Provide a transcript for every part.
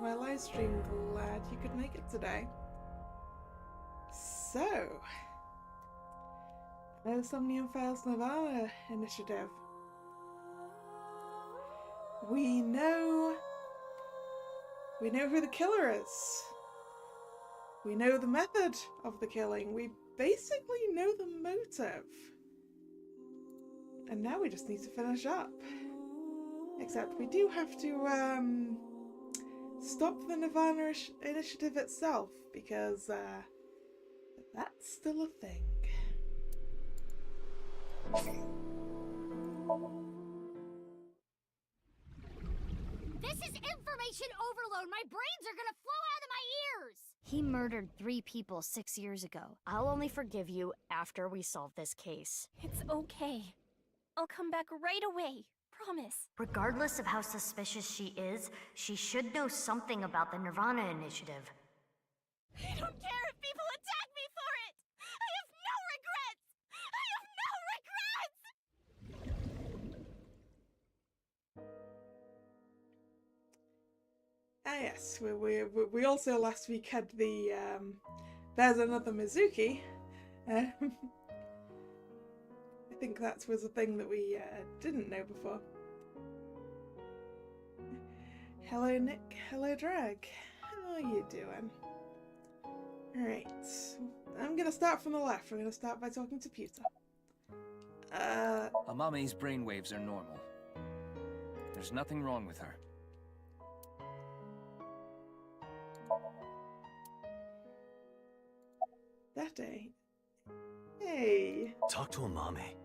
my live stream. Glad you could make it today. So, the Somnium Files nirvanA initiative. We know who the killer is. We know the method of the killing. We basically know the motive. And now we just need to finish up. Except we do have to stop the nirvanA initiative itself, because that's still a thing. This is information overload! My brains are gonna flow out of my ears! He murdered 3 people 6 years ago. I'll only forgive you after we solve this case. It's okay. I'll come back right away. Promise. Regardless of how suspicious she is, she should know something about the nirvanA initiative. I don't care if people attack me for it! I have no regrets! I have no regrets! Ah yes, we also last week had the there's another Mizuki. I think that was a thing that we didn't know before. Hello Nick, hello Drag. How are you doing? Alright, I'm gonna start from the left. I'm gonna start by talking to Pewter. Amame's brainwaves are normal. There's nothing wrong with her. That day. Hey. Talk to Amame.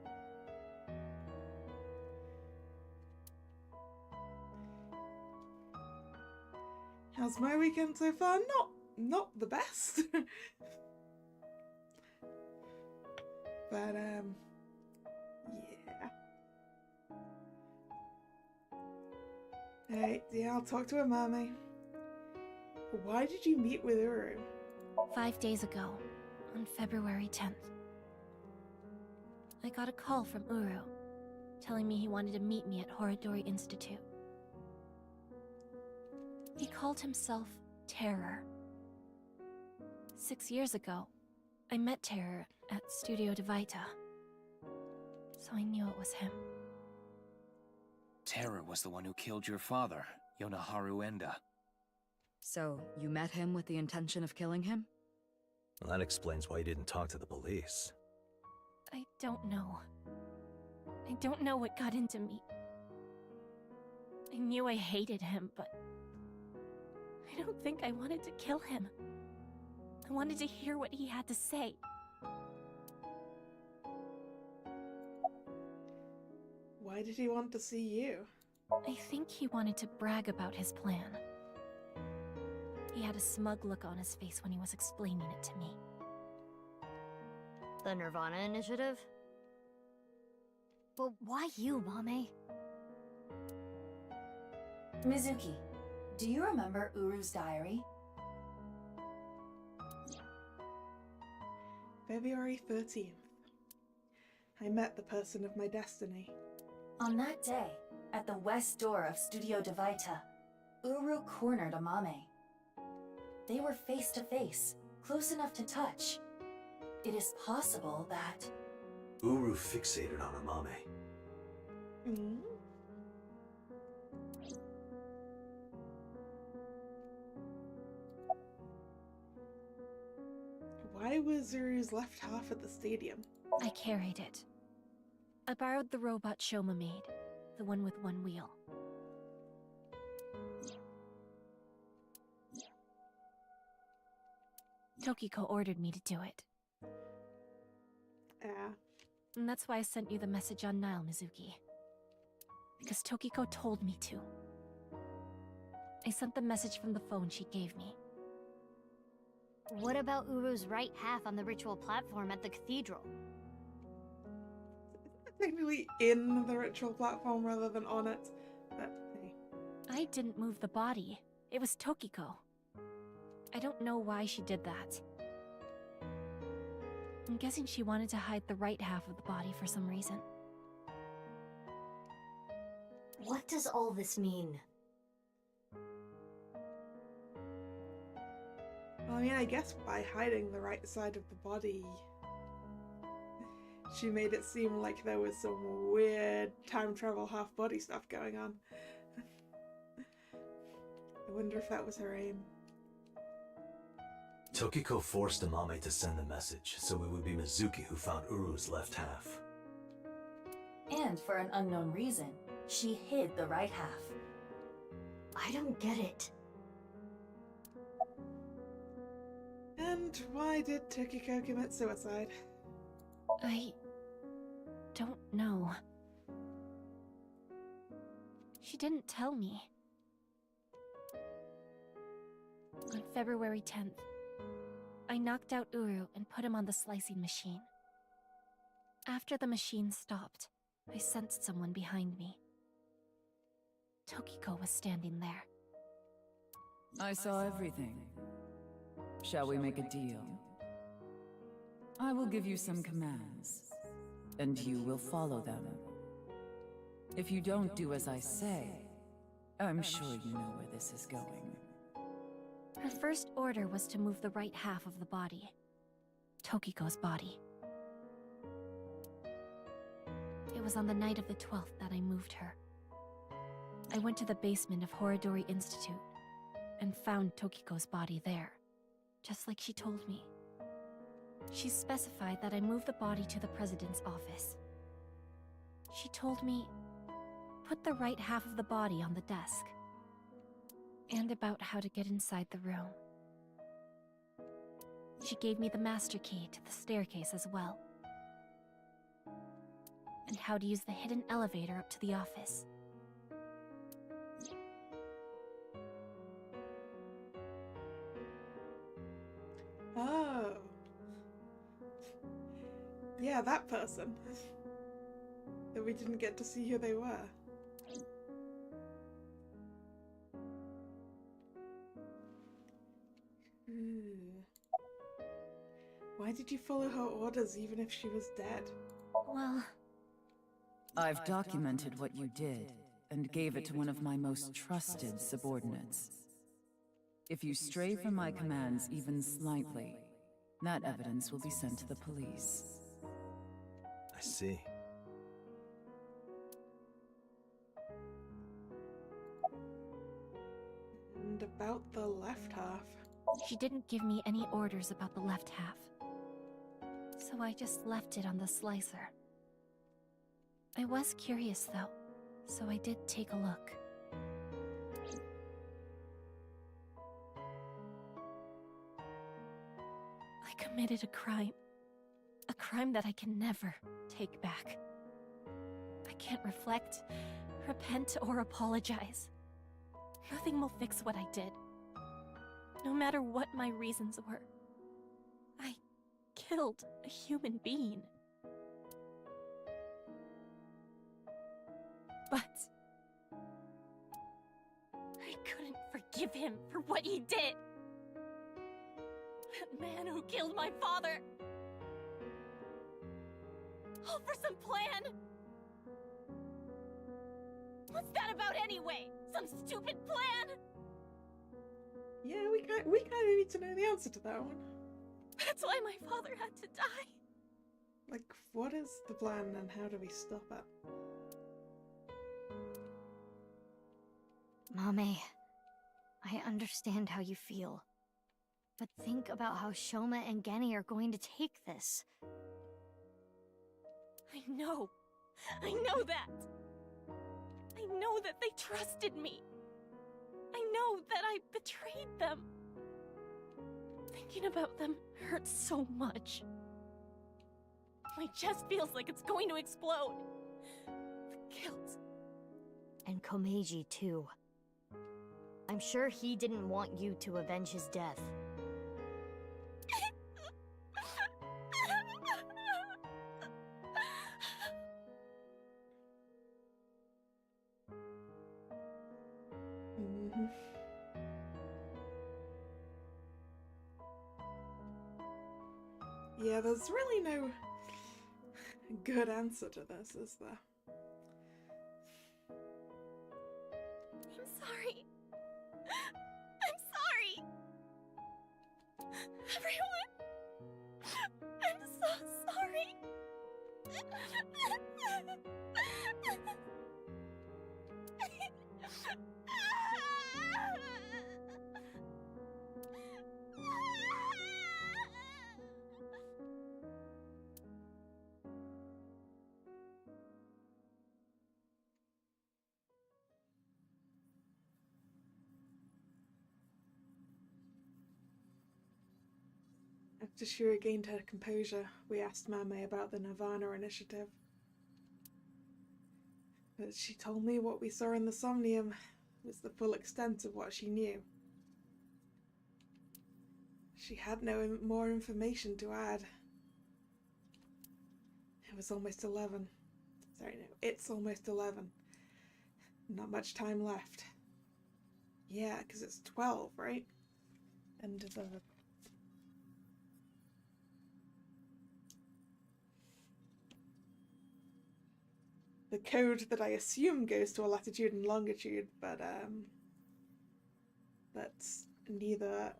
How's my weekend so far? Not the best. But yeah. Alright, yeah, I'll talk to Amame. Why did you meet with Uru? 5 days ago, on February 10th. I got a call from Uru, telling me he wanted to meet me at Horodori Institute. He called himself Terror. 6 years ago, I met Terror at Studio Divita, so I knew it was him. Terror was the one who killed your father, Yonaharu Enda. So, you met him with the intention of killing him? Well, that explains why you didn't talk to the police. I don't know. I don't know what got into me. I knew I hated him, but I don't think I wanted to kill him. I wanted to hear what he had to say. Why did he want to see you? I think he wanted to brag about his plan. He had a smug look on his face when he was explaining it to me. The nirvanA initiative? But why you, Mame? Mizuki, do you remember Uru's diary? February 13th. I met the person of my destiny. On that day, at the west door of Studio Divita, Uru cornered Amame. They were face to face, close enough to touch. It is possible that... Uru fixated on Amame. Mm? Why was Uru's left half at the stadium? I carried it. I borrowed the robot Shoma made, the one with one wheel. Tokiko ordered me to do it. Yeah. And that's why I sent you the message on Nile, Mizuki. Because Tokiko told me to. I sent the message from the phone she gave me. What about Uru's right half on the ritual platform at the cathedral? Technically in the ritual platform rather than on it, but hey. I didn't move the body. It was Tokiko. I don't know why she did that. I'm guessing she wanted to hide the right half of the body for some reason. What does all this mean? Well, I mean, I guess by hiding the right side of the body, she made it seem like there was some weird time travel half body stuff going on. I wonder if that was her aim. Tokiko forced Amame to send the message, so it would be Mizuki who found Uru's left half. And for an unknown reason, she hid the right half. I don't get it. And why did Tokiko commit suicide? I don't know. She didn't tell me. On February 10th, I knocked out Uru and put him on the slicing machine. After the machine stopped, I sensed someone behind me. Tokiko was standing there. I saw everything. Shall we make a deal? I will give you some commands, and you will follow them. If you don't do as I say, I'm sure you know where this is going. Her first order was to move the right half of the body. Tokiko's body. It was on the night of the 12th that I moved her. I went to the basement of Horodori Institute and found Tokiko's body there, just like she told me. She specified that I move the body to the president's office. She told me, put the right half of the body on the desk, and about how to get inside the room. She gave me the master key to the staircase as well, and how to use the hidden elevator up to the office. Oh. Yeah, that person. That we didn't get to see who they were. Why did you follow her orders even if she was dead? Well, I've documented what you did, and gave it to one of my most trusted subordinates. If you stray from my commands even slightly, that evidence will be sent to the police. I see. And about the left half. she didn't give me any orders about the left half. So I just left it on the slicer. I was curious though, so I did take a look. I committed a crime that I can never take back. I can't reflect, repent, or apologize. Nothing will fix what I did. No matter what my reasons were. I killed a human being. But I couldn't forgive him for what he did. That man who killed my father. All for some plan. What's that about anyway? Some stupid plan? Yeah, we kind of need to know the answer to that one. That's why my father had to die. Like, what is the plan and how do we stop it? Mame, I understand how you feel. But think about how Shoma and Genny are going to take this. I know that. I know that they trusted me. I know that I betrayed them. Thinking about them hurts so much. My chest feels like it's going to explode. The guilt. And Komeiji, too. I'm sure he didn't want you to avenge his death. Yeah, there's really no good answer to this, is there? I'm sorry. I'm sorry. Everyone! I'm so sorry! After she regained her composure, we asked Mame about the nirvanA initiative. But she told me what we saw in the Somnium was the full extent of what she knew. She had no more information to add. It was almost 11. Sorry, no, it's almost 11. Not much time left. Yeah, because it's 12, right? End of the code that I assume goes to a latitude and longitude, but that's neither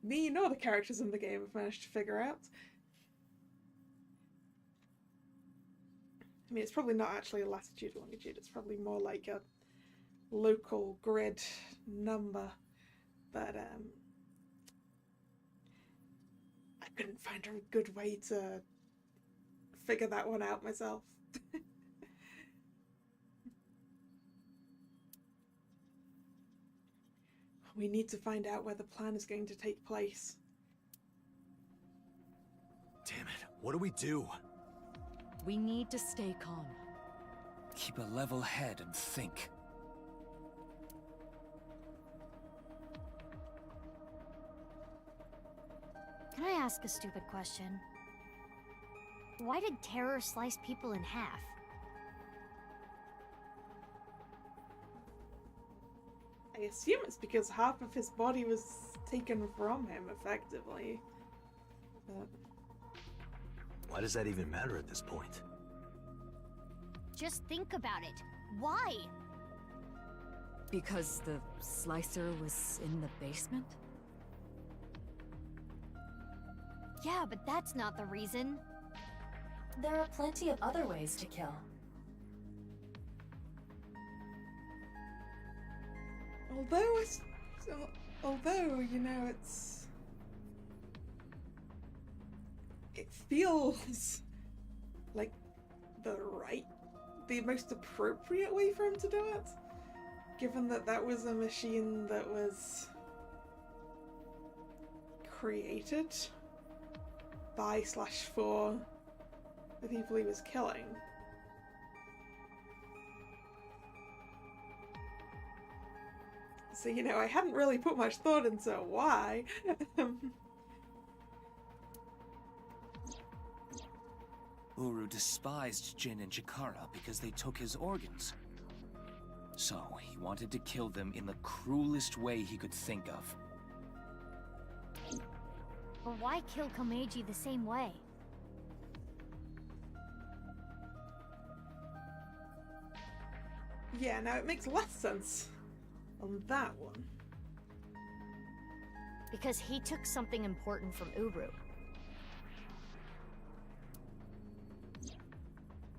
me nor the characters in the game have managed to figure out. I mean, it's probably not actually a latitude or longitude, it's probably more like a local grid number, but I couldn't find a good way to figure that one out myself. We need to find out where the plan is going to take place. Damn it, what do we do? We need to stay calm. Keep a level head and think. Can I ask a stupid question? Why did terror slice people in half? I assume it's because half of his body was taken from him, effectively. But Why does that even matter at this point? Just think about it. Why? Because the slicer was in the basement? Yeah, but that's not the reason. There are plenty of other ways to kill. although, you know, it feels like the most appropriate way for him to do it, given that that was a machine that was created by / for the people he was killing. So, you know, I hadn't really put much thought into why. Uru despised Jin and Chikara because they took his organs. So, he wanted to kill them in the cruelest way he could think of. But why kill Komeiji the same way? Yeah, now it makes less sense on that one. Because he took something important from Uru.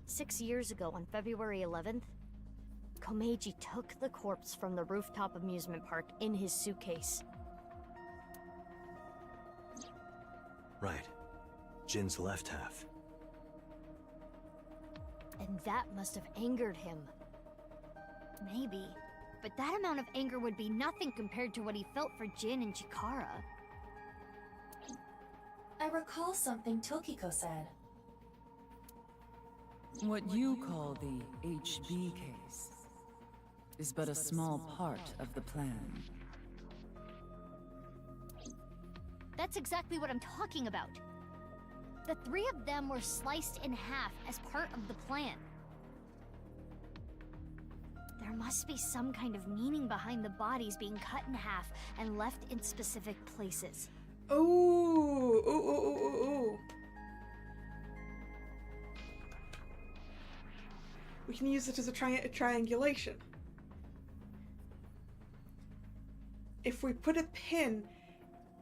6 years ago, on February 11th, Komeiji took the corpse from the rooftop amusement park in his suitcase. Right. Jin's left half. And that must have angered him. Maybe. But that amount of anger would be nothing compared to what he felt for Jin and Chikara. I recall something Tokiko said. What you call the HB case is but a small part of the plan. That's exactly what I'm talking about. The three of them were sliced in half as part of the plan. There must be some kind of meaning behind the bodies being cut in half and left in specific places. Oh. We can use it as a triangulation. If we put a pin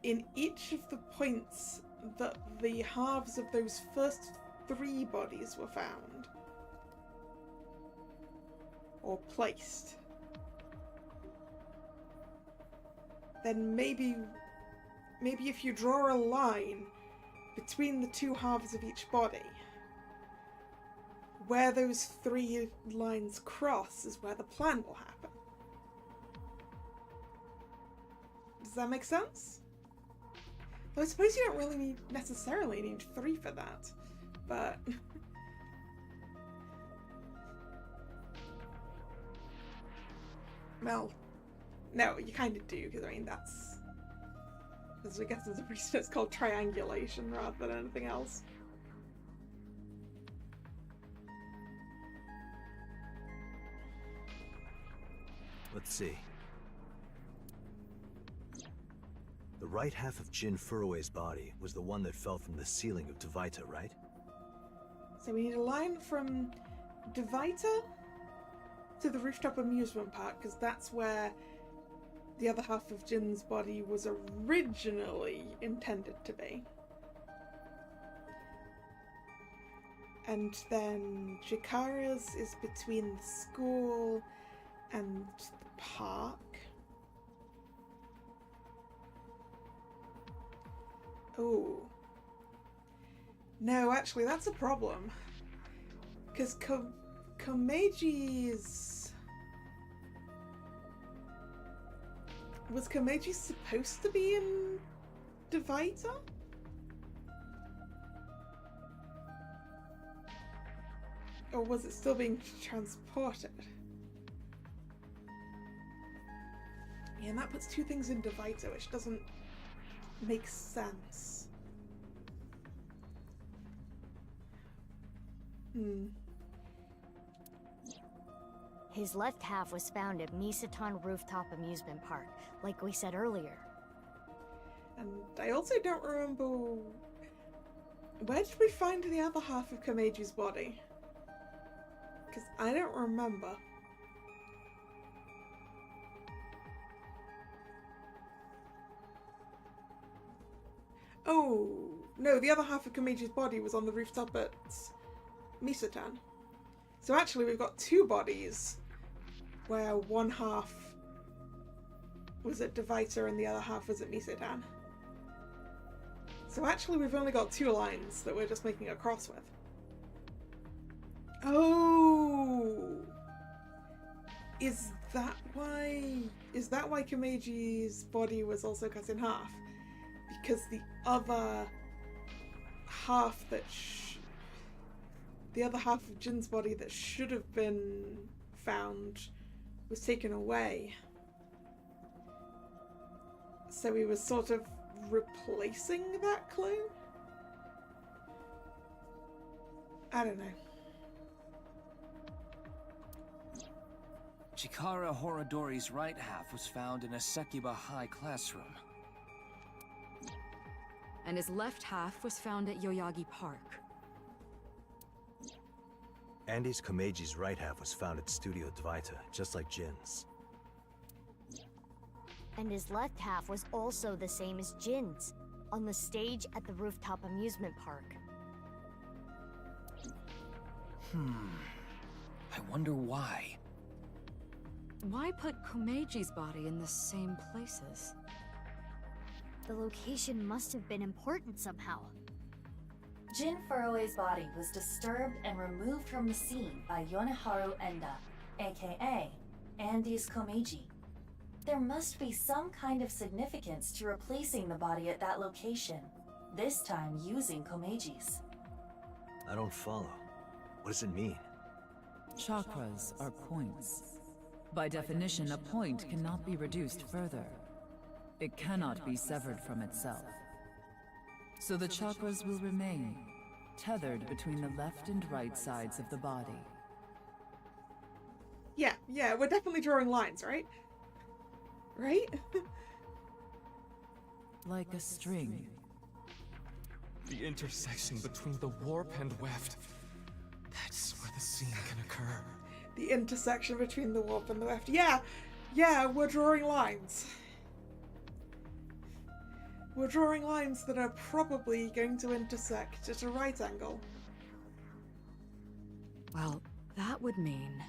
in each of the points that the halves of those first 3 bodies were found or placed, then maybe if you draw a line between the 2 halves of each body, where those 3 lines cross is where the plan will happen. Does that make sense? Though I suppose you don't really necessarily need 3 for that, but... well, no, you kind of do, because I mean, that's... I guess there's a reason it's called triangulation rather than anything else. Let's see. The right half of Jin Furue's body was the one that fell from the ceiling of Dvaita, right? So we need a line from Dvaita to the rooftop amusement park, because that's where the other half of Jin's body was originally intended to be. And then Chikara's is between the school and the park. Oh. No, actually, that's a problem. Because Komeji's... Was Komeji supposed to be in Dvaita? Or was it still being transported? Yeah, and that puts 2 things in Dvaita, which doesn't make sense. His left half was found at Musicom Rooftop Amusement Park, like we said earlier. And I also don't remember... Where did we find the other half of Komeji's body? Because I don't remember. Oh, no, the other half of Komeji's body was on the rooftop at Musicom. So actually we've got 2 bodies where one half was at Dvaita and the other half was at Musicom. So actually we've only got 2 lines that we're just making a cross with. Oh! Is that why Komeji's body was also cut in half? Because the other half the other half of Jin's body that should have been found was taken away. So he was sort of replacing that clue? I don't know. Chikara Horodori's right half was found in a Sekiba High classroom. And his left half was found at Yoyagi Park. Andy's Komeji's right half was found at Studio Dvaita, just like Jin's. And his left half was also the same as Jin's, on the stage at the rooftop amusement park. I wonder why. Why put Komeji's body in the same places? The location must have been important somehow. Jin Furue's body was disturbed and removed from the scene by Yoneharu Enda, aka Andy's Komeji. There must be some kind of significance to replacing the body at that location, this time using Komeji's. I don't follow. What does it mean? Chakras are points. By definition, a point cannot be reduced further. It cannot be severed from itself. So the chakras will remain, tethered between the left and right sides of the body. Yeah, we're definitely drawing lines, right? Right? Like a string. The intersection between the warp and weft. That's where the scene can occur. The intersection between the warp and the weft. Yeah, we're drawing lines. We're drawing lines that are probably going to intersect at a right angle. Well, that would mean...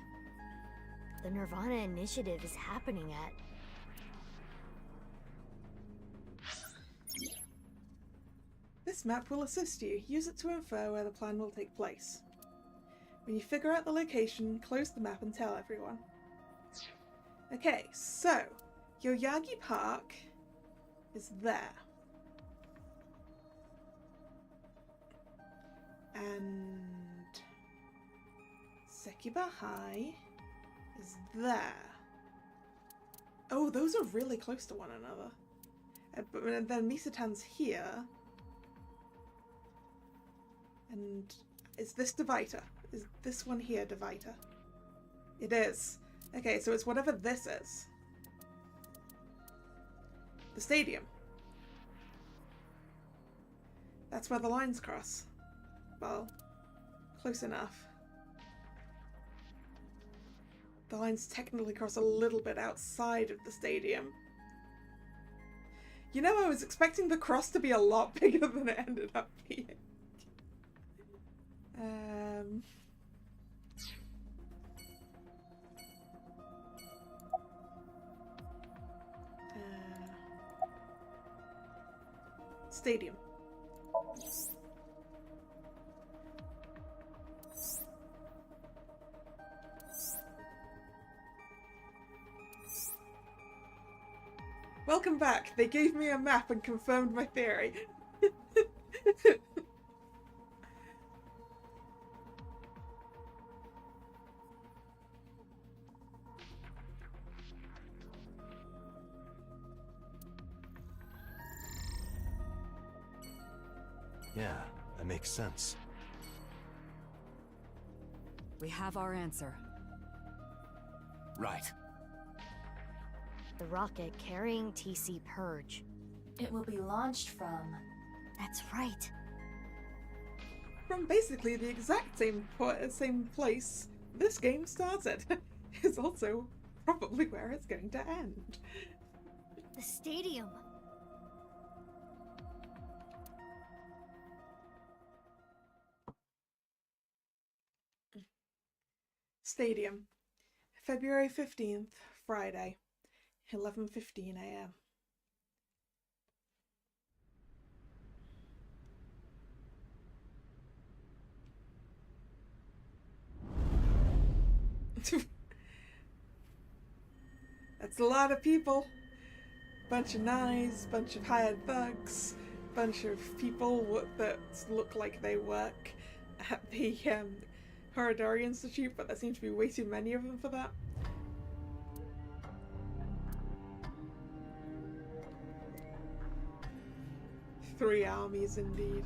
The nirvanA initiative is happening at... This map will assist you. Use it to infer where the plan will take place. When you figure out the location, close the map and tell everyone. Okay, so Yoyagi Park is there. And Sekiba High is there. Oh, those are really close to one another. But then Misatan's here. And is this divider? Is this one here divider? It is. Okay, so it's whatever this is. The stadium. That's where the lines cross. Well, close enough. The lines technically cross a little bit outside of the stadium. You know, I was expecting the cross to be a lot bigger than it ended up being. Stadium. Welcome back. They gave me a map and confirmed my theory. Yeah, that makes sense. We have our answer. Right. The rocket carrying TC Purge. It will be launched from... That's right. From basically the exact same place this game started. Is also probably where it's going to end. The stadium. Stadium. February 15th, Friday. 11:15 a.m. That's a lot of people. Bunch of knives, bunch of hired thugs, bunch of people that look like they work at the Horadori Institute, but there seem to be way too many of them for that. Three armies indeed.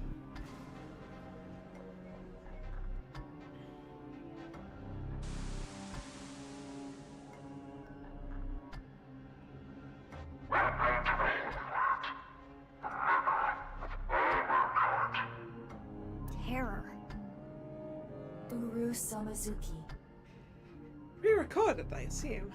Terror. Uru Samazuki. Pre-recorded, I assume.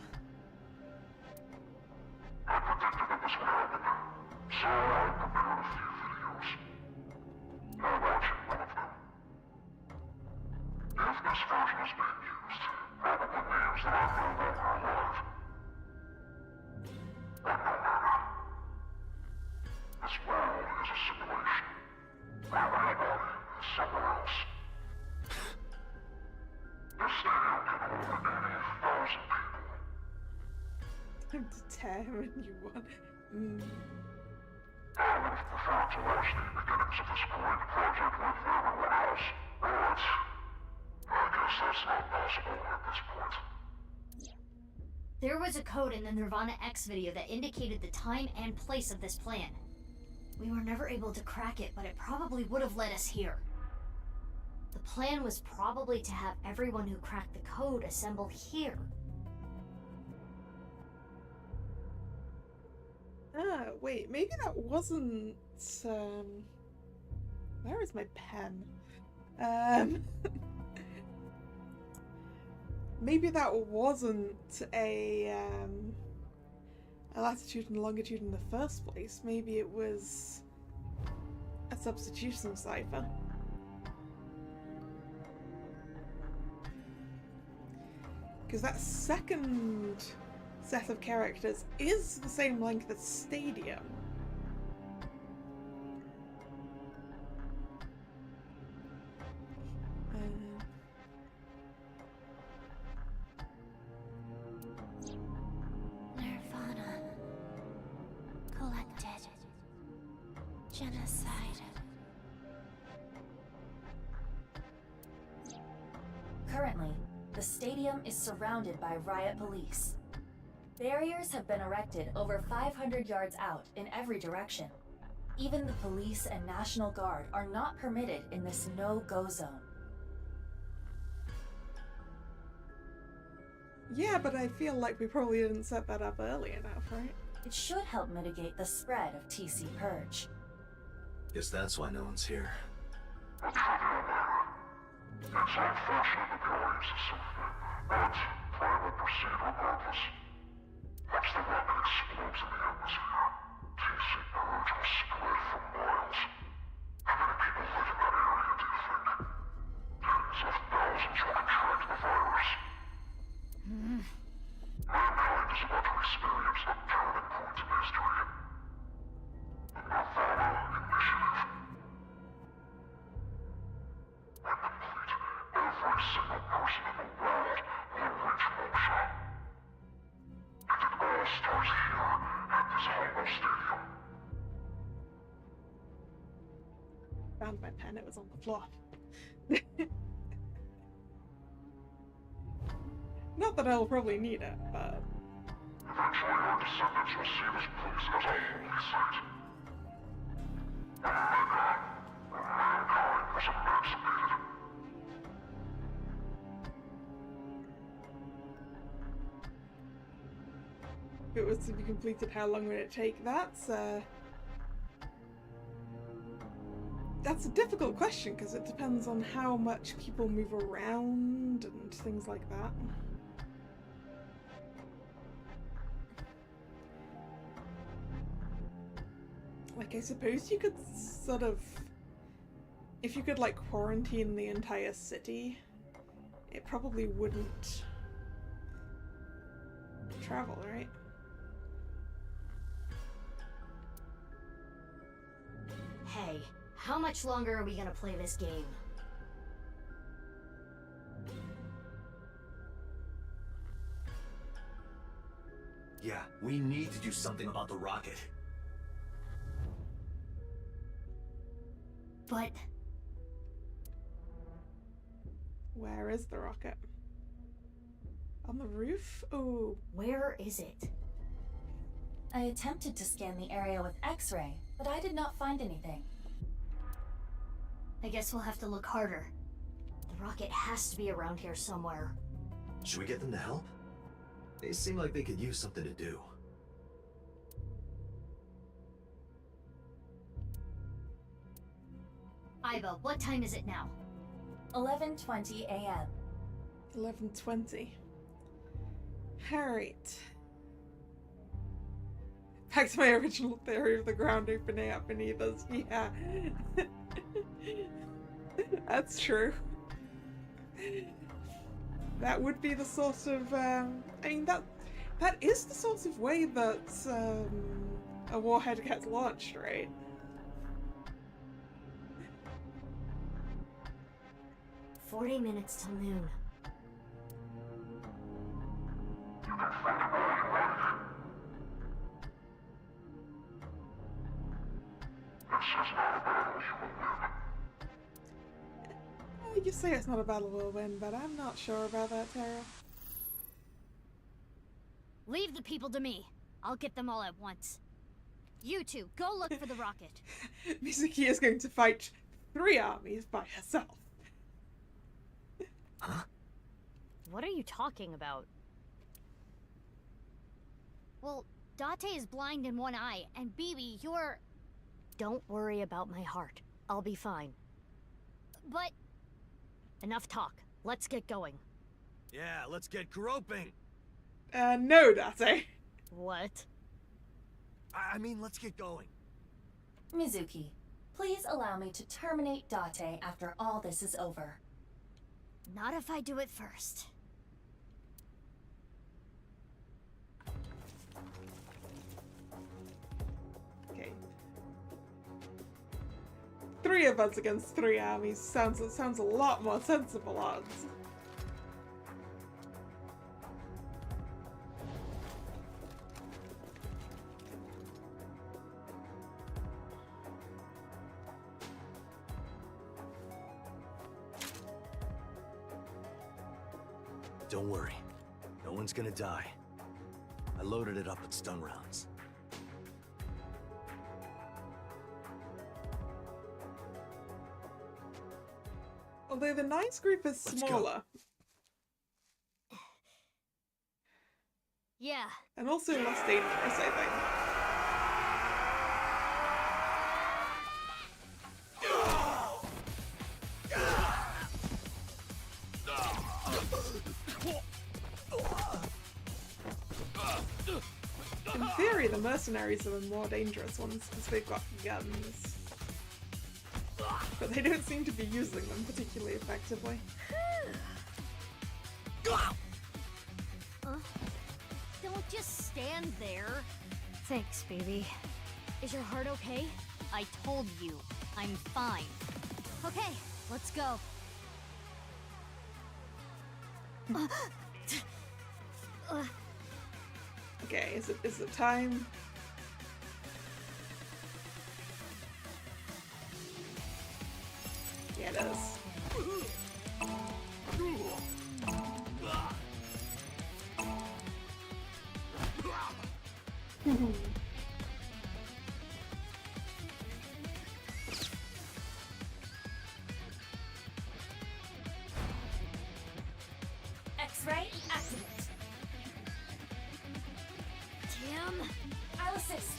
I'm determined you want. There was a code in the nirvanA X video that indicated the time and place of this plan. We were never able to crack it, but it probably would have led us here. The plan was probably to have everyone who cracked the code assemble here. Ah, wait, maybe that wasn't, where is my pen? Maybe that wasn't a a latitude and longitude in the first place. Maybe it was a substitution cipher. Because that second set of characters is the same length as Stadium. nirvanA. Collected. Genocide. Currently, the stadium is surrounded by riot police. Barriers have been erected over 500 yards out in every direction. Even the police and National Guard are not permitted in this no-go zone. Yeah, but I feel like we probably didn't set that up early enough, right? It should help mitigate the spread of TC Purge. Guess that's why no one's here. It's unfortunate that the audience is so thin, but plan will proceed regardless. Once the rocket explodes in the atmosphere, TC Purge will spread for miles. How many people live in that area, do you think? Tens of thousands will contract the virus. Mankind is about to experience a turning point in history. The nirvanA Initiative. When complete, every single person in the world will reach moksha. And it all starts here at this hollow stadium. Found my pen, it was on the floor. Not that I'll probably need it, but... Eventually our descendants will see this place as a holy site. Omega, where mankind was emancipated. If it was to be completed, how long would it take? That's a difficult question, because it depends on how much people move around and things like that. Like, I suppose you could sort of... If you could, like, quarantine the entire city, it probably wouldn't travel, right? Hey, how much longer are we gonna play this game? Yeah, we need to do something about the rocket. But... Where is the rocket? On the roof? Oh. where is it? I attempted to scan the area with X-ray, but I did not find anything. I guess we'll have to look harder. The rocket has to be around here somewhere. Should we get them to help? They seem like they could use something to do. Iva, what time is it now? 11:20 a.m. 11:20. Alright. Back to my original theory of the ground opening up beneath us. Yeah. That's true. That would be the sort of, I mean, that is the sort of way that a warhead gets launched, right? "40 minutes till noon. You can fight all you like. This is not a battle you will win. You say it's not a battle we'll win, but I'm not sure about that, Tara. Leave the people to me. I'll get them all at once. You two, go look for the rocket. Mizuki is going to fight 3 armies by herself. Huh? What are you talking about? Well, Date is blind in one eye, and Bibi, you're... Don't worry about my heart. I'll be fine. But... Enough talk. Let's get going. Yeah, let's get groping. No, Date. What? I mean, let's get going. Mizuki, please allow me to terminate Date after all this is over. Not if I do it first. Okay. 3 of us against 3 armies sounds a lot more sensible odds. Don't worry. No one's gonna die. I loaded it up with stun rounds. Although the Knights group is Let's go. smaller. Yeah. And also less dangerous, I think. In theory, the mercenaries are the more dangerous ones because they've got guns. But they don't seem to be using them particularly effectively. Don't just stand there. Thanks, baby. Is your heart okay? I told you, I'm fine. Okay, let's go. Okay, is it time? Yeah, it is. X-ray activate. Damn. I'll assist.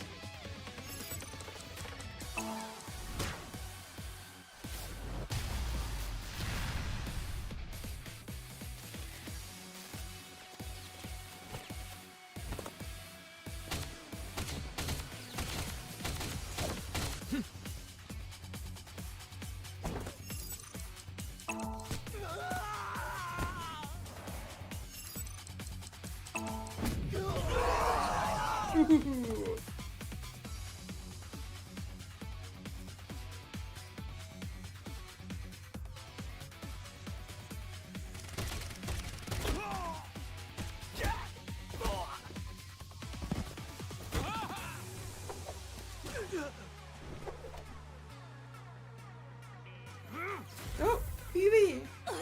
Oh, Phoebe! Are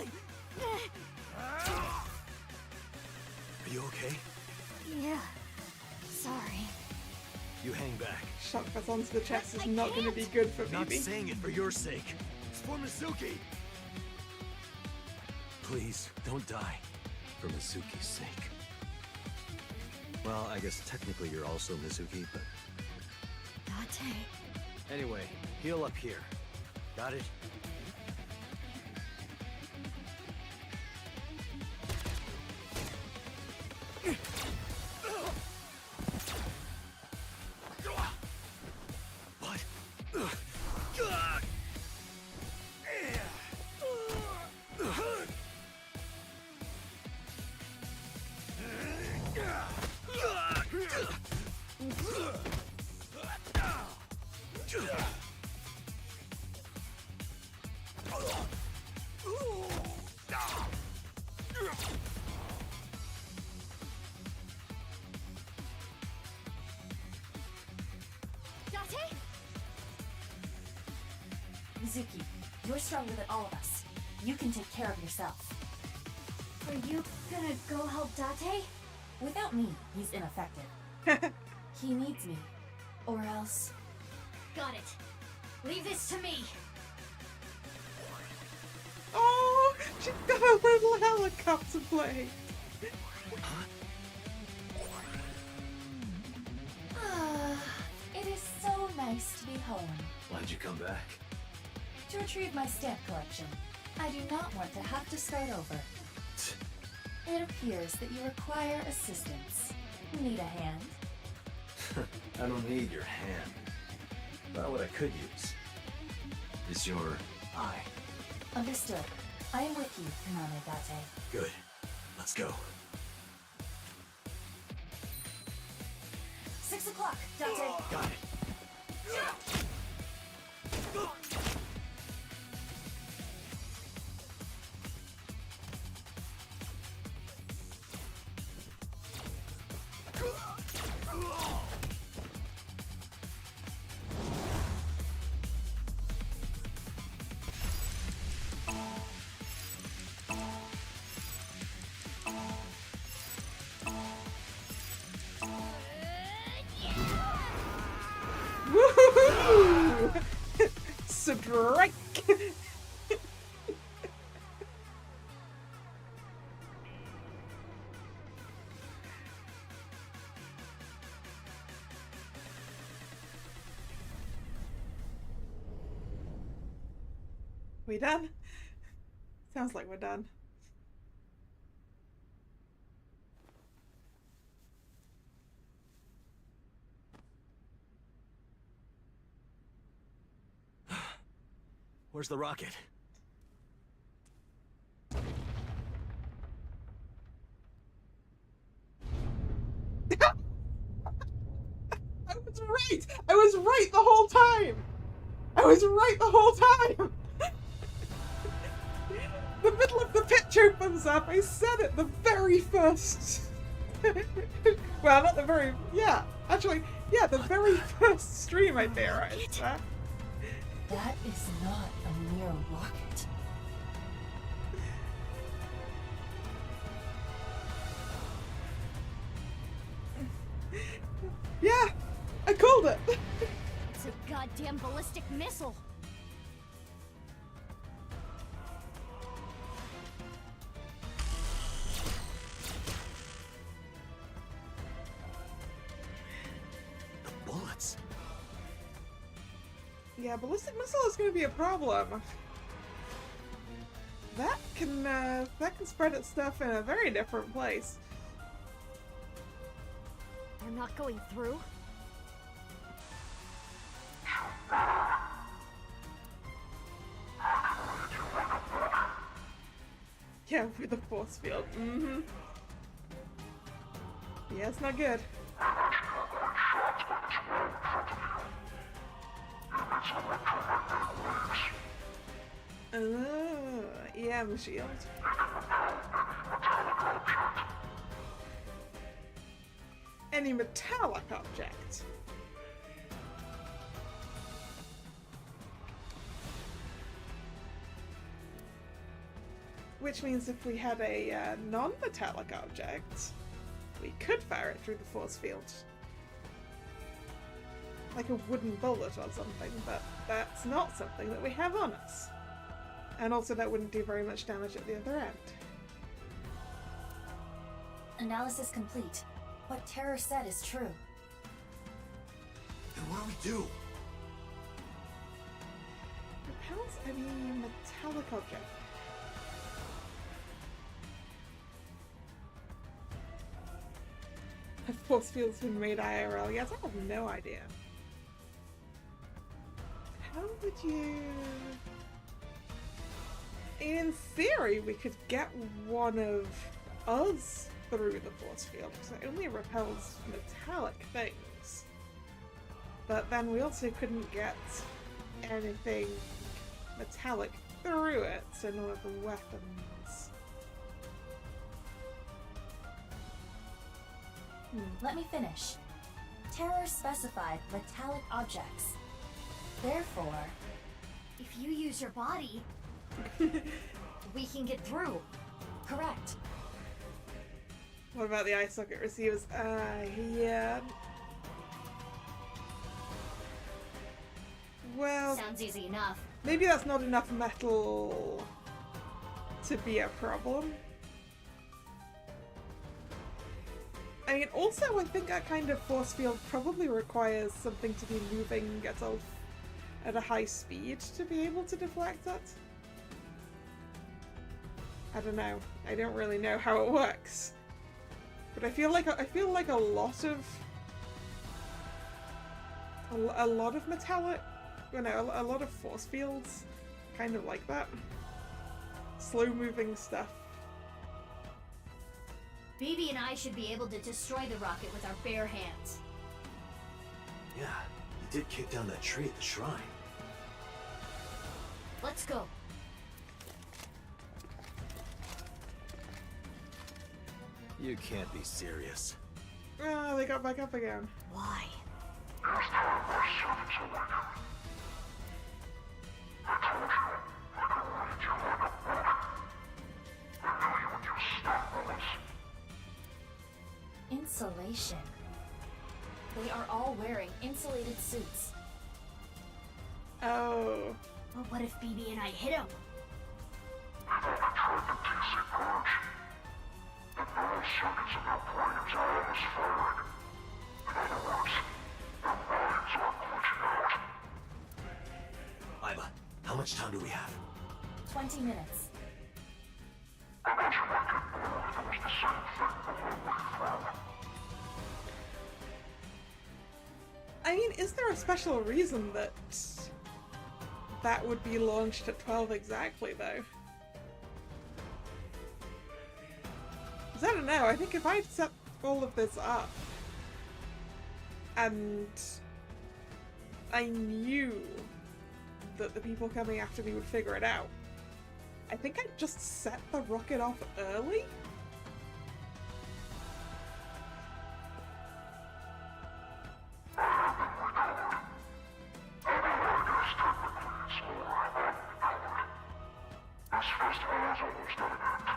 you okay? Yeah. Sorry. You hang back. Shock pass onto the chest is not going to be good for I'm not Phoebe. saying it for your sake. It's for Mizuki. Please, don't die. For Mizuki's sake. Well, I guess technically you're also Mizuki, but... Date. Anyway, heal up here. Got it? What? Date? Mizuki, you're stronger than all of us. You can take care of yourself. Are you gonna go help Date? Without me, he's ineffective. He needs me. Or else... Got it. Leave this to me. Oh, she's got a little helicopter blade. It is so nice to be home. Why'd you come back? To retrieve my stamp collection. I do not want to have to start over. It appears that you require assistance. Need a hand? I don't need your hand. But what I could use is your eye. Understood. I am with you, nirvanA Date. Good. Let's go. 6 o'clock, Date. Got it. Woohoo! Strike! We done? Sounds like we're done. Where's the rocket? I was right! I was right the whole time! I was right the whole time! The middle of the pitch opens up. I said it the very first. Well, not the very. Yeah, actually, yeah, the very first stream I theorized that. That is not a mere rocket. Yeah, I called it. It's a goddamn ballistic missile. The bullets. Yeah, ballistic missile is going to be a problem. That can spread its stuff in a very different place. They're not going through. Yeah, with the force field. Mm-hmm. Yeah, it's not good. EM shield. Any metallic object. Which means if we had a non-metallic object, we could fire it through the force field. Like a wooden bullet or something, but that's not something that we have on us. And also that wouldn't do very much damage at the other end. Analysis complete. What Terror said is true. Then what do we do? Repels any metallic object. A force field's been made IRL. Yes, I have no idea. How would you... In theory, we could get one of us through the force field, because it only repels metallic things. But then we also couldn't get anything metallic through it, so none of the weapons. Let me finish. Terror specified metallic objects. Therefore, If you use your body, we can get through. correct. What about the eye socket receivers? Yeah. Well, Sounds easy enough. maybe that's not enough metal to be a problem. I mean, also, I think that kind of force field probably requires something to be moving itself at a high speed to be able to deflect it. I don't know. I don't really know how it works. But I feel like a lot of a lot of metallic, you know, a lot of force fields, kind of like that. Slow moving stuff. BB and I should be able to destroy the rocket with our bare hands. Yeah, you did kick down that tree at the shrine. Let's go. You can't be serious. Ah, they got back up again. Why? Here's time for servants awaken. I told you, I could read you like a book. I knew you with your stunt bullets. Insulation. They are all wearing insulated suits. Oh. But what if BB and I hit him? They've only tried the TSF purge. The neural circuits in their brains are almost firing. In other words, their minds are glitching out. Iva, how much time do we have? 20 minutes. I bet you might get bored if it was the same thing the whole way through. I mean, is there a special reason that that would be launched at 12 exactly, though? Because I don't know, I think if I'd set all of this up and I knew that the people coming after me would figure it out, I think I'd just set the rocket off early? This festival is almost at an end.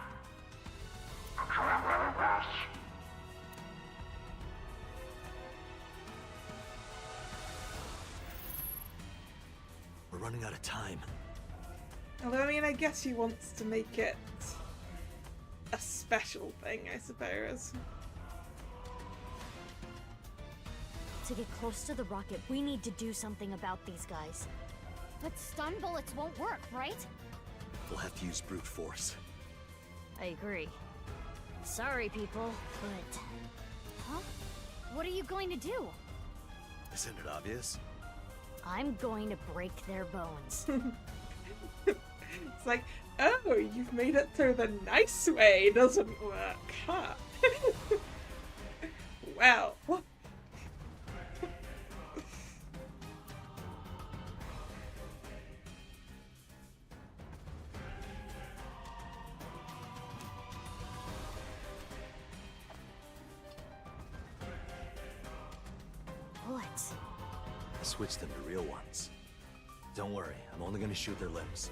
Enjoy while it lasts. We're running out of time. Although, I mean, I guess he wants to make it a special thing, I suppose. To get close to the rocket, we need to do something about these guys. But stun bullets won't work, right? We'll have to use brute force. I agree. Sorry, people, but... Huh? What are you going to do? Isn't it obvious? I'm going to break their bones. It's like, oh, you've made it so the nice way doesn't work, huh? Well. Bullets. I switched them to real ones. Don't worry, I'm only gonna shoot their limbs.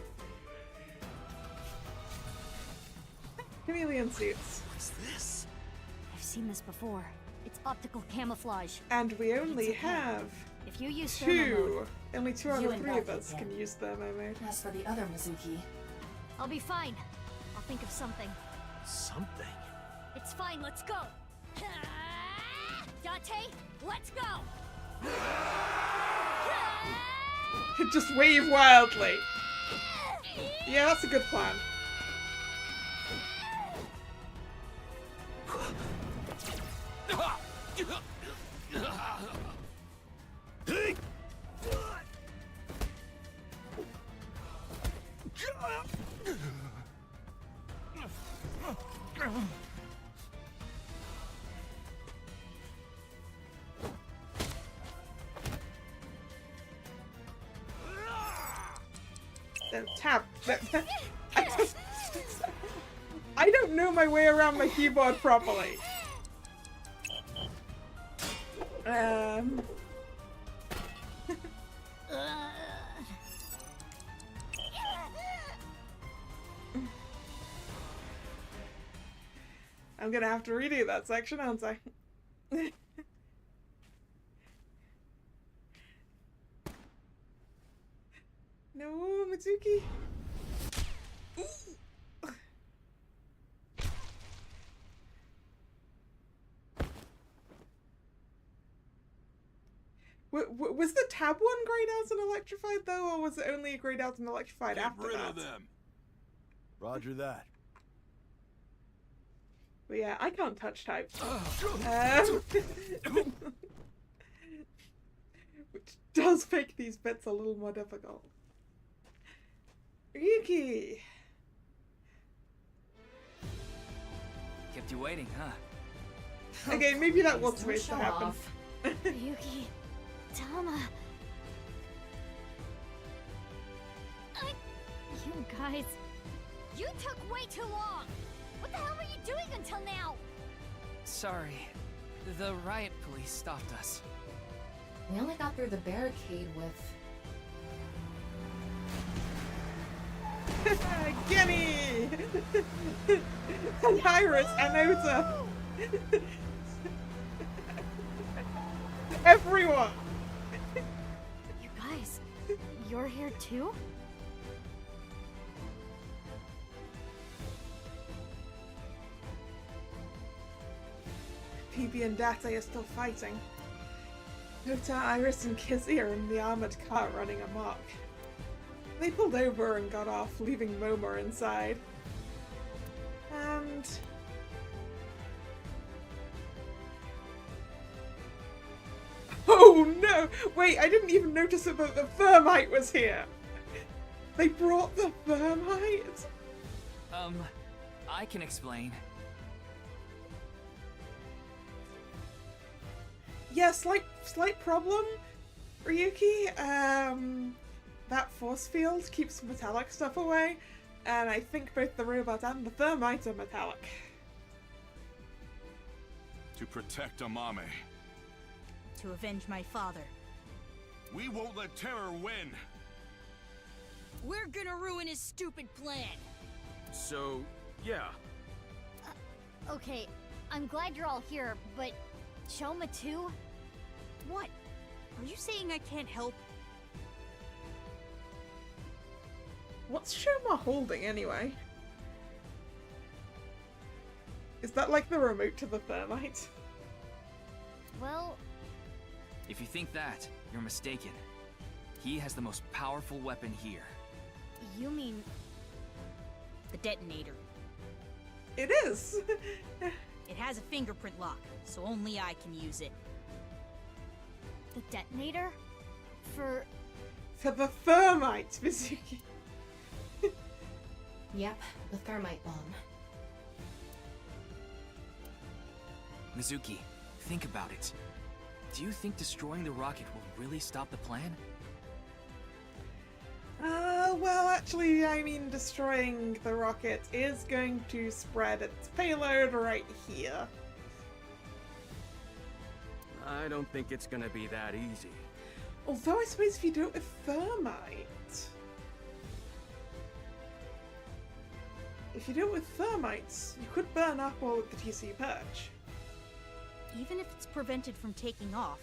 Chameleon suits. What's this? I've seen this before. It's optical camouflage. And we only have If you use thermo mode, two. Only two out You of and three of Matthew us can. can use thermo mode. As for the other Mizuki, I'll be fine. I'll think of something. Something. It's fine, let's go! Date, let's go! Just wave wildly. Yeah, that's a good plan. Tab. I don't know my way around my keyboard properly. I'm gonna have to redo that section, aren't I? No, Mitsuki. Was the tab one grayed out and electrified though, or was it only grayed out and electrified after that? Roger that. But yeah, I can't touch types. which does make these bits a little more difficult. Ryuki! Kept you waiting, huh? Okay, maybe that was Please, supposed to don't show happen. off. Ryuki, Tama. You guys, you took way too long. What the hell were you doing until now? Sorry. The riot police stopped us. We only got through the barricade with... Gimme! And Iris and Ota! Everyone! You guys, you're here too? PB and Date are still fighting. Ota, Iris, and Kizzy are in the armored car running amok. They pulled over and got off, leaving Momo inside. And... oh no! Wait, I didn't even notice that the thermite was here! They brought the thermite? I can explain. Yeah, slight problem, Ryuki. That force field keeps metallic stuff away, and I think both the robot and the thermite are metallic. To protect Amame. To avenge my father. We won't let terror win! We're gonna ruin his stupid plan! So, yeah. Okay, I'm glad you're all here, but Choma too? What? Are you saying I can't help? What's Shoma holding anyway? Is that like the remote to the thermite? Well, If you think that, you're mistaken. He has the most powerful weapon here. you mean The detonator. It is! It has a fingerprint lock, so only I can use it. the detonator? For For the thermite, Mizuki. Yep, the thermite bomb. Mizuki, think about it. Do you think destroying the rocket will really stop the plan? Well, actually, I mean, destroying the rocket is going to spread its payload right here. I don't think it's gonna be that easy. Although I suppose if you do it with thermite... If you do it with thermites, you could burn up all of the TC perch. Even if it's prevented from taking off,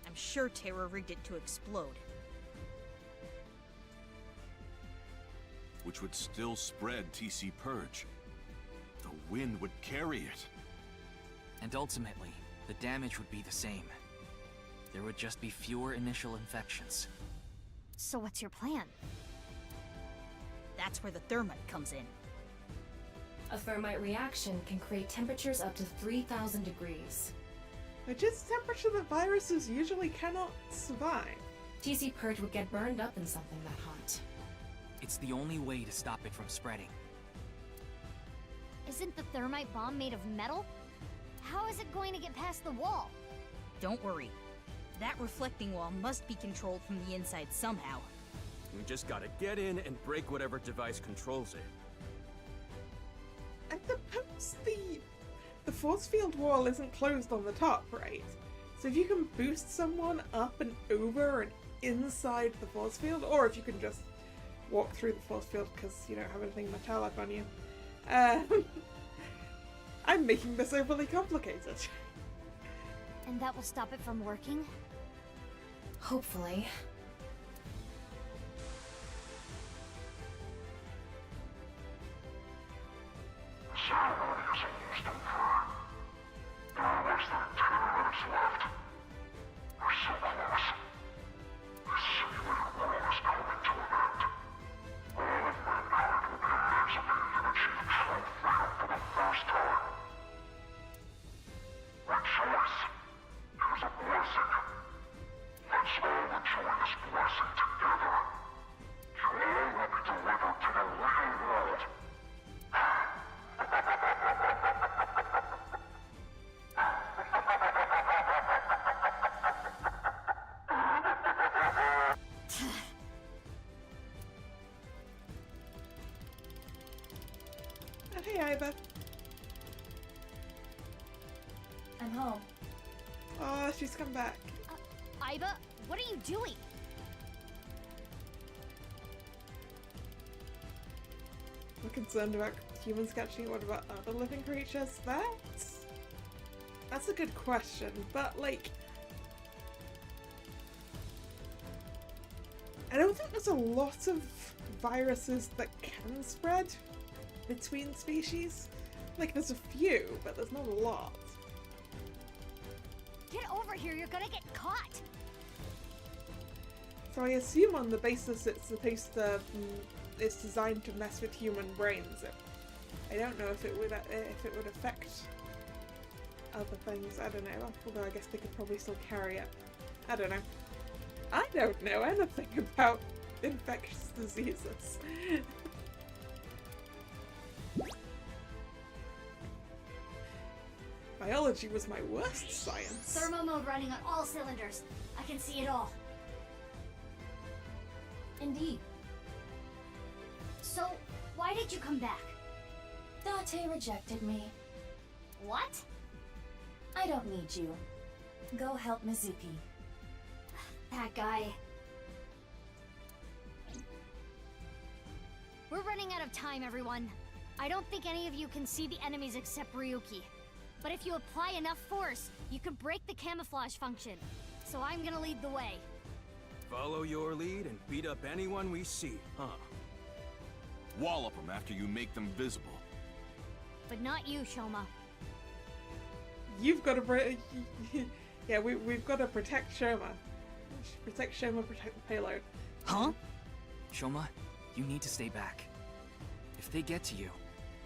I'm sure Terra rigged it to explode. Which would still spread TC Purge. The wind would carry it. And ultimately, the damage would be the same. There would just be fewer initial infections. so what's your plan? That's where the thermite comes in. A thermite reaction can create temperatures up to 3,000 degrees. Which is a temperature that viruses usually cannot survive. TC Purge would get burned up in something that hot. It's the only way to stop it from spreading. Isn't the thermite bomb made of metal? How is it going to get past the wall? Don't worry. That reflecting wall must be controlled from the inside somehow. We just gotta get in and break whatever device controls it. And suppose the force field wall isn't closed on the top, right? So if you can boost someone up and over and inside the force field, or if you can just walk through the force field because you don't have anything metallic on you. I'm making this overly complicated. And that will stop it from working? Hopefully. The ceremony is almost over. There are less than 2 minutes left. We're so close. This simulated world is coming to an end. All of mankind will be emancipated and achieve true freedom for the first time. Rejoice! It is a blessing. Let's all Iva? I'm home. Oh, she's come back. Iva, what are you doing? We're concerned about humans catching it. What about other living creatures? That's a good question, but like, I don't think there's a lot of viruses that can spread between species. Like, there's a few, but there's not a lot. Get over here, you're gonna get caught! So I assume on the basis it's supposed to, it's designed to mess with human brains. I don't know if it would affect other things. I don't know. Although I guess they could probably still carry it. I don't know. I don't know anything about infectious diseases. Biology was my worst science. Thermo mode running on all cylinders. I can see it all. Indeed. So, why did you come back? Date rejected me. What? I don't need you. Go help Mizuki. That guy. We're running out of time, everyone. I don't think any of you can see the enemies except Ryuki. But if you apply enough force, you can break the camouflage function. So I'm gonna lead the way. Follow your lead and beat up anyone we see, huh? Wallop them after you make them visible. But not you, Shoma. You've got to yeah, we've got to protect Shoma. Protect Shoma, protect the payload. Huh? Shoma, you need to stay back. If they get to you,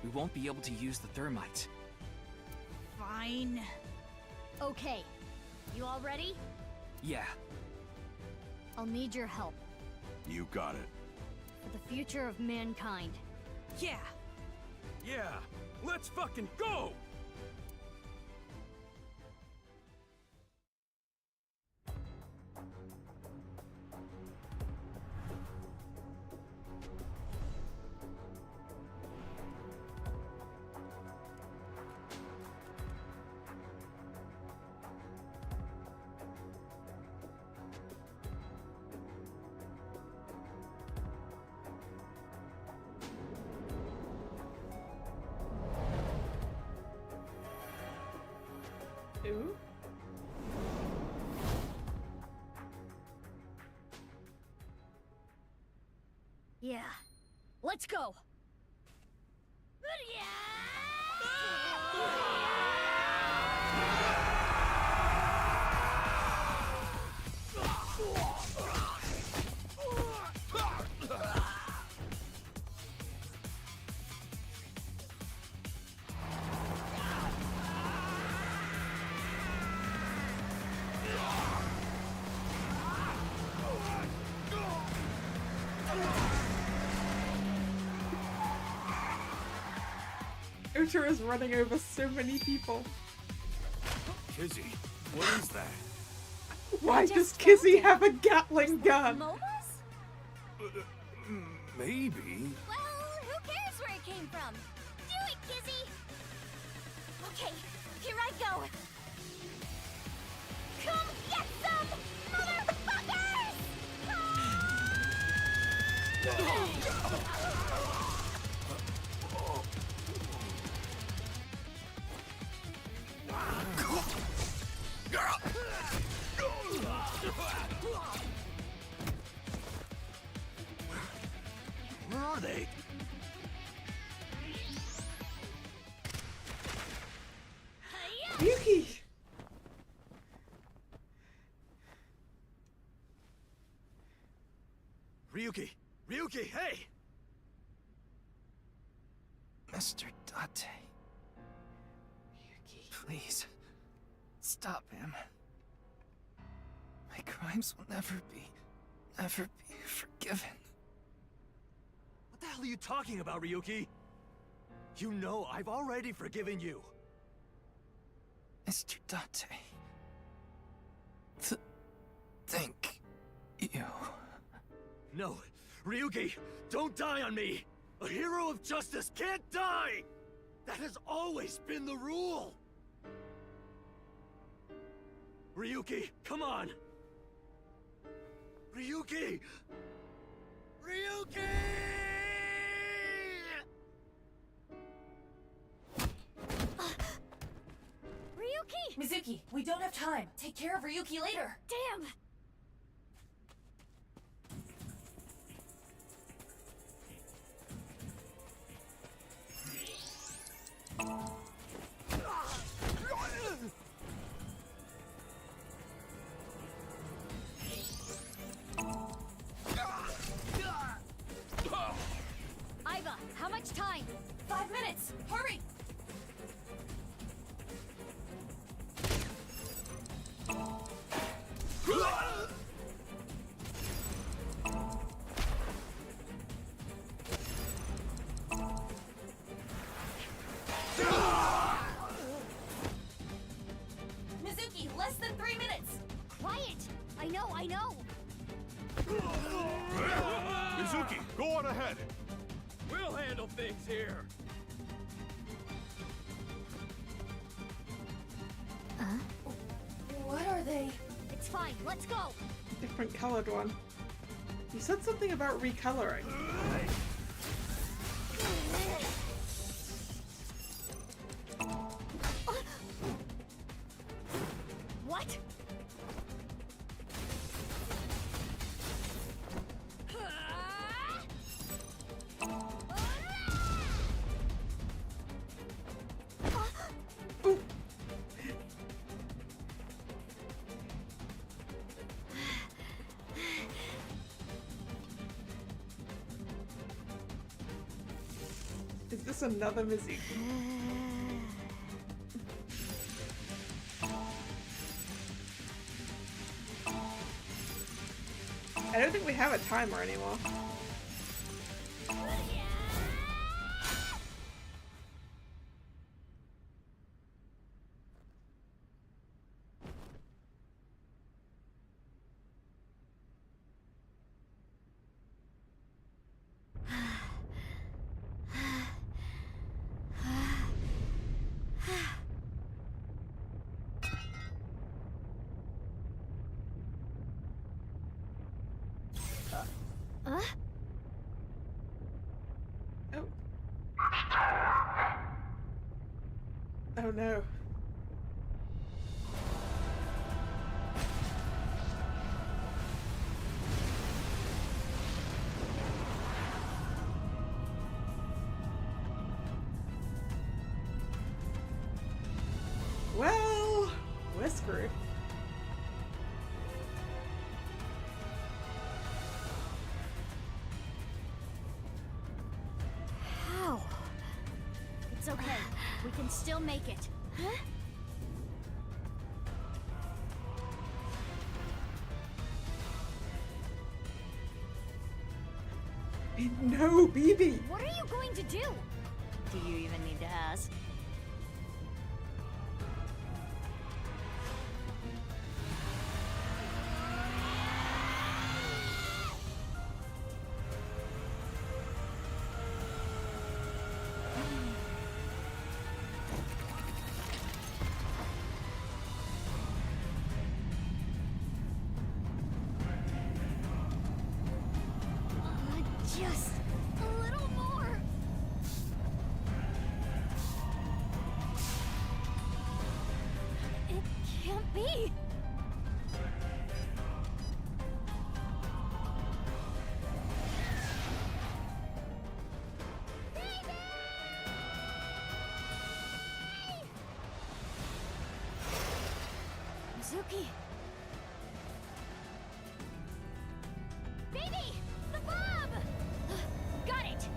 we won't be able to use the thermite. Fine. Okay. You all ready? Yeah. I'll need your help. You got it. For the future of mankind. Yeah. Yeah, let's fucking go! Ooh. Yeah. Let's go! Uta is running over so many people. Kizzy, what is that? Why does Kizzy have a Gatling gun? Maybe. Well, who cares where it came from? Do it, Kizzy! Okay, here I go. Come get some, motherfuckers! Where are they? Yuki! Ryuki! Ryuki, hey! Mr. Date. Please, stop him. My crimes will never be forgiven. What the hell are you talking about, Ryuki? You know I've already forgiven you. Mr. Date. Thank you. No, Ryuki, don't die on me! A hero of justice can't die! That has always been the rule! Ryuki, come on! Ryuki! Ryuki! Ryuki! Mizuki, we don't have time. Take care of Ryuki later. Damn! Aiba, how much time? 5 minutes! Hurry! Mizuki, less than 3 minutes! Quiet! I know! Mizuki, go on ahead! We'll handle things here! What are they? It's fine, let's go! Different colored one. You said something about recoloring. What? Ooh. Is this another Mizuki? I don't think we have a timer anymore. Oh. Oh no. Well, we're screwed. How? It's okay. We can still make it. Huh? No, BB! What are you going to do? Do you even need to ask? Just a little more. It can't be. Mizuki. Baby! The bomb! Got it!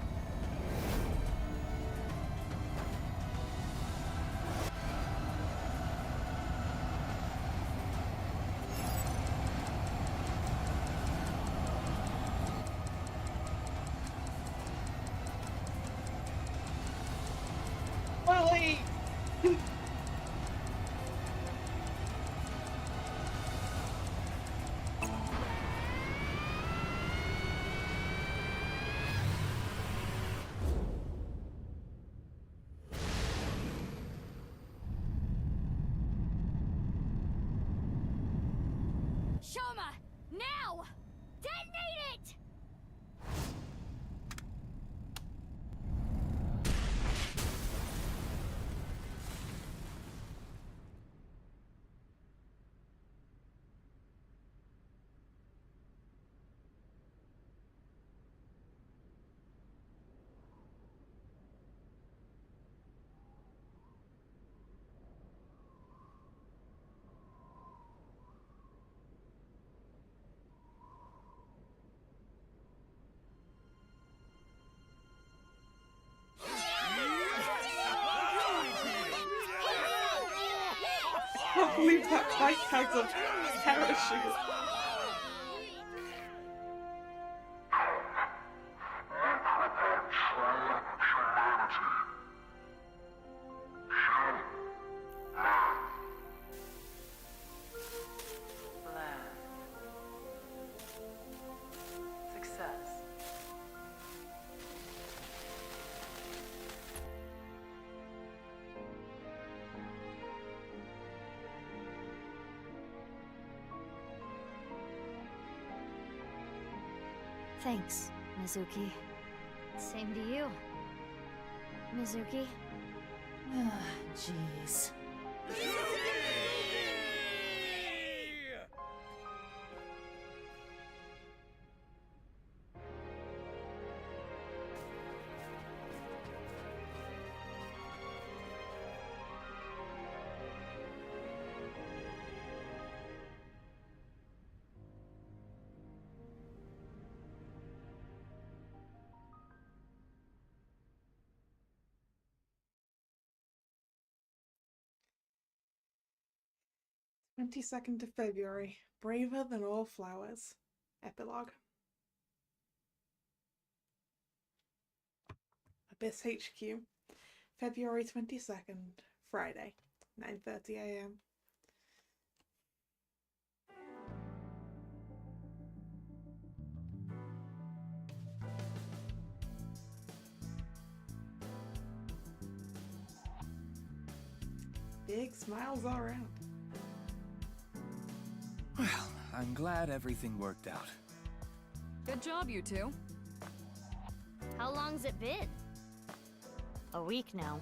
Ollie! can't believe that bike has a parachute. Success. Thanks, Mizuki. Same to you, Mizuki. Ah, jeez. 22nd of February. Braver than all flowers. Epilogue. Abyss HQ. February 22nd. Friday. 9:30 AM. Big smiles all around. Well, I'm glad everything worked out. Good job, you two. How long's it been? A week now.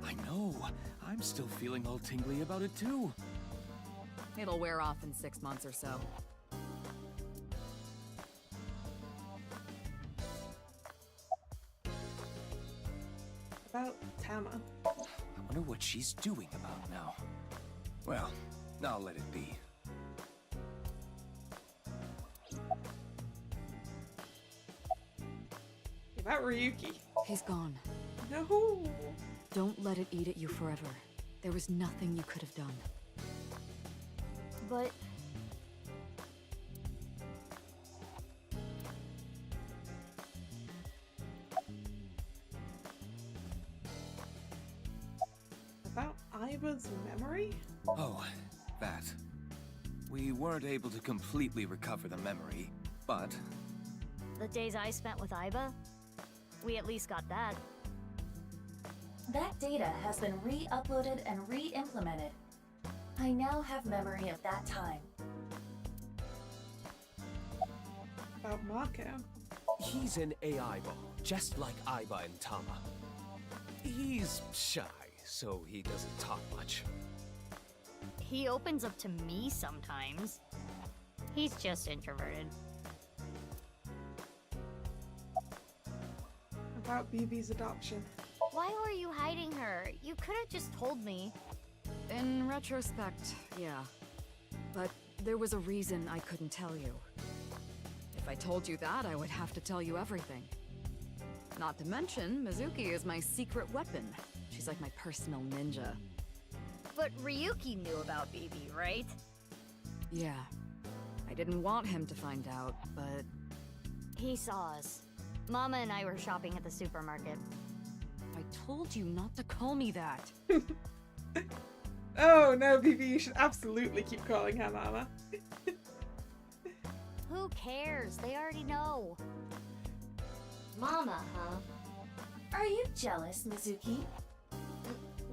I know. I'm still feeling all tingly about it too. It'll wear off in 6 months or so. About Tama. I wonder what she's doing about now. Well, I'll let it be. About Ryuki. He's gone. No. Don't let it eat at you forever. There was nothing you could have done. But... About Aiba's memory? Oh, that. We weren't able to completely recover the memory, but... the days I spent with Aiba? We at least got that. That data has been re-uploaded and re-implemented. I now have memory of that time. About Marco. He's an AI bot, just like Aiba and Tama. He's shy, so he doesn't talk much. He opens up to me sometimes. He's just introverted. About BB's adoption. Why were you hiding her? You could have just told me. In retrospect, yeah. But there was a reason I couldn't tell you. If I told you that, I would have to tell you everything. Not to mention, Mizuki is my secret weapon. She's like my personal ninja. But Ryuki knew about BB, right? Yeah. I didn't want him to find out, but... he saw us. Mama and I were shopping at the supermarket. I told you not to call me that. Oh no, BB, you should absolutely keep calling her Mama. Who cares? They already know. Mama, huh? Are you jealous, Mizuki?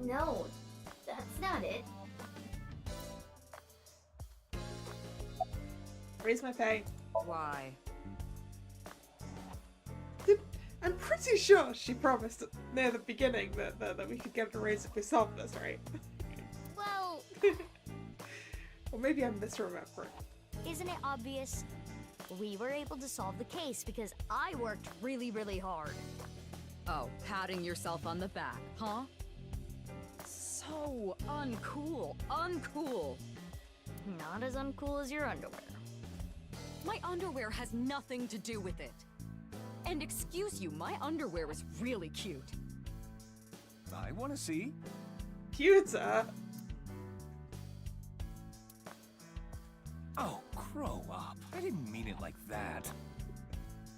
No, that's not it. Raise my pay. Why? I'm pretty sure she promised near the beginning that we could get a raise if we solved this, right? Well... Or maybe I'm misremembering. Isn't it obvious? We were able to solve the case because I worked really, really hard. Oh, patting yourself on the back, huh? So uncool. Uncool. Not as uncool as your underwear. My underwear has nothing to do with it. And excuse you, my underwear is really cute. I want to see. Cuter. Oh, grow up. I didn't mean it like that.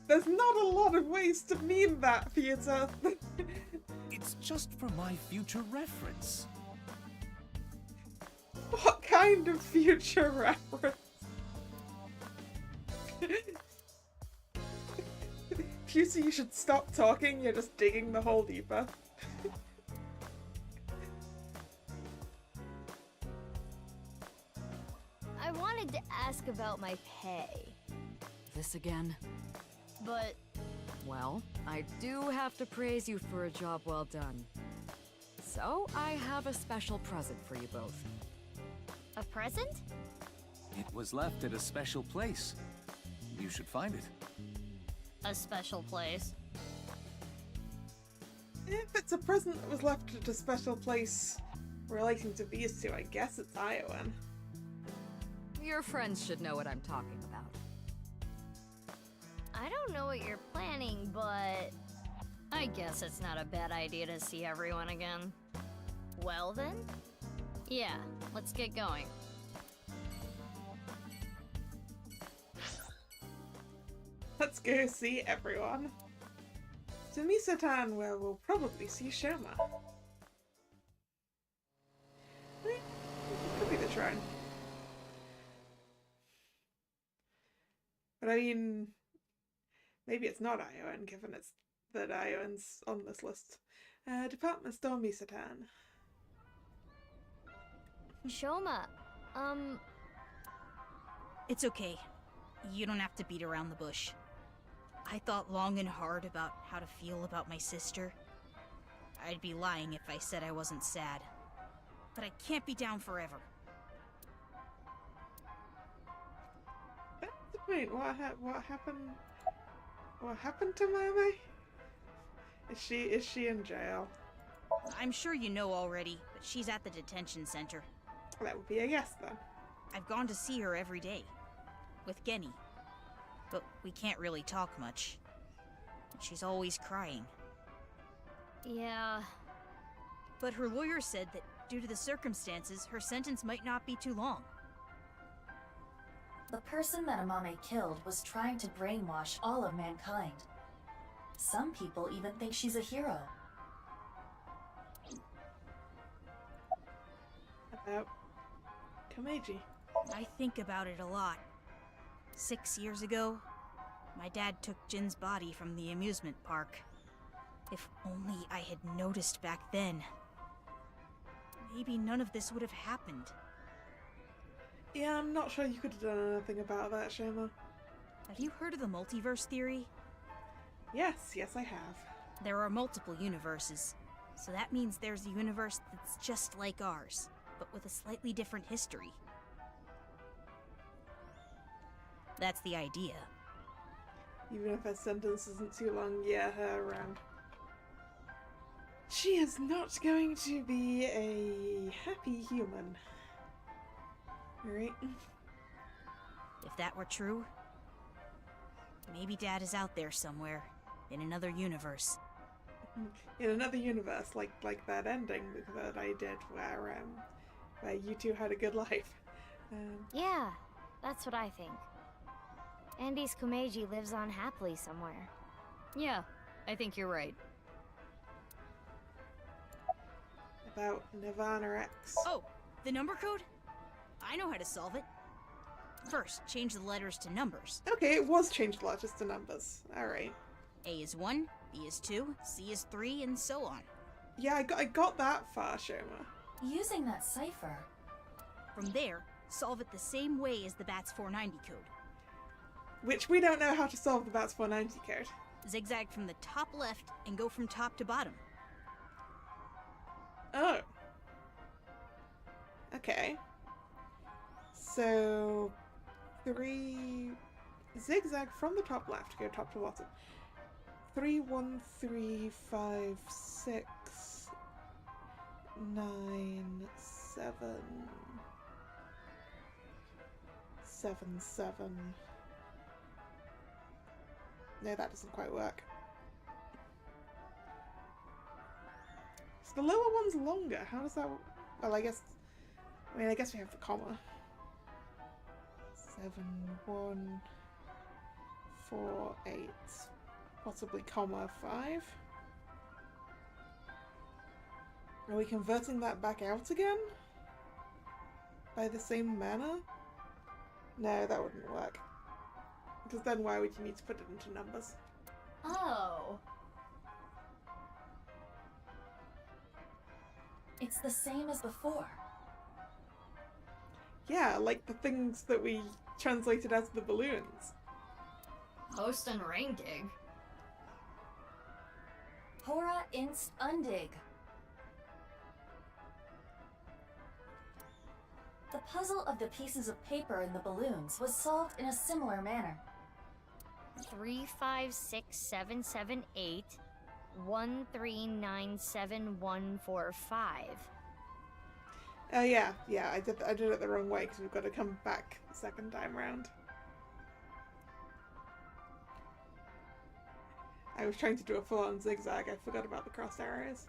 There's not a lot of ways to mean that, Theater. It's just for my future reference. What kind of future reference? Pusey, you should stop talking, you're just digging the hole deeper. I wanted to ask about my pay, This again? but Well, I do have to praise you for a job well done. So, I have a special present for you both. a present? It was left at a special place. You should find it. A special place. If it's a present that was left at a special place relating to these two, I guess it's Iowan. Your friends should know what I'm talking about. I don't know what you're planning, but I guess it's not a bad idea to see everyone again. Well then? Yeah, let's get going. Let's go see everyone. To Misatan, where we'll probably see Shoma. Could be the shrine. But I mean, maybe it's not Iowan, given it's that Iowan's on this list. Department store Misatan. Shoma, It's okay. You don't have to beat around the bush. I thought long and hard about how to feel about my sister. I'd be lying if I said I wasn't sad. But I can't be down forever. Wait, what happened? What happened to Mame? Is she in jail? I'm sure you know already, but she's at the detention center. That would be a yes, then. I've gone to see her every day. With Genny. But we can't really talk much. She's always crying. yeah. But her lawyer said that due to the circumstances, her sentence might not be too long. The person that Amame killed was trying to brainwash all of mankind. Some people even think she's a hero. About Komeiji. I think about it a lot. 6 years ago, my dad took Jin's body from the amusement park. If only I had noticed back then. Maybe none of this would have happened. Yeah, I'm not sure you could have done anything about that, Shoma. Have you heard of the multiverse theory? Yes, I have. There are multiple universes. So that means there's a universe that's just like ours, but with a slightly different history. That's the idea. Even if her sentence isn't too long, yeah, she is not going to be a happy human. Right? If that were true, maybe Dad is out there somewhere, in another universe. In another universe, like that ending that I did where you two had a good life. Yeah, that's what I think. Andy's Komeiji lives on happily somewhere. Yeah, I think you're right. About nirvanA X. Oh, the number code? I know how to solve it. First, change the letters to numbers. Okay, it was changed letters to numbers. Alright. A is 1, B is 2, C is 3, and so on. Yeah, I got that far, Shoma. Using that cipher. From there, solve it the same way as the BATS 490 code. Which we don't know how to solve the BATS 490 code. Zigzag from the top left and go from top to bottom. Oh. Okay. So, 3... Zigzag from the top left, go top to bottom. 3, 1, 3, 5, 6, 9, 7, 7, 7. No, that doesn't quite work. So the lower one's longer. How does that... Well, I guess we have the comma. 7148, possibly comma 5. Are we converting that back out again? By the same manner? No, that wouldn't work. Because then why would you need to put it into numbers? Oh. It's the same as before. Yeah, like the things that we translated as the balloons. Post and ring dig. Hora inst undig. The puzzle of the pieces of paper in the balloons was solved in a similar manner. 3567781397145. Oh yeah, I did it the wrong way because we've got to come back the second time round. I was trying to do a full-on zigzag, I forgot about the crossed arrows.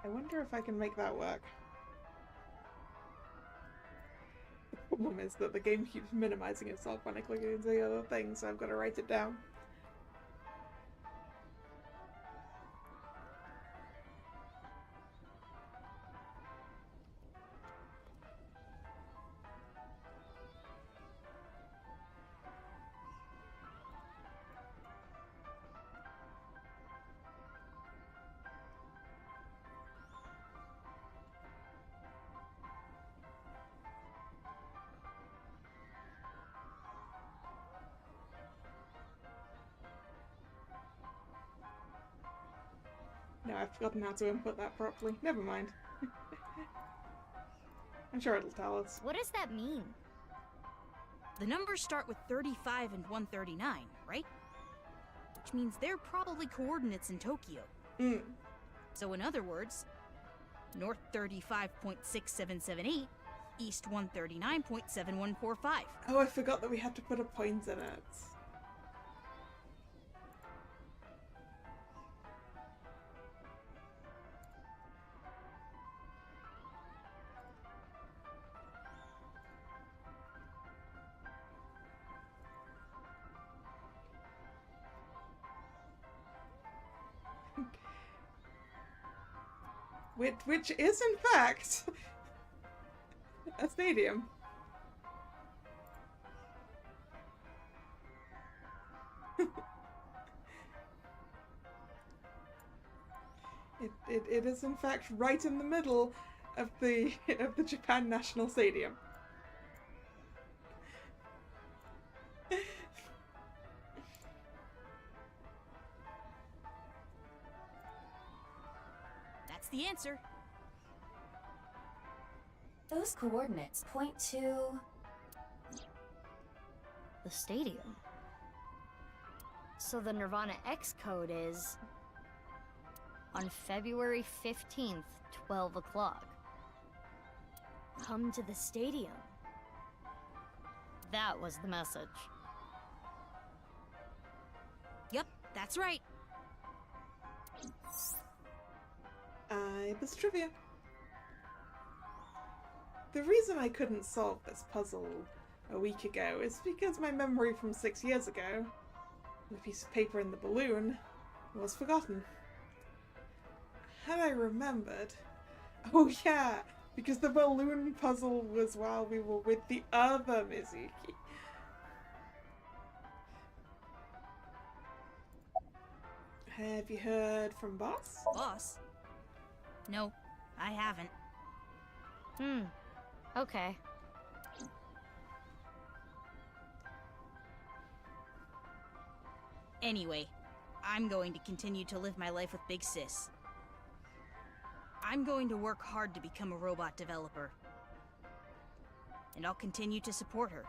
I wonder if I can make that work. The problem is that the game keeps minimizing itself when I click into the other thing, so I've got to write it down. No, I've forgotten how to input that properly. Never mind. I'm sure it'll tell us. What does that mean? The numbers start with 35 and 139, right? Which means they're probably coordinates in Tokyo. So in other words, north 35.6778, east 139.7145. Oh, I forgot that we had to put a point in it. Which is in fact a stadium. It is in fact right in the middle of the Japan National Stadium. That's the answer. Those coordinates point to... The stadium. So the nirvanA X code is... on February 15th, 12 o'clock. Come to the stadium. That was the message. Yep, that's right. This trivia. The reason I couldn't solve this puzzle a week ago is because my memory from 6 years ago, the piece of paper in the balloon, was forgotten. Had I remembered... Oh yeah, because the balloon puzzle was while we were with the other Mizuki. Have you heard from Boss? Boss? No, I haven't. Okay. Anyway, I'm going to continue to live my life with Big Sis. I'm going to work hard to become a robot developer. And I'll continue to support her.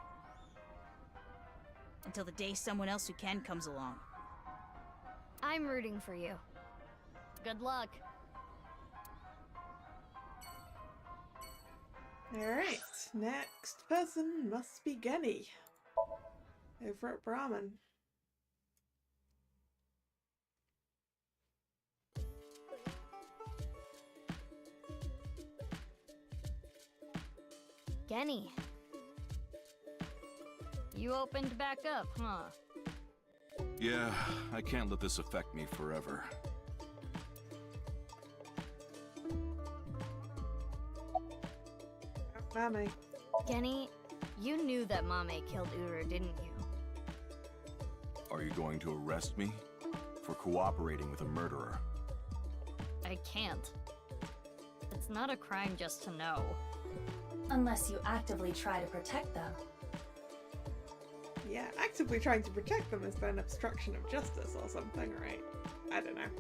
Until the day someone else who can comes along. I'm rooting for you. Good luck. Alright. next person must be Genny. Over at Brahman. Genny. You opened back up, huh? Yeah, I can't let this affect me forever. Mame. Genny, you knew that Mame killed Uru, didn't you? Are you going to arrest me for cooperating with a murderer? I can't. It's not a crime just to know. Unless you actively try to protect them. Yeah, actively trying to protect them is then obstruction of justice or something, right? I don't know.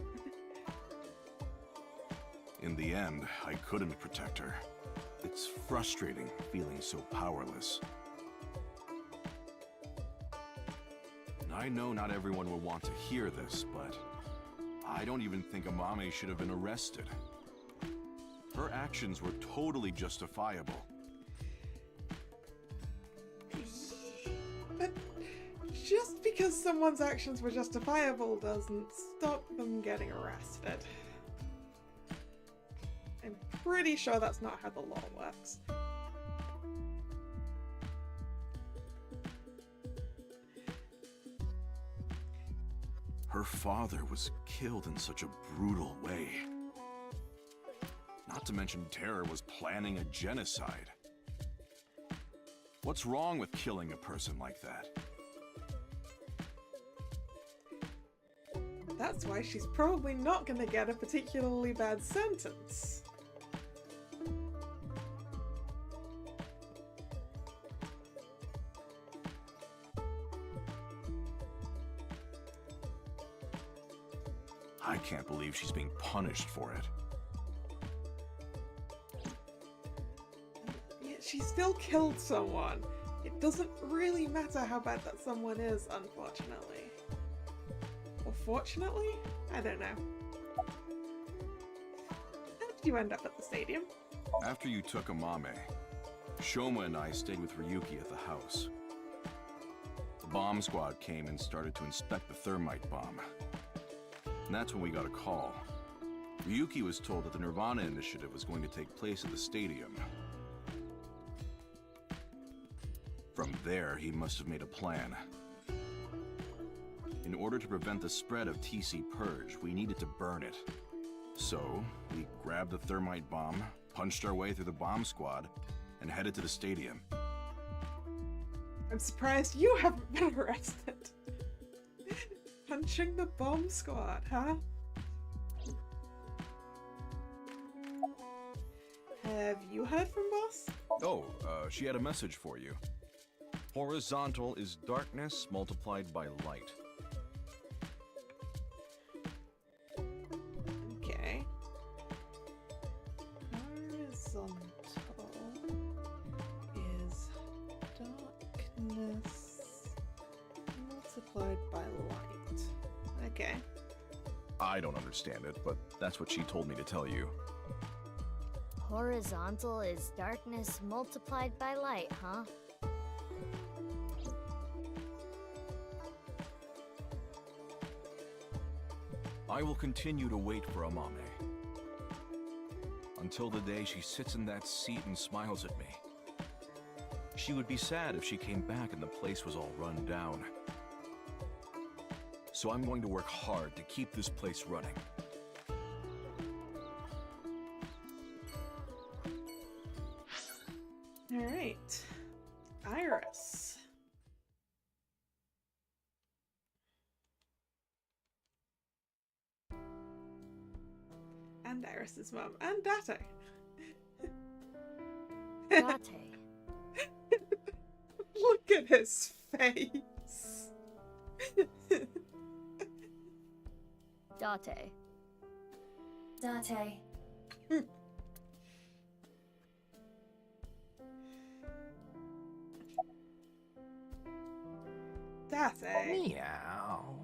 In the end, I couldn't protect her. It's frustrating feeling so powerless. And I know not everyone will want to hear this, but I don't even think Amame should have been arrested. Her actions were totally justifiable. But just because someone's actions were justifiable doesn't stop them getting arrested. I'm pretty sure that's not how the law works. Her father was killed in such a brutal way. Not to mention Terror was planning a genocide. What's wrong with killing a person like that? That's why she's probably not going to get a particularly bad sentence. I can't believe she's being punished for it. Yet she still killed someone. It doesn't really matter how bad that someone is, unfortunately. Or fortunately? I don't know. How did you end up at the stadium? After you took Amame, Shoma and I stayed with Ryuki at the house. The bomb squad came and started to inspect the thermite bomb. And that's when we got a call. Ryuki was told that the nirvanA initiative was going to take place at the stadium. From there, he must have made a plan. In order to prevent the spread of TC Purge, we needed to burn it. So, we grabbed the thermite bomb, punched our way through the bomb squad, and headed to the stadium. I'm surprised you haven't been arrested. Punching the bomb squad, huh? Have you heard from Boss? Oh, she had a message for you. Horizontal is darkness multiplied by light. Okay. Horizontal is darkness multiplied by light. Okay. I don't understand it, but that's what she told me to tell you. Horizontal is darkness multiplied by light, huh? I will continue to wait for Amame. Until the day she sits in that seat and smiles at me. She would be sad if she came back and the place was all run down. So I'm going to work hard to keep this place running. Alright. Iris. And Iris's mum. And Date. Date. Look at his face. Date. Date. Date. Meow.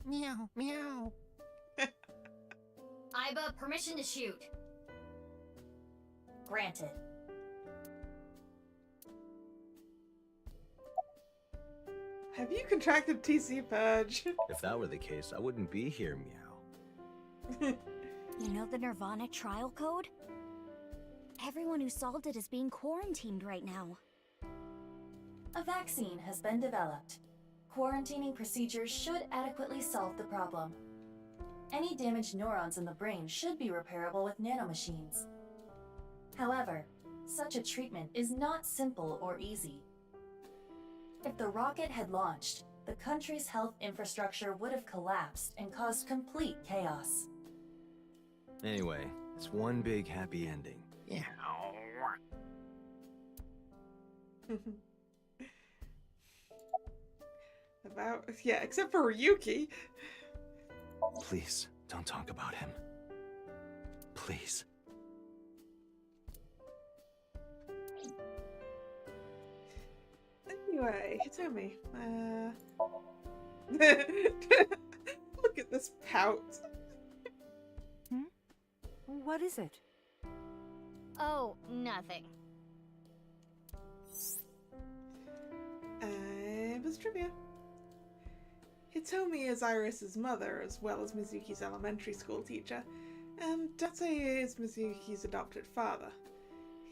Meow, meow. Iba, permission to shoot. Granted. Have you contracted TC Purge? If that were the case, I wouldn't be here, meow. You know the nirvanA trial code? Everyone who solved it is being quarantined right now. A vaccine has been developed. Quarantining procedures should adequately solve the problem. Any damaged neurons in the brain should be repairable with nanomachines. However, such a treatment is not simple or easy. If the rocket had launched, the country's health infrastructure would have collapsed and caused complete chaos. Anyway, it's one big happy ending. Yeah. Except for Ryuki. Please, don't talk about him. Please. Anyway, Hitomi. Look at this pout. What is it? Oh, nothing. It was trivia. Hitomi is Iris's mother, as well as Mizuki's elementary school teacher, and Date is Mizuki's adopted father.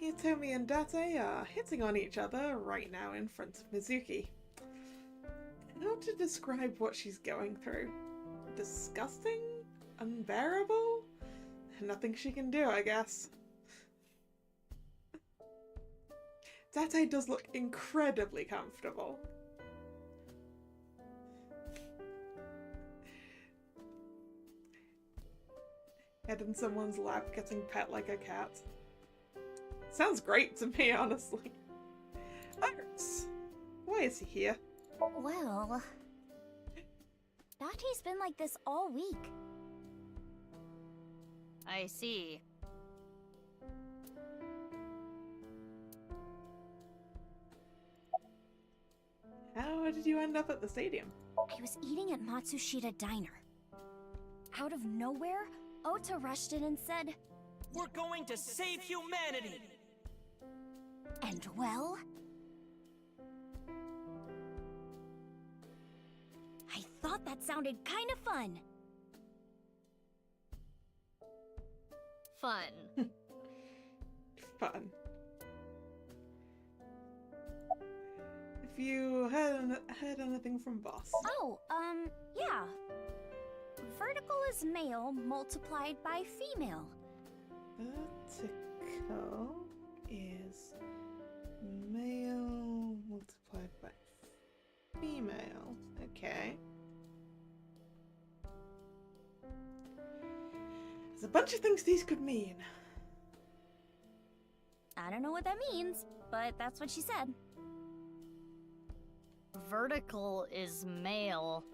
Hitomi and Date are hitting on each other right now in front of Mizuki. How to describe what she's going through? Disgusting? Unbearable? Nothing she can do, I guess. Date does look incredibly comfortable. Head in someone's lap, getting pet like a cat. Sounds great to me, honestly. Iris, why is he here? Well, Date's been like this all week. I see. How did you end up at the stadium? I was eating at Matsushita Diner. Out of nowhere, Ota rushed in and said, "We're going to save humanity!" And well, I thought that sounded kind of fun. Fun. Fun. If you heard anything from Boss? Oh, yeah. Vertical is male multiplied by female. Vertical is male multiplied by female. Okay. There's a bunch of things these could mean. I don't know what that means, but that's what she said. Vertical is male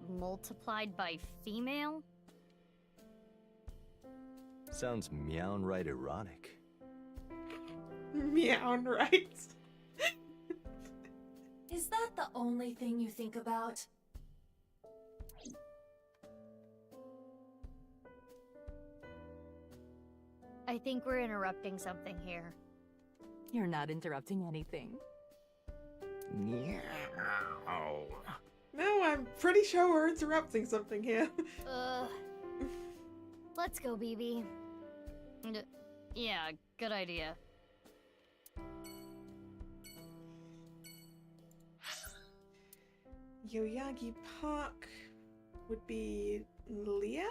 multiplied by female? Sounds meown right erotic. Meown right. Is that the only thing you think about? I think we're interrupting something here. You're not interrupting anything. No, I'm pretty sure we're interrupting something here. Let's go, BB. Yeah, good idea. Yoyagi Park would be Leon?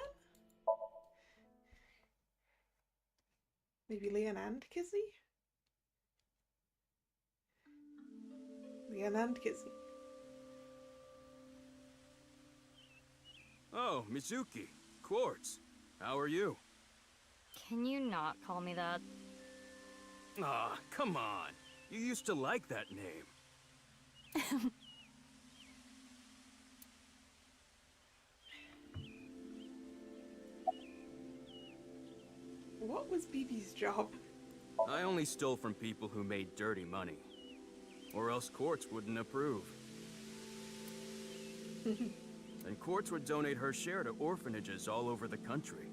Maybe Leon and Kizzy? Leon and Kizzy. Oh, Mizuki. Quartz. How are you? Can you not call me that? Ah, come on. You used to like that name. What was BB's job? I only stole from people who made dirty money. Or else Quartz wouldn't approve. And Quartz would donate her share to orphanages all over the country.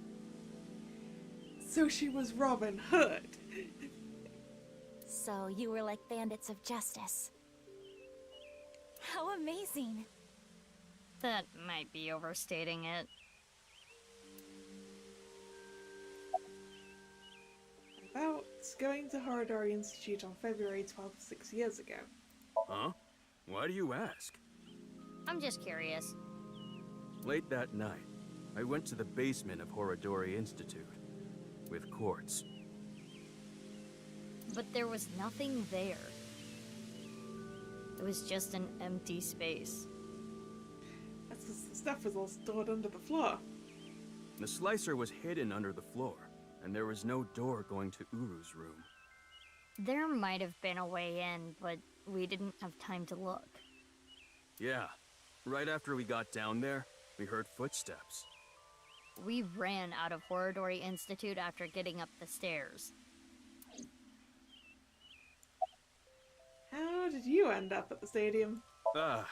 So she was Robin Hood. So you were like bandits of justice. How amazing! That might be overstating it. About going to Horodori Institute on February 12th, 6 years ago. Huh? Why do you ask? I'm just curious. Late that night, I went to the basement of Horodori Institute. With Quartz. But there was nothing there. It was just an empty space. That's because the stuff was all stored under the floor. The slicer was hidden under the floor, and there was no door going to Uru's room. There might have been a way in, but we didn't have time to look. Yeah, right after we got down there, we heard footsteps. We ran out of Horodori Institute after getting up the stairs. How did you end up at the stadium? That.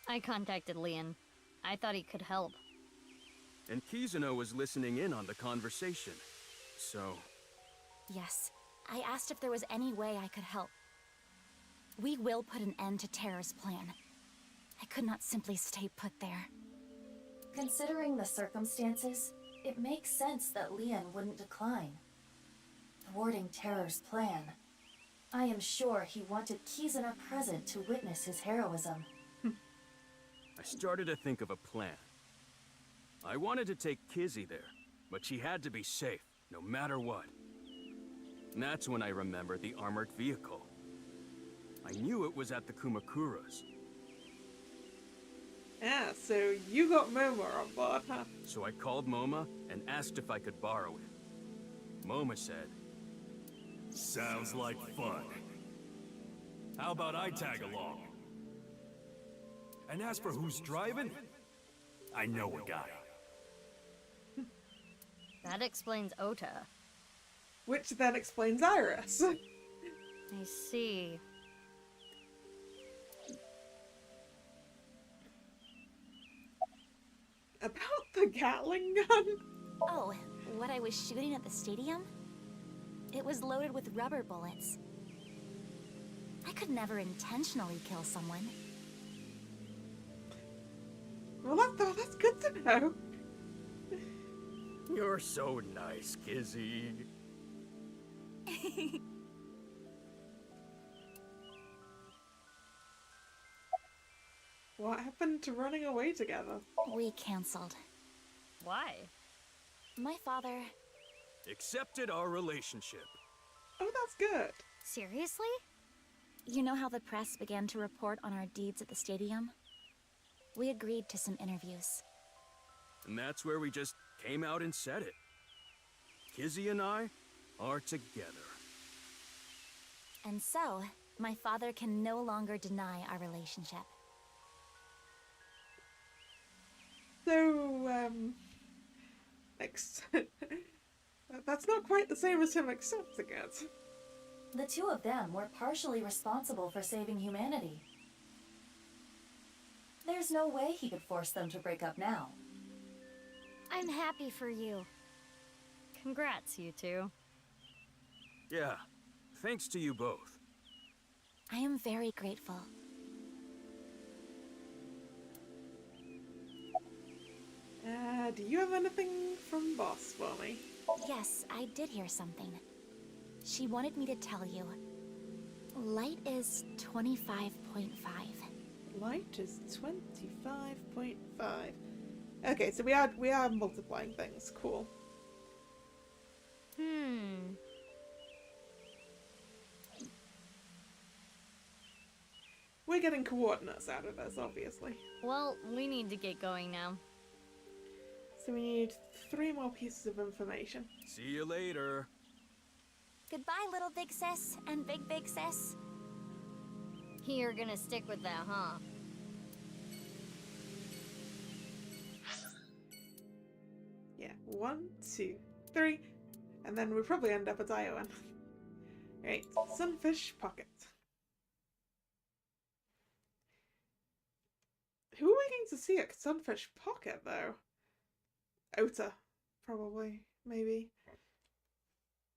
I contacted Leon. I thought he could help. And Kizuno was listening in on the conversation. So... Yes, I asked if there was any way I could help. We will put an end to Terror's plan. I could not simply stay put there. Considering the circumstances, it makes sense that Leon wouldn't decline. Thwarting Terror's plan. I am sure he wanted Kizuna present to witness his heroism. I started to think of a plan. I wanted to take Kizzy there, but she had to be safe, no matter what. And that's when I remembered the armored vehicle. I knew it was at the Kumakuras. Yeah, so you got Momo on board, huh? So I called Moma and asked if I could borrow it. Moma said, "Sounds like fun. How about I tag along? And as for who's driving, I know a guy." That explains Ota. Which then explains Iris. I see. About the Gatling gun? Oh, what I was shooting at the stadium? It was loaded with rubber bullets. I could never intentionally kill someone. Well, that's good to know. "You're so nice, Kizzy." What happened to running away together? We canceled. Why? My father... accepted our relationship. Oh, that's good. Seriously? You know how the press began to report on our deeds at the stadium? We agreed to some interviews. And that's where we just came out and said it. Kizzy and I are together. And so, my father can no longer deny our relationship. So, that's not quite the same as him accepting it. The two of them were partially responsible for saving humanity. There's no way he could force them to break up now. I'm happy for you. Congrats, you two. Yeah, thanks to you both. I am very grateful. Do you have anything from Boss for me? Yes, I did hear something. She wanted me to tell you. Light is 25.5. Light is 25.5. Okay, so we are multiplying things. Cool. We're getting coordinates out of this, obviously. Well, we need to get going now. So we need 3 more pieces of information. See you later. Goodbye, little big sis and big sis. You're gonna stick with that, huh? Yeah, 1, 2, 3, and then we probably end up at Iowan. Right, Sunfish Pocket. Who are we going to see at Sunfish Pocket, though? Ota, probably, maybe.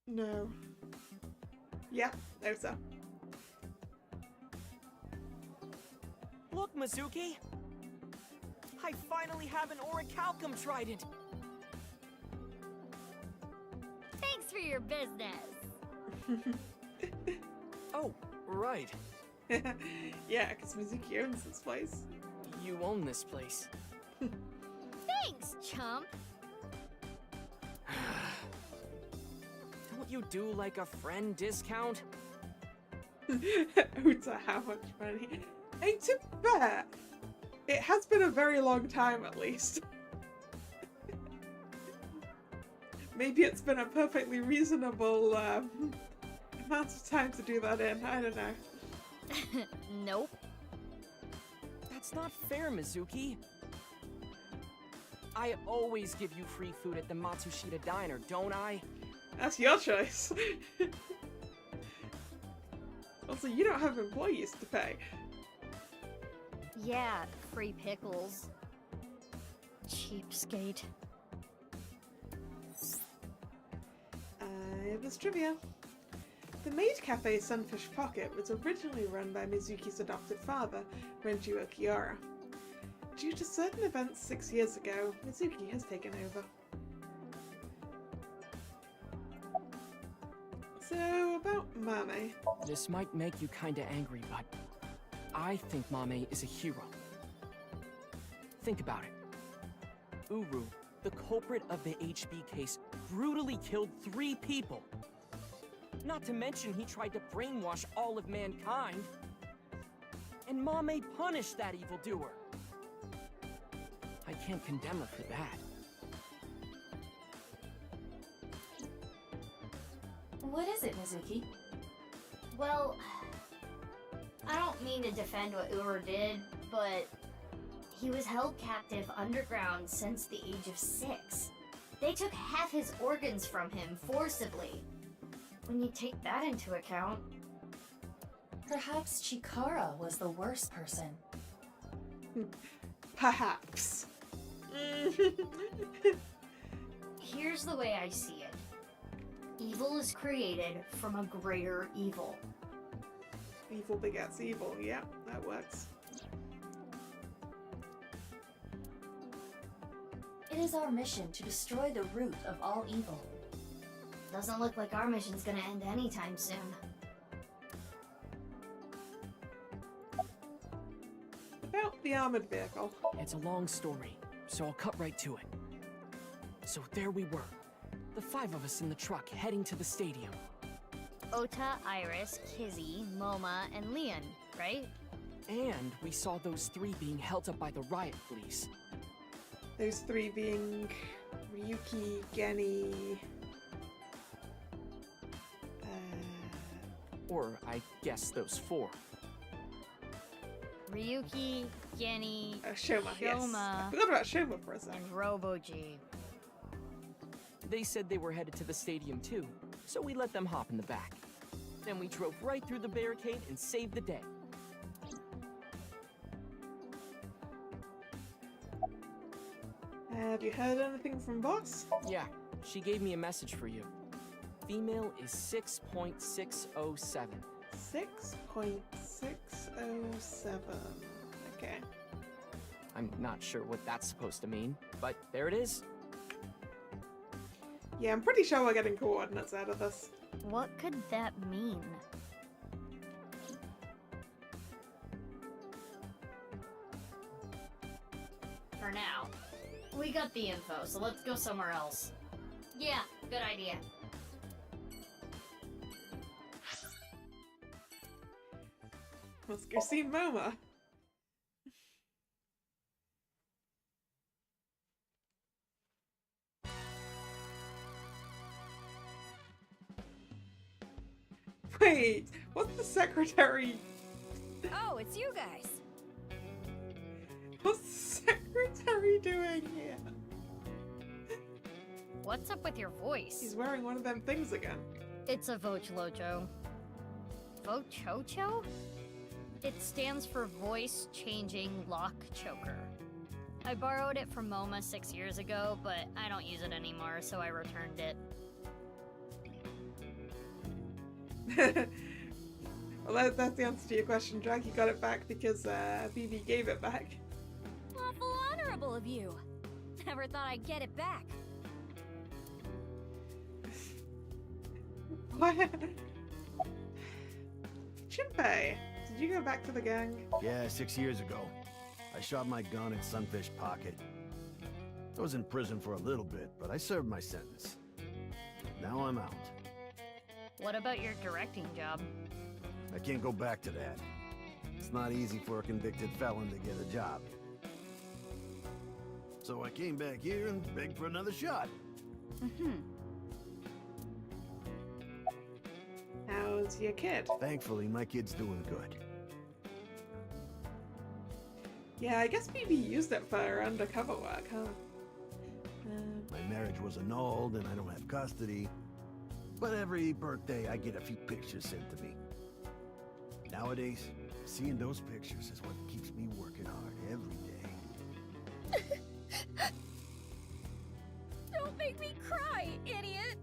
No. Yeah, there's so. Look, Mizuki! I finally have an orichalcum trident! Thanks for your business. Oh, right. Yeah, because Mizuki owns this place. You own this place. Thanks, chump. Don't you do like a friend discount? Uta, how much money? Hey, to be fair, it has been a very long time at least. Maybe it's been a perfectly reasonable amount of time to do that in. I don't know. Nope. That's not fair, Mizuki. I always give you free food at the Matsushita Diner, don't I? That's your choice. Also, you don't have employees to pay. Yeah, free pickles. Cheapskate. I have this trivia. The maid cafe Sunfish Pocket was originally run by Mizuki's adopted father, Renju Okiura. Due to certain events 6 years ago, Mizuki has taken over. So, about Mame. This might make you kinda angry, but I think Mame is a hero. Think about it. Uru, the culprit of the HB case, brutally killed 3 people. Not to mention he tried to brainwash all of mankind. And Mame punished that evildoer. I can't condemn her for that. What is it, Mizuki? Well, I don't mean to defend what Uru did, but he was held captive underground since the age of 6. They took half his organs from him forcibly. When you take that into account... Perhaps Chikara was the worst person. Perhaps. Here's the way I see it. Evil is created from a greater evil. Evil begets evil, yeah, that works. It is our mission to destroy the root of all evil. Doesn't look like our mission's gonna end anytime soon. About the armored vehicle. It's a long story, so I'll cut right to it. So there we were, the 5 of us in the truck heading to the stadium. Ota, Iris, Kizzy, Moma, and Leon, right? And we saw those 3 being held up by the riot police. Those 3 being Ryuki, Genny... Or, I guess, those 4. Ryuki, Genny, Shoma, yes. I forgot about Shoma for a second. And Robo-G. They said they were headed to the stadium too, so we let them hop in the back. Then we drove right through the barricade and saved the day. Have you heard anything from Boss? Yeah, she gave me a message for you. Female is 6.607. 6.607. Okay. I'm not sure what that's supposed to mean, but there it is. Yeah, I'm pretty sure we're getting coordinates out of this. What could that mean? For now. We got the info, so let's go somewhere else. Yeah, good idea. Let's go see Moma. Wait, what's the secretary? Oh, it's you guys. What's the secretary doing here? What's up with your voice? He's wearing one of them things again. It's a Vochlojo. Vochocho? It stands for Voice Changing Lock Choker. I borrowed it from MoMA 6 years ago, but I don't use it anymore, so I returned it. Well, that's the answer to your question, Drag. You got it back because BB gave it back. Awful honorable of you. Never thought I'd get it back. What? Chimpe, did you go back to the gang? Yeah, 6 years ago. I shot my gun at Sunfish Pocket. I was in prison for a little bit, but I served my sentence. Now I'm out. What about your directing job? I can't go back to that. It's not easy for a convicted felon to get a job. So I came back here and begged for another shot. How's your kid? Thankfully, my kid's doing good. Yeah, I guess BB used it for undercover work, huh? My marriage was annulled and I don't have custody. But every birthday I get a few pictures sent to me. Nowadays, seeing those pictures is what keeps me working hard every day. Don't make me cry, idiot!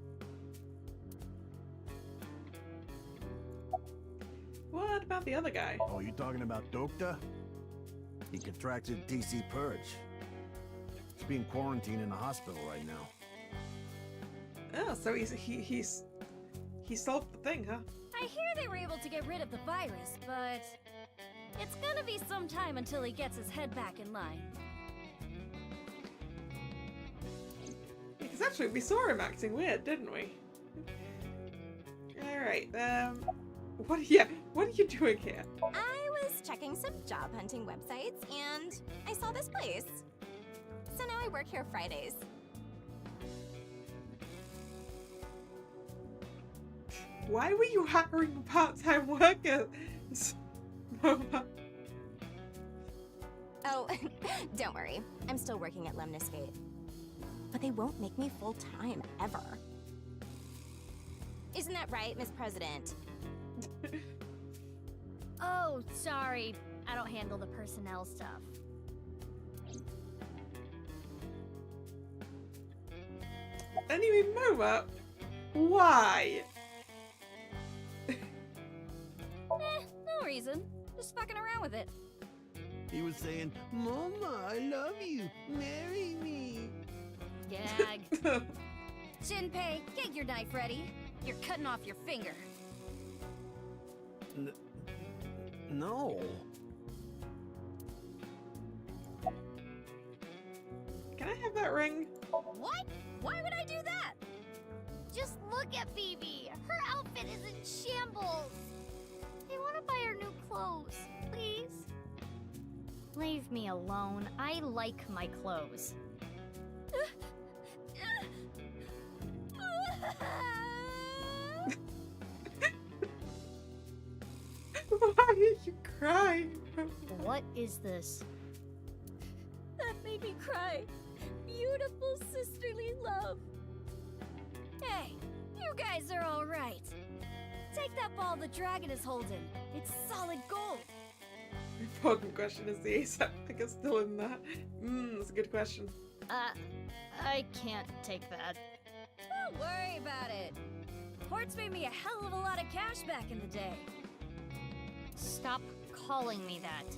What about the other guy? Oh, you talking about Dokta? He contracted TC Purge. He's being quarantined in a hospital right now. Oh, so he solved the thing, huh? I hear they were able to get rid of the virus, but it's gonna be some time until he gets his head back in line. Because actually, we saw him acting weird, didn't we? Alright, what are you doing here? I was checking some job hunting websites, and I saw this place. So now I work here Fridays. Why were you hiring part-time workers? Oh, don't worry. I'm still working at Lemniscate. But they won't make me full-time, ever. Isn't that right, Miss President? Oh, sorry. I don't handle the personnel stuff. Anyway, Moa, why? No reason. Just fucking around with it. He was saying, Mama, I love you. Marry me. Gag. Shinpei, get your knife ready. You're cutting off your finger. No. Can I have that ring? What? Why would I do that? Just look at Phoebe. Her outfit is in shambles. I want to buy her new clothes, please. Leave me alone. I like my clothes. Why are you crying? What is this? That made me cry. Beautiful sisterly love. Hey, you guys are all right. Take that ball the dragon is holding. It's solid gold. Important question, is the ASAP picker still in that? That's a good question. I can't take that. Don't worry about it. Ports made me a hell of a lot of cash back in the day. Stop calling me that.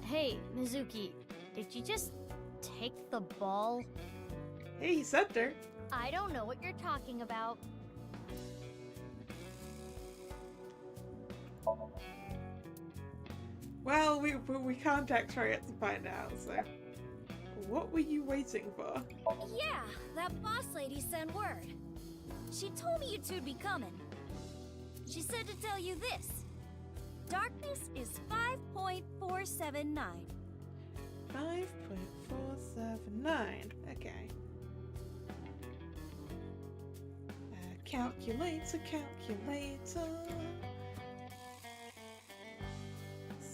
Hey, Mizuki, did you just take the ball? Hey, he said her. I don't know what you're talking about. Well, we can't X-ray it to find out, so... What were you waiting for? Yeah, that boss lady sent word. She told me you two'd be coming. She said to tell you this. Darkness is 5.479. 5.479. Okay. Calculator.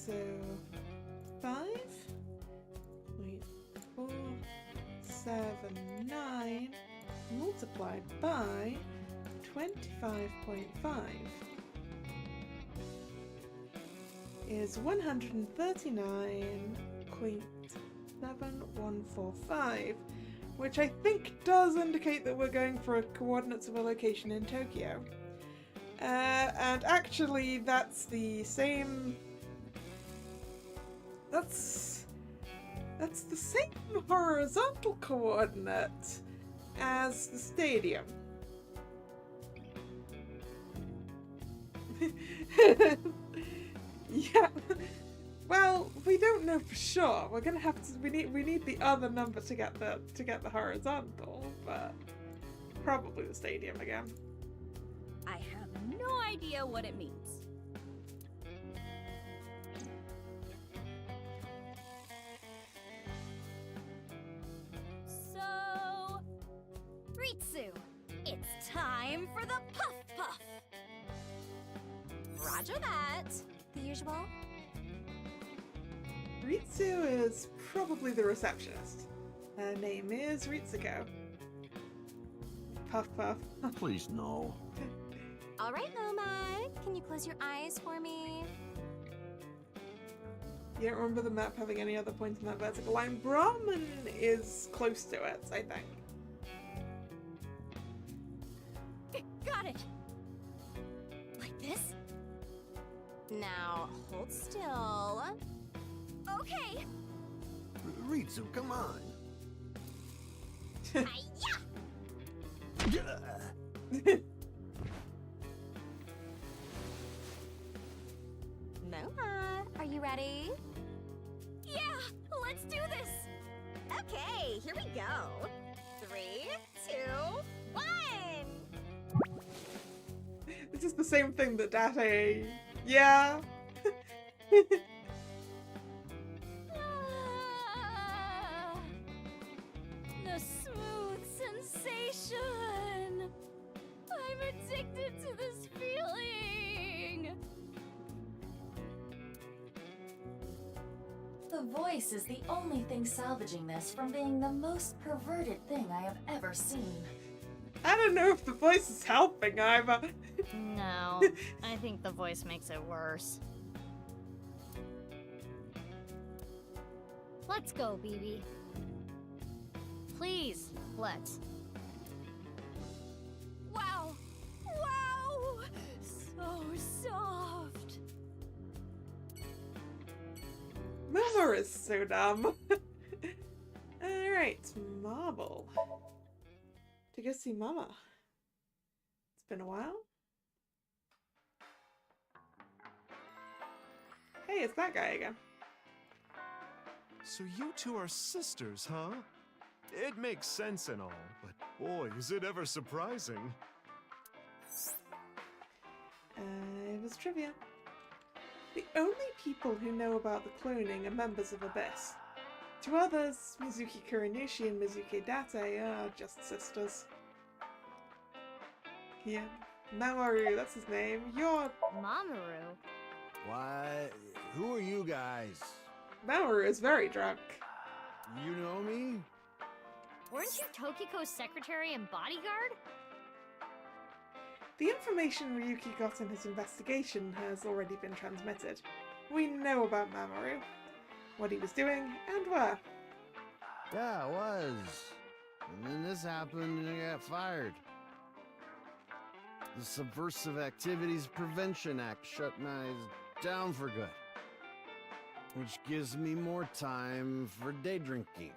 So, 5.479 multiplied by 25.5 is 139.7145, which I think does indicate that we're going for coordinates of a location in Tokyo. And actually, that's the same. That's the same horizontal coordinate as the stadium. Yeah. Well, we don't know for sure. We're gonna have to. We need the other number to get the horizontal, but probably the stadium again. I have no idea what it means. So, Ritsu, it's time for the Puff Puff. Roger that. The usual? Ritsu is probably the receptionist. Her name is Ritsuko. Puff Puff. Please, no. All right, Moma. Can you close your eyes for me? You don't remember the map having any other points in that vertical line? Brahman is close to it, I think. Got it. Like this? Now, hold still. Okay. Ritsu, come on. Moma, are you ready? Yeah, let's do this. Okay, here we go. 3, 2, 1. This is the same thing that Date. Yeah. The smooth sensation. I'm addicted to this feeling. The voice is the only thing salvaging this from being the most perverted thing I have ever seen. I don't know if the voice is helping either. No, I think the voice makes it worse. Let's go, BB. Please, let's. Wow! Wow! So soft. Mama is so dumb. Alright, Marble. To go see Mama. It's been a while. Hey, it's that guy again. So you two are sisters, huh? It makes sense and all, but boy, is it ever surprising. It was trivia. The only people who know about the cloning are members of Abyss. To others, Mizuki Kurinushi and Mizuki Date are just sisters. Yeah, Mamoru, that's his name. You're... Mamoru? Why? Who are you guys? Mamoru is very drunk. You know me? Weren't you Tokiko's secretary and bodyguard? The information Ryuki got in his investigation has already been transmitted. We know about Mamoru, what he was doing, and where. Yeah, it was. And then this happened and I got fired. The Subversive Activities Prevention Act shut my down for good. Which gives me more time for day drinking.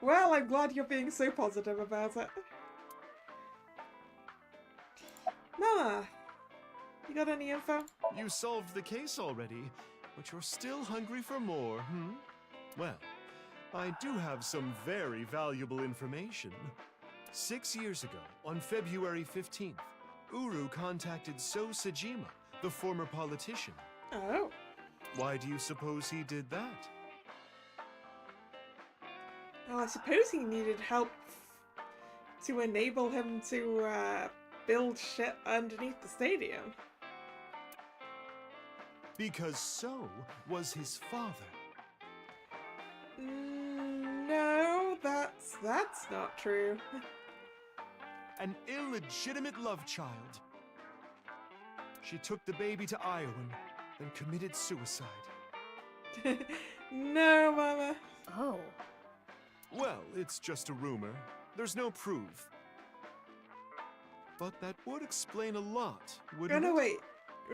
Well, I'm glad you're being so positive about it. Mama, you got any info? You solved the case already, but you're still hungry for more, hmm? Well, I do have some very valuable information. 6 years ago, on February 15th, Uru contacted So Sajima, the former politician. Oh. Why do you suppose he did that? Well, I suppose he needed help to enable him to build shit underneath the stadium. Because So was his father. No, that's not true. An illegitimate love child. She took the baby to Iowa and committed suicide. No, Mama. Oh. Well, it's just a rumor. There's no proof. But that would explain a lot, wouldn't Oh, no, it? wait.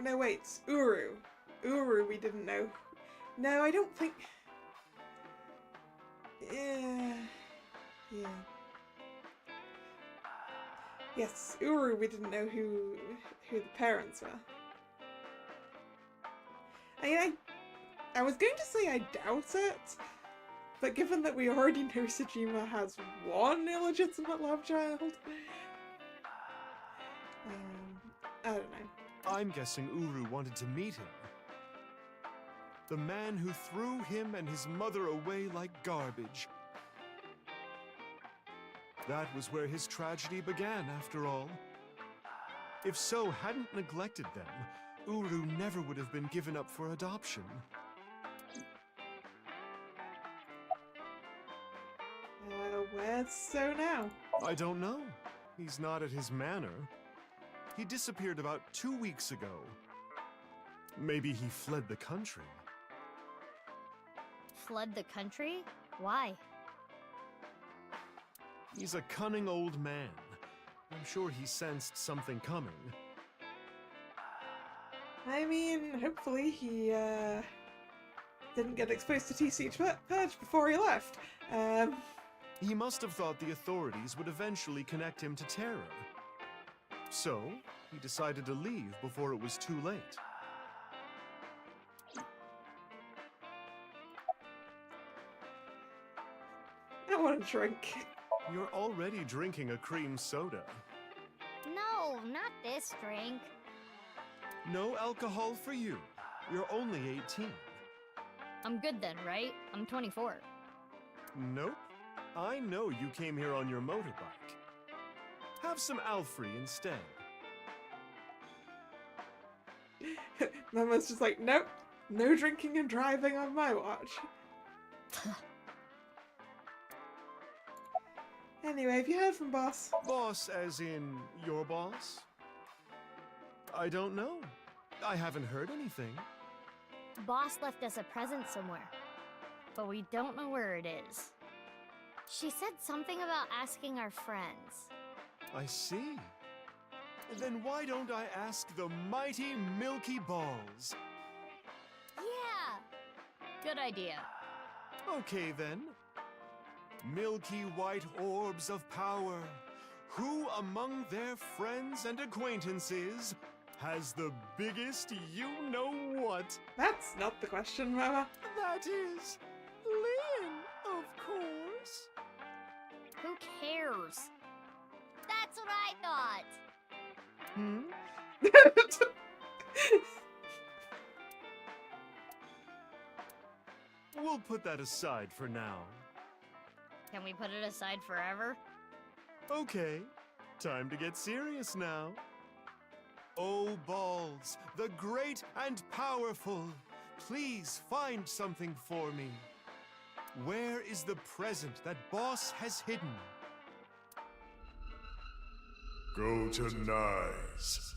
No, wait. Uru. Uru, we didn't know. No, I don't think... Yeah. Yeah. Yes, Uru, we didn't know who the parents were. I was going to say I doubt it, but given that we already know Sejima has one illegitimate love child, I don't know. I'm guessing Uru wanted to meet him. The man who threw him and his mother away like garbage. That was where his tragedy began, after all. If So hadn't neglected them, Uru never would have been given up for adoption. Where's So now? I don't know. He's not at his manor. He disappeared about 2 weeks ago. Maybe he fled the country. Fled the country? Why? He's a cunning old man. I'm sure he sensed something coming. I mean, hopefully he, didn't get exposed to TSF Purge before he left. He must have thought the authorities would eventually connect him to terror. So, he decided to leave before it was too late. I want to drink. You're already drinking a cream soda. No, not this drink. No alcohol for you. You're only 18. I'm good then, right? I'm 24. Nope. I know you came here on your motorbike. Have some Alfrey instead. Mama's just like, nope, no drinking and driving on my watch. Anyway, have you heard from Boss? Boss as in your boss? I don't know. I haven't heard anything. Boss left us a present somewhere, but we don't know where it is. She said something about asking our friends. I see. Then why don't I ask the mighty Milky Balls? Yeah! Good idea. Okay then. Milky white orbs of power. Who among their friends and acquaintances has the biggest you-know-what? That's not the question, Mama. That is... Lynn, of course. Who cares? That's what I thought. We'll put that aside for now. Can we put it aside forever? Okay, time to get serious now. Oh, Balls, the great and powerful, please find something for me. Where is the present that Boss has hidden? Go to Nyes.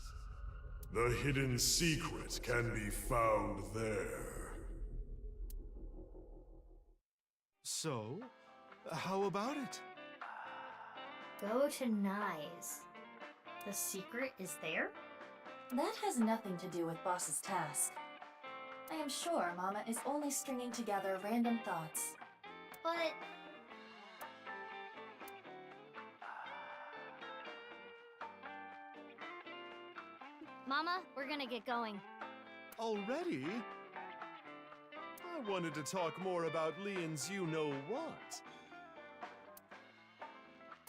The hidden secret can be found there. So, how about it? Go to Nyes. The secret is there? That has nothing to do with Boss's task. I am sure Mama is only stringing together random thoughts. But... Mama, we're gonna get going. Already? I wanted to talk more about Leon's you-know-what.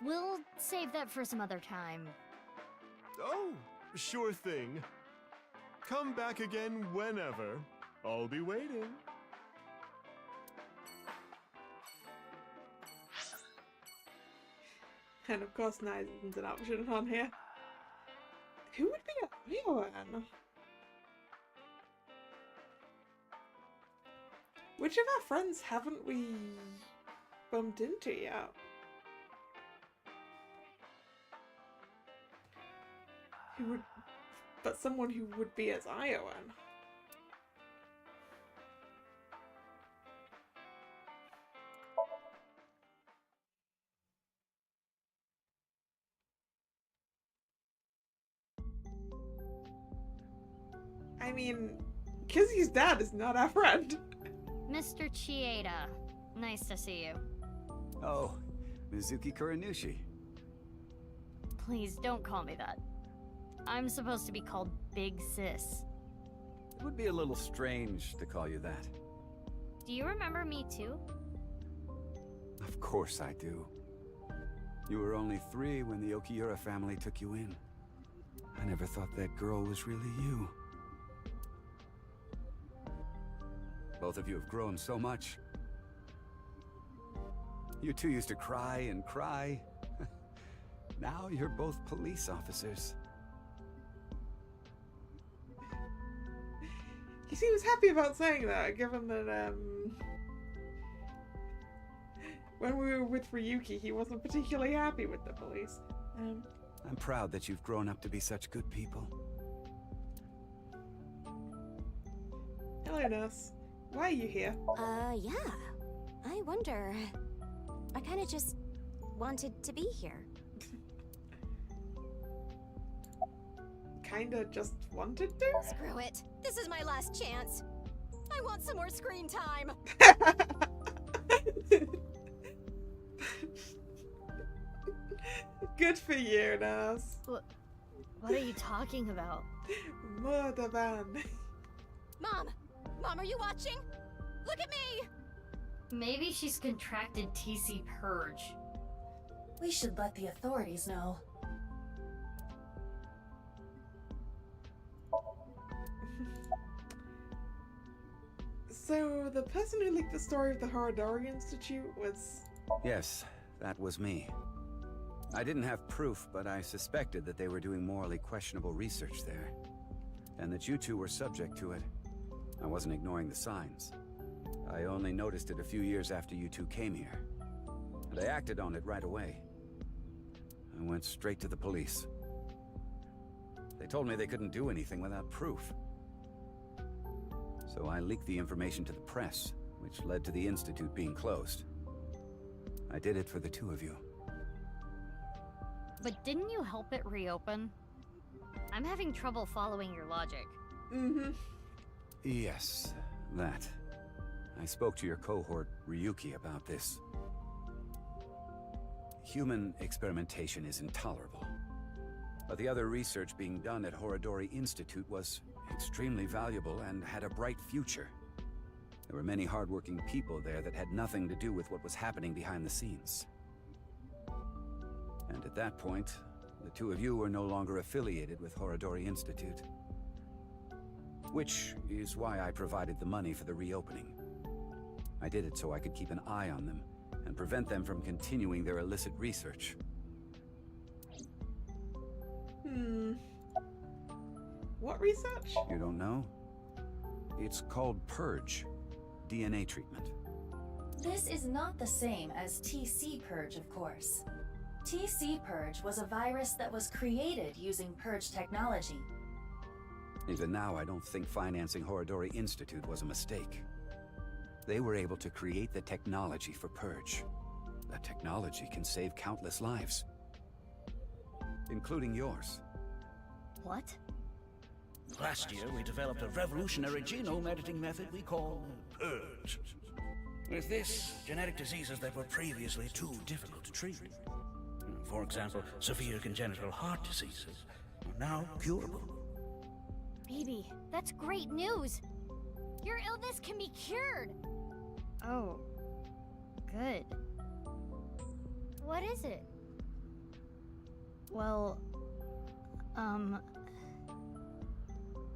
We'll save that for some other time. Oh, sure thing. Come back again whenever. I'll be waiting. And of course, Nyes isn't an option on here. Who would be a Iowan? Which of our friends haven't we bumped into yet? Who would, but someone who would be as Iowan. I mean, Kizzy's dad is not our friend. Mr. Chieda, nice to see you. Oh, Mizuki Kuranushi. Please don't call me that. I'm supposed to be called Big Sis. It would be a little strange to call you that. Do you remember me too? Of course I do. You were only 3 when the Okiura family took you in. I never thought that girl was really you. Both of you have grown so much. You two used to cry and cry. Now you're both police officers. He seems happy about saying that, given that, when we were with Ryuki, he wasn't particularly happy with the police. I'm proud that you've grown up to be such good people. Hello, nurse. Why are you here? Yeah. I wonder. I kinda just wanted to be here. Kinda just wanted to? Screw it. This is my last chance. I want some more screen time. Good for you, nurse. What are you talking about? Murder van. Mom! Mom, are you watching? Look at me! Maybe she's contracted TC Purge. We should let the authorities know. So, the person who leaked the story of the Horodori Institute was... Yes, that was me. I didn't have proof, but I suspected that they were doing morally questionable research there. And that you two were subject to it. I wasn't ignoring the signs. I only noticed it a few years after you two came here. And I acted on it right away. I went straight to the police. They told me they couldn't do anything without proof. So I leaked the information to the press, which led to the Institute being closed. I did it for the two of you. But didn't you help it reopen? I'm having trouble following your logic. Mm-hmm. Yes, that. I spoke to your cohort, Ryuki, about this. Human experimentation is intolerable. But the other research being done at Horodori Institute was extremely valuable and had a bright future. There were many hardworking people there that had nothing to do with what was happening behind the scenes. And at that point, the two of you were no longer affiliated with Horodori Institute. Which is why I provided the money for the reopening. I did it so I could keep an eye on them and prevent them from continuing their illicit research. What research? You don't know? It's called Purge. DNA treatment. This is not the same as TC Purge, of course. TC Purge was a virus that was created using Purge technology. Even now, I don't think financing Horodori Institute was a mistake. They were able to create the technology for Purge. That technology can save countless lives. Including yours. What? Last year, we developed a revolutionary genome editing method we call Purge. With this, genetic diseases that were previously too difficult to treat, for example, severe congenital heart diseases, are now curable. Baby, that's great news! Your illness can be cured! Oh, good. What is it? Well,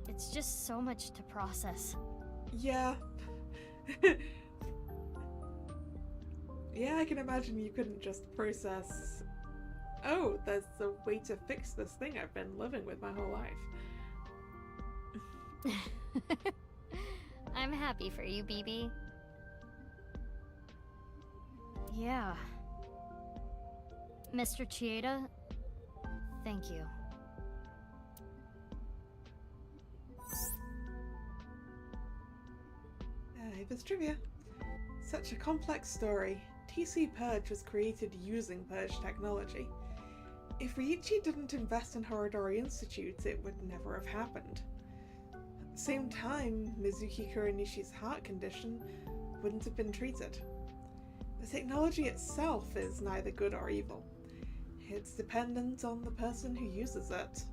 it's just so much to process. Yeah. Yeah, I can imagine you couldn't just process, oh, there's a way to fix this thing I've been living with my whole life. I'm happy for you, BB. Yeah. Mr. Chieda, thank you. This trivia. Such a complex story. TC Purge was created using Purge technology. If Ryuichi didn't invest in Horodori Institute, it would never have happened. the same time, Mizuki Kuranishi's heart condition wouldn't have been treated. The technology itself is neither good or evil. It's dependent on the person who uses it.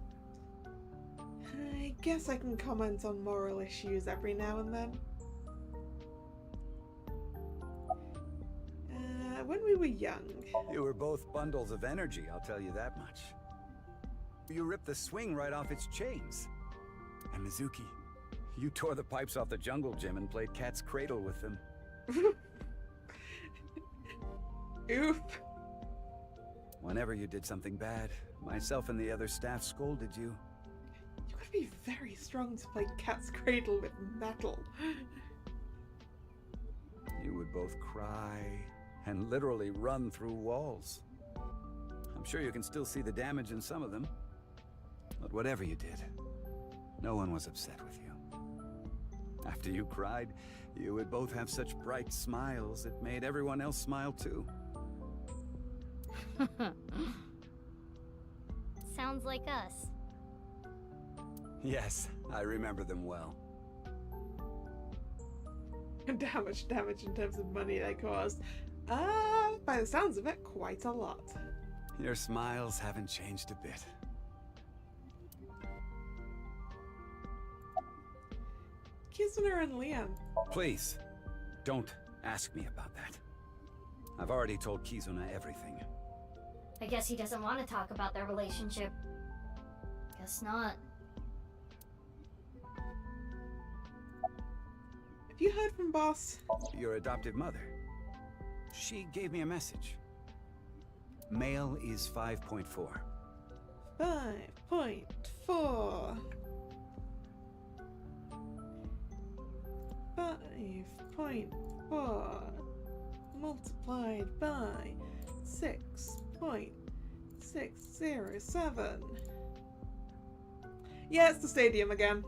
I guess I can comment on moral issues every now and then. When we were young... You were both bundles of energy, I'll tell you that much. You ripped the swing right off its chains. And Mizuki, you tore the pipes off the jungle gym and played cat's cradle with them. Oop. Whenever you did something bad, myself and the other staff scolded you. You gotta be very strong to play cat's cradle with metal. You would both cry and literally run through walls. I'm sure you can still see the damage in some of them. But whatever you did, no one was upset with you. After you cried, you would both have such bright smiles it made everyone else smile too. Sounds like us. Yes, I remember them well. And how much damage in terms of money they caused? By the sounds of it, quite a lot. Your smiles haven't changed a bit. Kizuna and Liam. Please, don't ask me about that. I've already told Kizuna everything. I guess he doesn't want to talk about their relationship. Guess not. Have you heard from Boss? Your adoptive mother. She gave me a message. Male is 5.4. 5.4. 5.4 multiplied by 6.607. Yeah, it's the stadium again.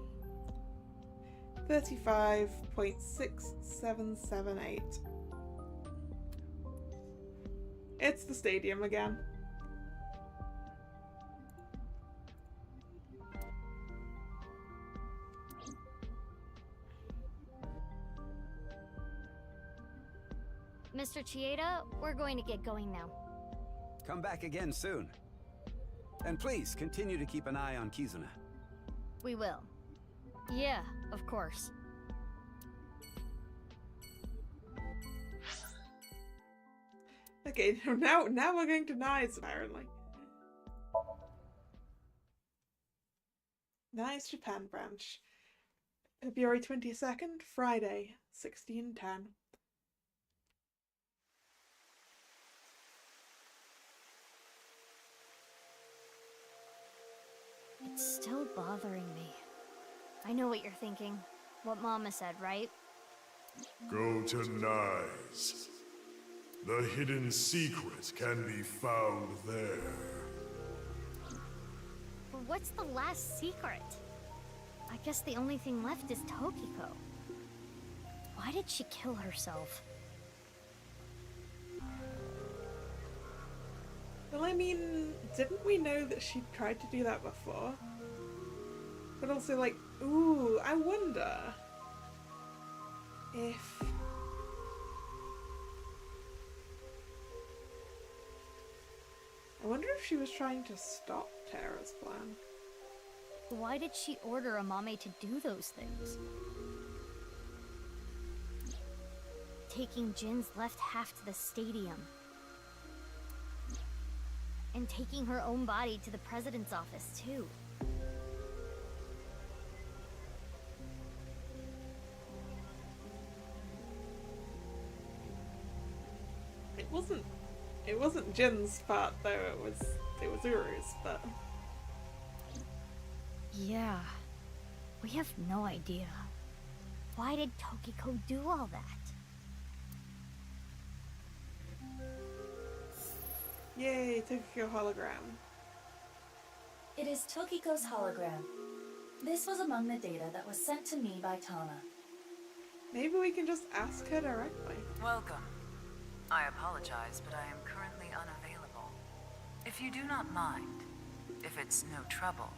35.6778. It's the stadium again. Mr. Chieda, we're going to get going now. Come back again soon. And please, continue to keep an eye on Kizuna. We will. Yeah, of course. Okay, now we're going to Nice, apparently. Nice Japan branch. February 22nd, Friday, 1610. It's still bothering me. I know what you're thinking. What Mama said, right? Go to Nice. The hidden secret can be found there. But what's the last secret? I guess the only thing left is Tokiko. Why did she kill herself? Well, I mean, didn't we know that she tried to do that before? But also, like, ooh, I wonder if... I wonder if she was trying to stop Terra's plan. Why did she order Amame to do those things? Taking Jin's left half to the stadium. And taking her own body to the president's office, too. It wasn't Jin's part though, it was Uru's, but... Yeah. We have no idea. Why did Tokiko do all that? Yay, Tokiko hologram. It is Tokiko's hologram. This was among the data that was sent to me by Tana. Maybe we can just ask her directly. Welcome. I apologize, but I am currently unavailable. If you do not mind, if it's no trouble.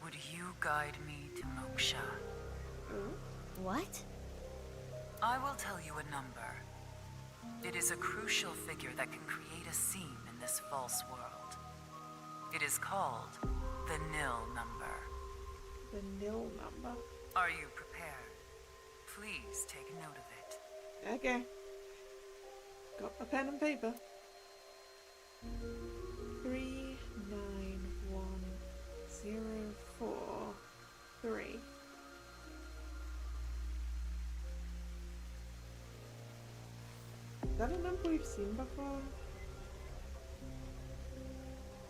Would you guide me to Moksha? What? I will tell you a number. It is a crucial figure that can create a scene in this false world. It is called the nil number. The nil number. Are you prepared? Please take note of it. Okay. Got my pen and paper. 3 9 1 0 4 3. Is that a number we've seen before?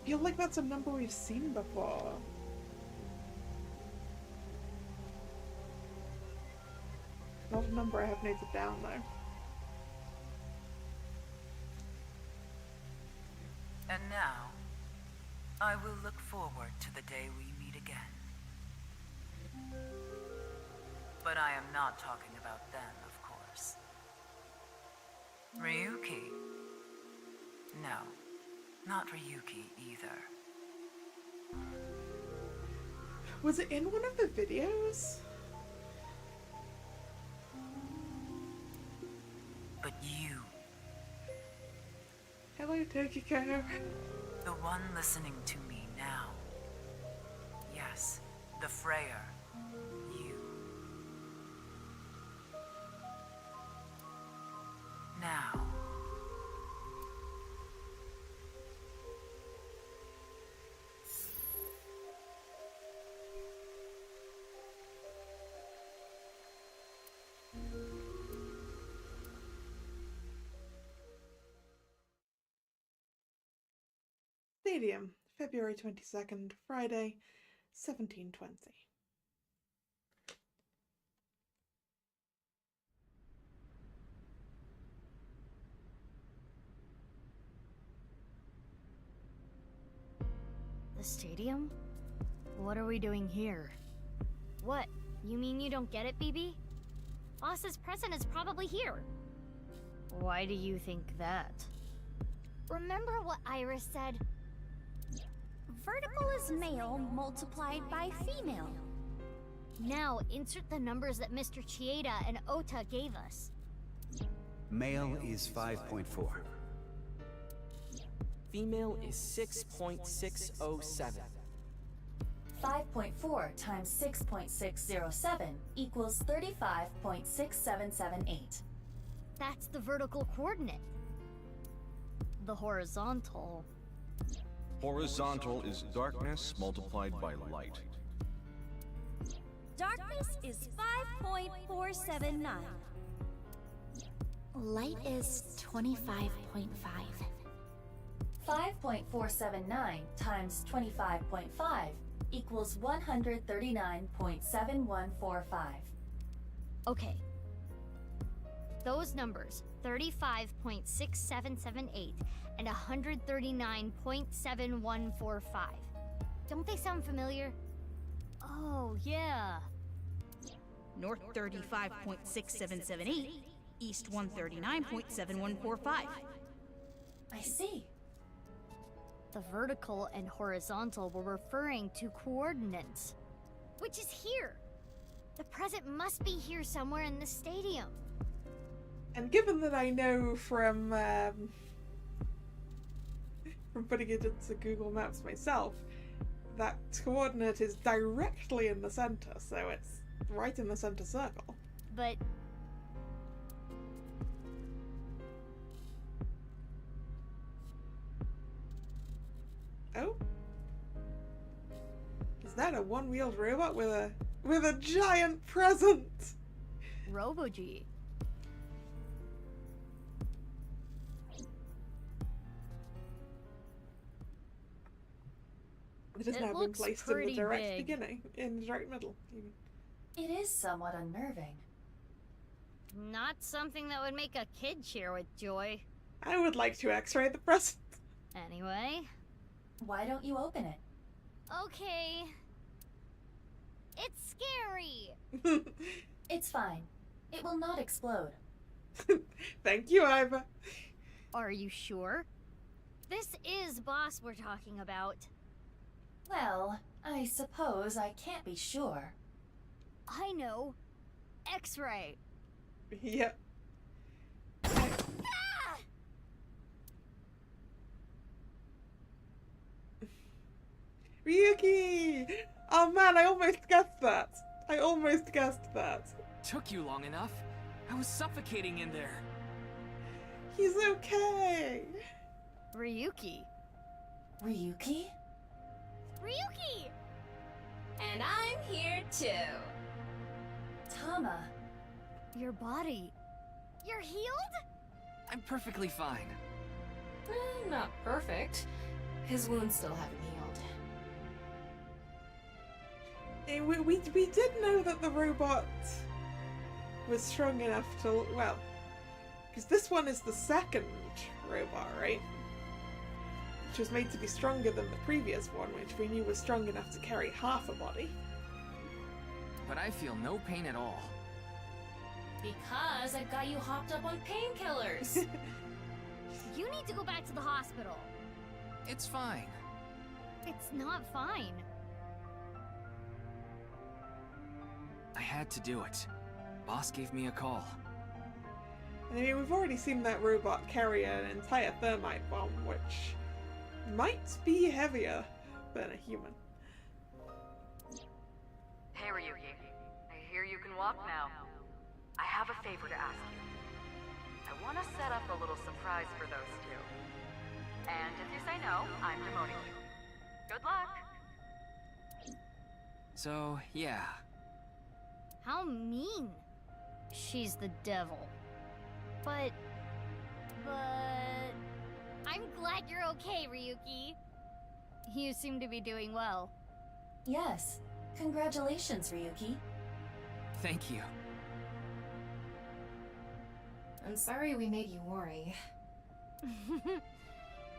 I feel like that's a number we've seen before. Not a number I have noted down though. And now, I will look forward to the day we meet again. But I am not talking about them, of course. Ryuki? No, not Ryuki either. Was it in one of the videos? But you. Hello, Tokiko. The one listening to me now. Yes, the Freyer. You. Now. Stadium, February 22nd, Friday, 1720. The stadium? What are we doing here? What? You mean you don't get it, BB? Boss's present is probably here. Why do you think that? Remember what Iris said? Vertical is male multiplied by female. Now, insert the numbers that Mr. Chieda and Ota gave us. Male is 5.4. Female is 6.607. 5.4 times 6.607 equals 35.6778. That's the vertical coordinate. The horizontal... Horizontal is darkness multiplied by light. Darkness is 5.479. Light is 25.5. 5.479 times 25.5 equals 139.7145. Okay. Those numbers, 35.6778 and 139.7145. Don't they sound familiar? Oh, yeah. North 35.6778, East 139.7145. I see. The vertical and horizontal were referring to coordinates. Which is here. The present must be here somewhere in the stadium. And given that I know from putting it into Google Maps myself, that coordinate is directly in the center, so it's right in the center circle. But... Oh? Is that a one-wheeled robot with a giant present? Robo-G. It has now been placed in the direct beginning, in the direct middle. Even. It is somewhat unnerving. Not something that would make a kid cheer with joy. I would like to x-ray the present. Anyway. Why don't you open it? Okay. It's scary. It's fine. It will not explode. Thank you, Iva. Are you sure? This is Boss we're talking about. Well, I suppose I can't be sure. I know. X-ray. Yep. Ryuki! Oh man, I almost guessed that. I almost guessed that. Took you long enough. I was suffocating in there. He's okay. Ryuki. Ryuki? Ryuki! And I'm here too. Tama. Your body. You're healed? I'm perfectly fine. Not perfect. His wounds still haven't healed. We did know that the robot was strong enough to, well, because this one is the second robot, right? Which was made to be stronger than the previous one, which we knew was strong enough to carry half a body. But I feel no pain at all. Because I've got you hopped up on painkillers. You need to go back to the hospital. It's fine. It's not fine. I had to do it. Boss gave me a call. I mean, we've already seen that robot carry an entire thermite bomb, which might be heavier than a human. Hey Ryuki, I hear you can walk now. I have a favor to ask you. I want to set up a little surprise for those two. And if you say no, I'm demoting you. Good luck! So, yeah. How mean. She's the devil. But... I'm glad you're okay, Ryuki. You seem to be doing well. Yes. Congratulations, Ryuki. Thank you. I'm sorry we made you worry.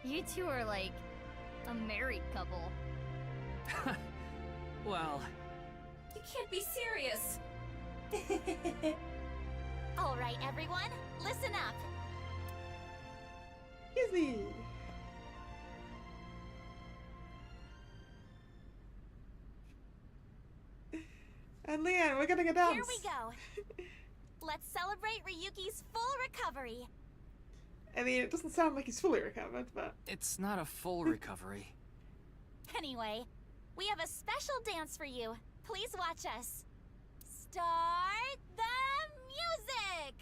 You two are like a married couple. Well... You can't be serious! All right, everyone, listen up. Easy. And Leanne, we're gonna go dance. Here we go. Let's celebrate Ryuki's full recovery. I mean, it doesn't sound like he's fully recovered, but... It's not a full recovery. Anyway, we have a special dance for you. Please watch us. Start the music!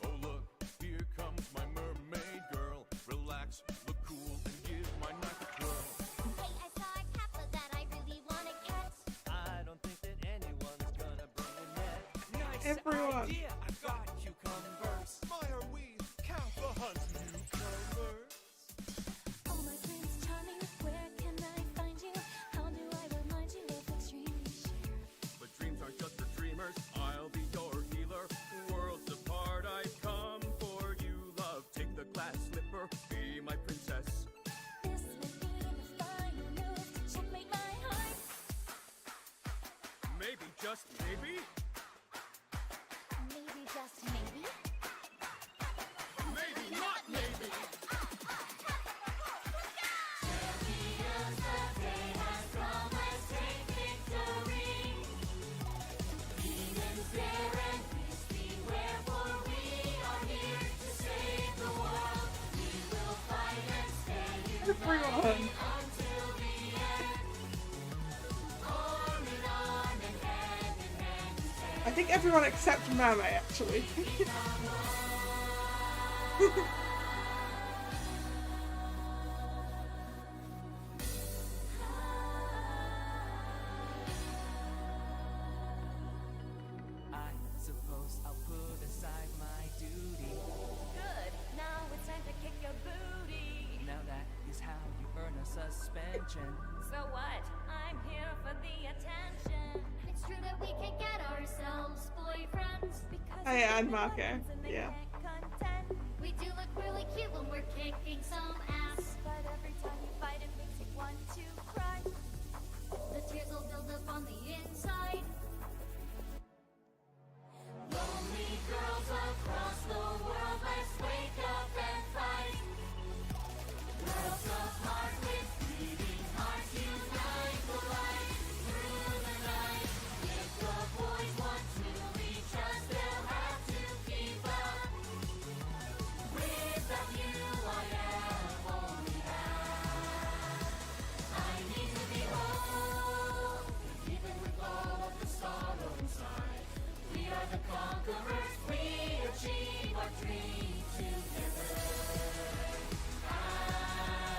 Oh look, here comes my mermaid girl. Relax, look cool, and give my knife a twirl. Hey, I saw a kappa that I really want to catch. I don't think that anyone's gonna bring a net. Nice Everyone. idea, I've got cucumbers. Fire we count the hunt newcomers. Oh, my Prince Charming, where can I find you? How do I remind you Maybe? Maybe just maybe? Maybe not maybe! Everyone. I think everyone except Mama, actually. I suppose I'll put aside my duty. Good. Now it's time to kick your booty. Now that is how you earn a suspension. So what? I'm here for the attention. It's true that we can get ourselves boyfriends because Oh yeah, and Marco. Yeah. we do look really cute when we're kicking some ass. But every time you fight, it makes you want to cry. The tears will build up on the inside. Lonely girls across the world, let's wake up and fight. Worlds apart with beating hearts, unite the light through the night. If the boys want to reach us, they'll have to keep up. Without you, I am only half. I need to be whole, even with all of the sorrow inside. We are the conquerors, we achieve our dream together.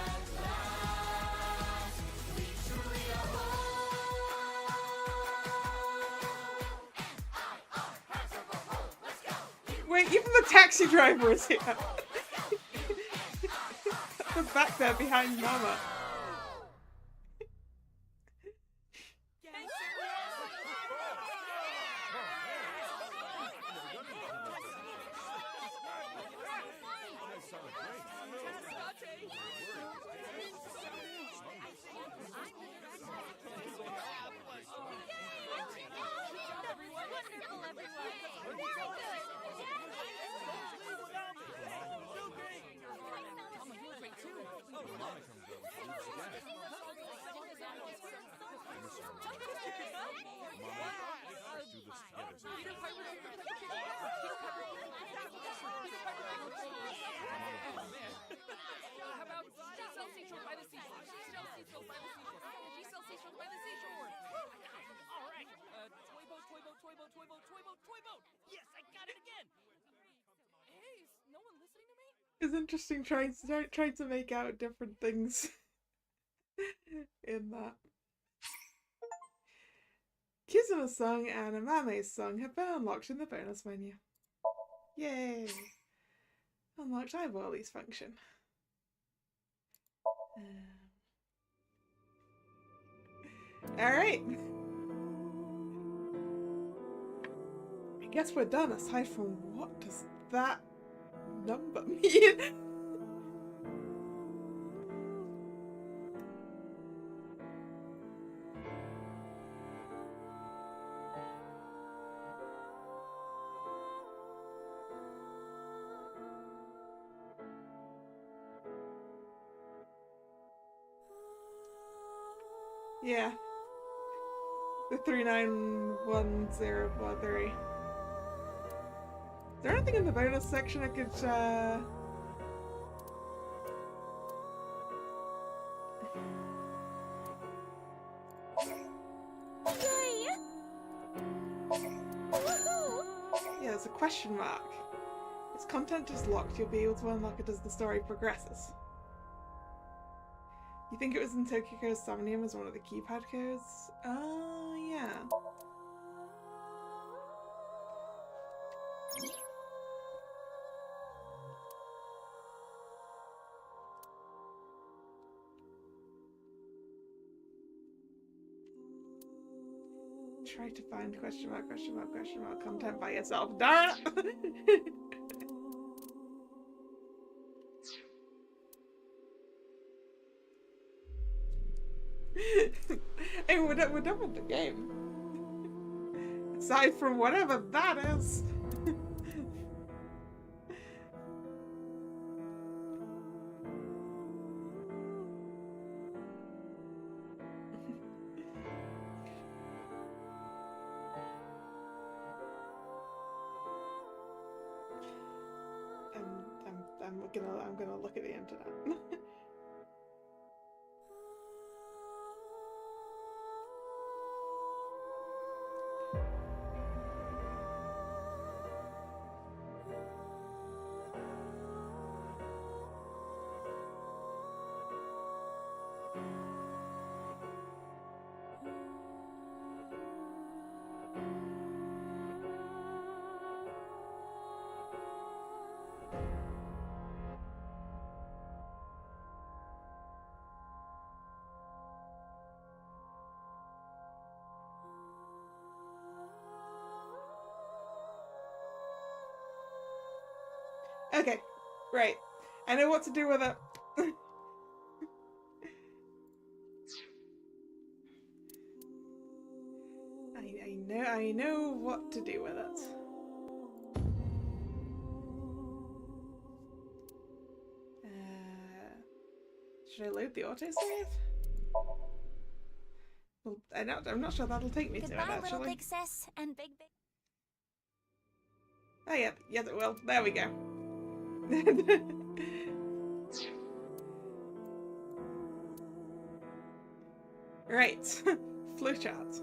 At last, we truly are whole. N-I-R, hands over whole, let's go. Wait, even the taxi driver is here. The back there behind Mama. It's interesting trying to make out different things in that. Kizuna's song and Amame's song have been unlocked in the bonus menu. Yay! Unlocked Eyeballies function. Alright! I guess we're done, aside from what does that number mean? Yeah. The 391043. Is there anything in the bonus section I could, Yeah, there's a question mark. Its content is locked. You'll be able to unlock it as the story progresses. You think it was in Tokyo's Somnium as one of the keypad codes? Oh, yeah. Try to find question mark content by yourself. Darn it! Hey, we're done with the game. Aside from whatever that is. I'm gonna look at the internet. Okay, right. I know what to do with it. I know what to do with it. Should I load the autosave? Well, I'm not sure that'll take me to it, Goodbye, actually. little big sis and big. Oh, yeah, yes it will. There we go. Right, flowchart.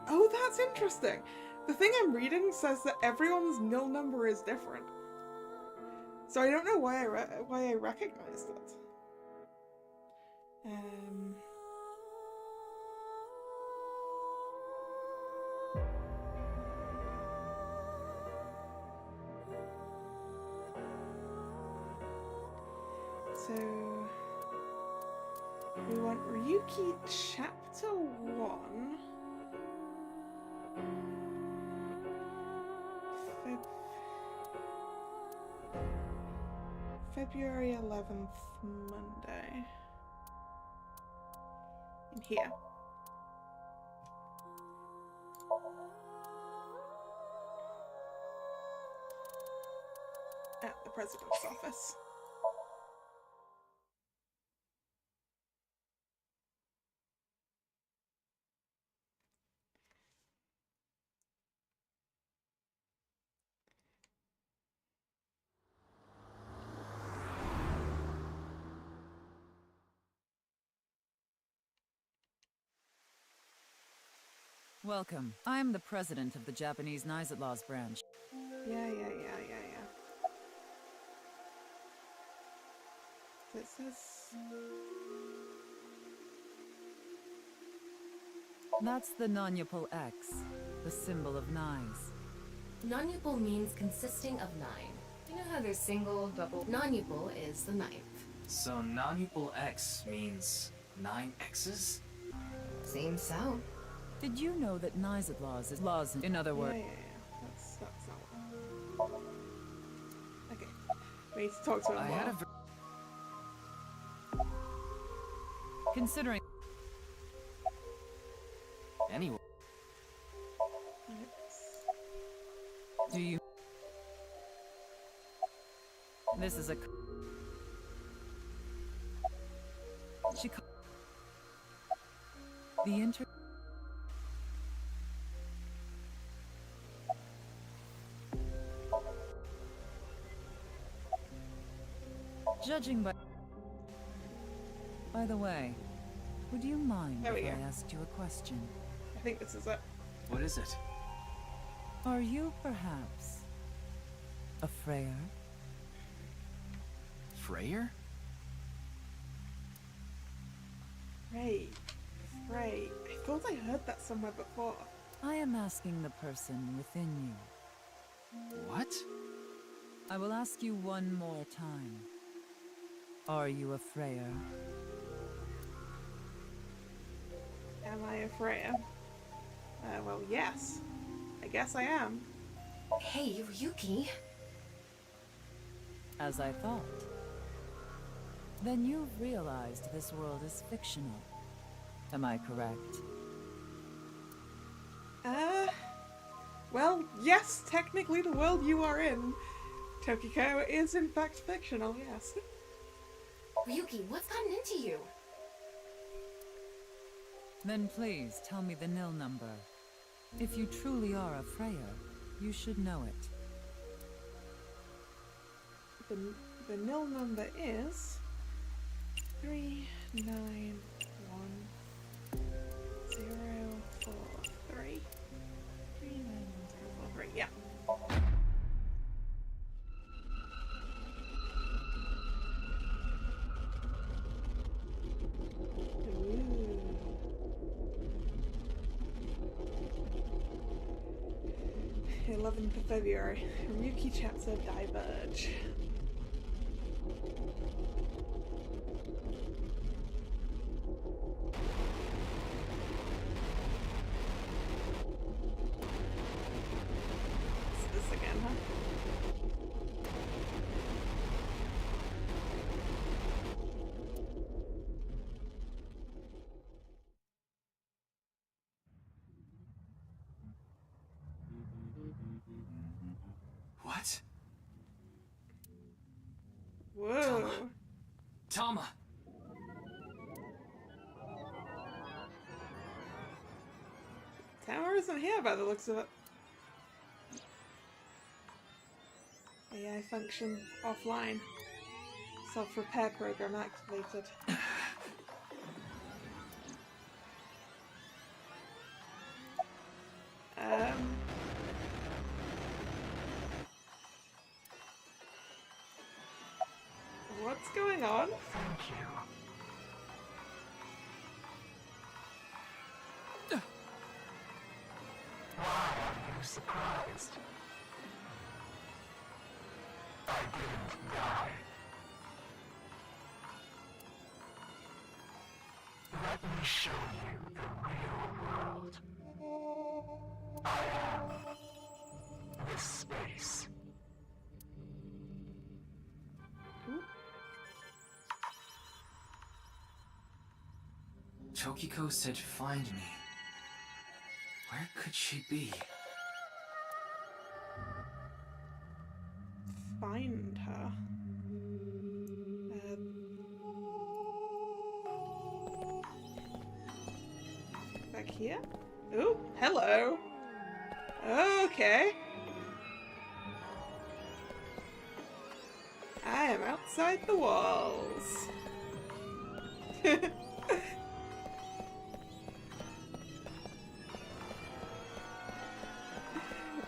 Oh, that's interesting. The thing I'm reading says that everyone's nil number is different. So I don't know why I recognized it. So we want Ryuki Chapter 1. February 11th, Monday. In here. At the president's office. Welcome. I'm the president of the Japanese nirvanA branch. Yeah. So it says... That's the nonupal X, the symbol of knives. Nonupal means consisting of 9. You know how there's single, double? Nonupal is the 9th. So nonupal X means 9 X's? Seems so. Did you know that nirvanA is laws in other words? Yeah. That's not what... Okay. We need to talk to him I more. had a... Considering... Anyway... Do you... This is a... She... The inter... Judging by the way, would you mind if I asked you a question? I think this is it. What is it? Are you perhaps a Freyer? Freyer? Right. I thought I heard that somewhere before. I am asking the person within you. What? I will ask you one more time. Are you a Freyer? Am I a Freya? Well, yes. I guess I am. Hey, Ryuki. As I thought. Then you've realized this world is fictional. Am I correct? Well, yes, technically the world you are in, Tokiko, is in fact fictional, yes. Ryuki, what's gotten into you? Then please tell me the nil number. If you truly are a Freya, you should know it. The nil number is 391043. 391043, yeah. Ooh. 11th of February. Ryuki chapter diverge. What? Whoa. Tama! Tower isn't here by the looks of it. AI function offline. Self-repair program activated. What's going on? Thank you. Why are you surprised? I didn't die. Let me show you the real world. I am this space. Tokiko said find me. Where could she be? Find her. Back here? Ooh, hello. Okay. I am outside the walls.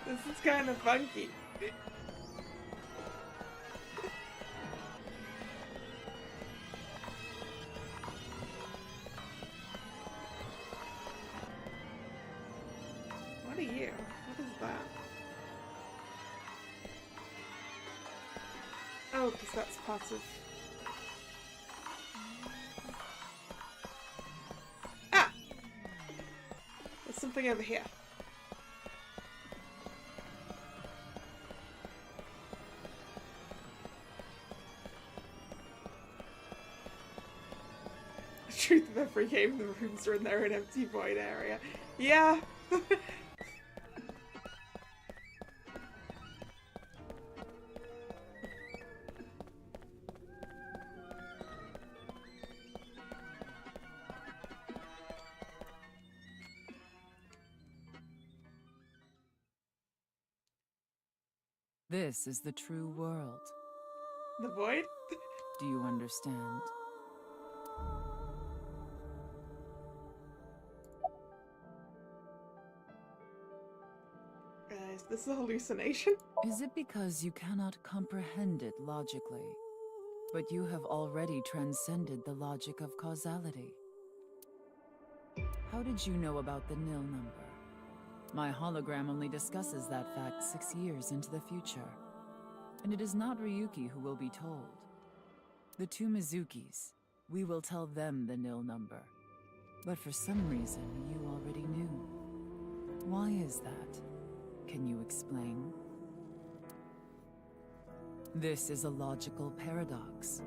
This is kind of funky. What are you? What is that? Oh, because that's passive. Ah! There's something over here. Truth of every game, the rooms are in there an empty void area. Yeah. This is the true world. The void? Do you understand? Is this a hallucination? Is it because you cannot comprehend it logically? But you have already transcended the logic of causality. How did you know about the nil number? My hologram only discusses that fact 6 years into the future. And it is not Ryuki who will be told. The two Mizukis, we will tell them the nil number. But for some reason, you already knew. Why is that? Can you explain? This is a logical paradox.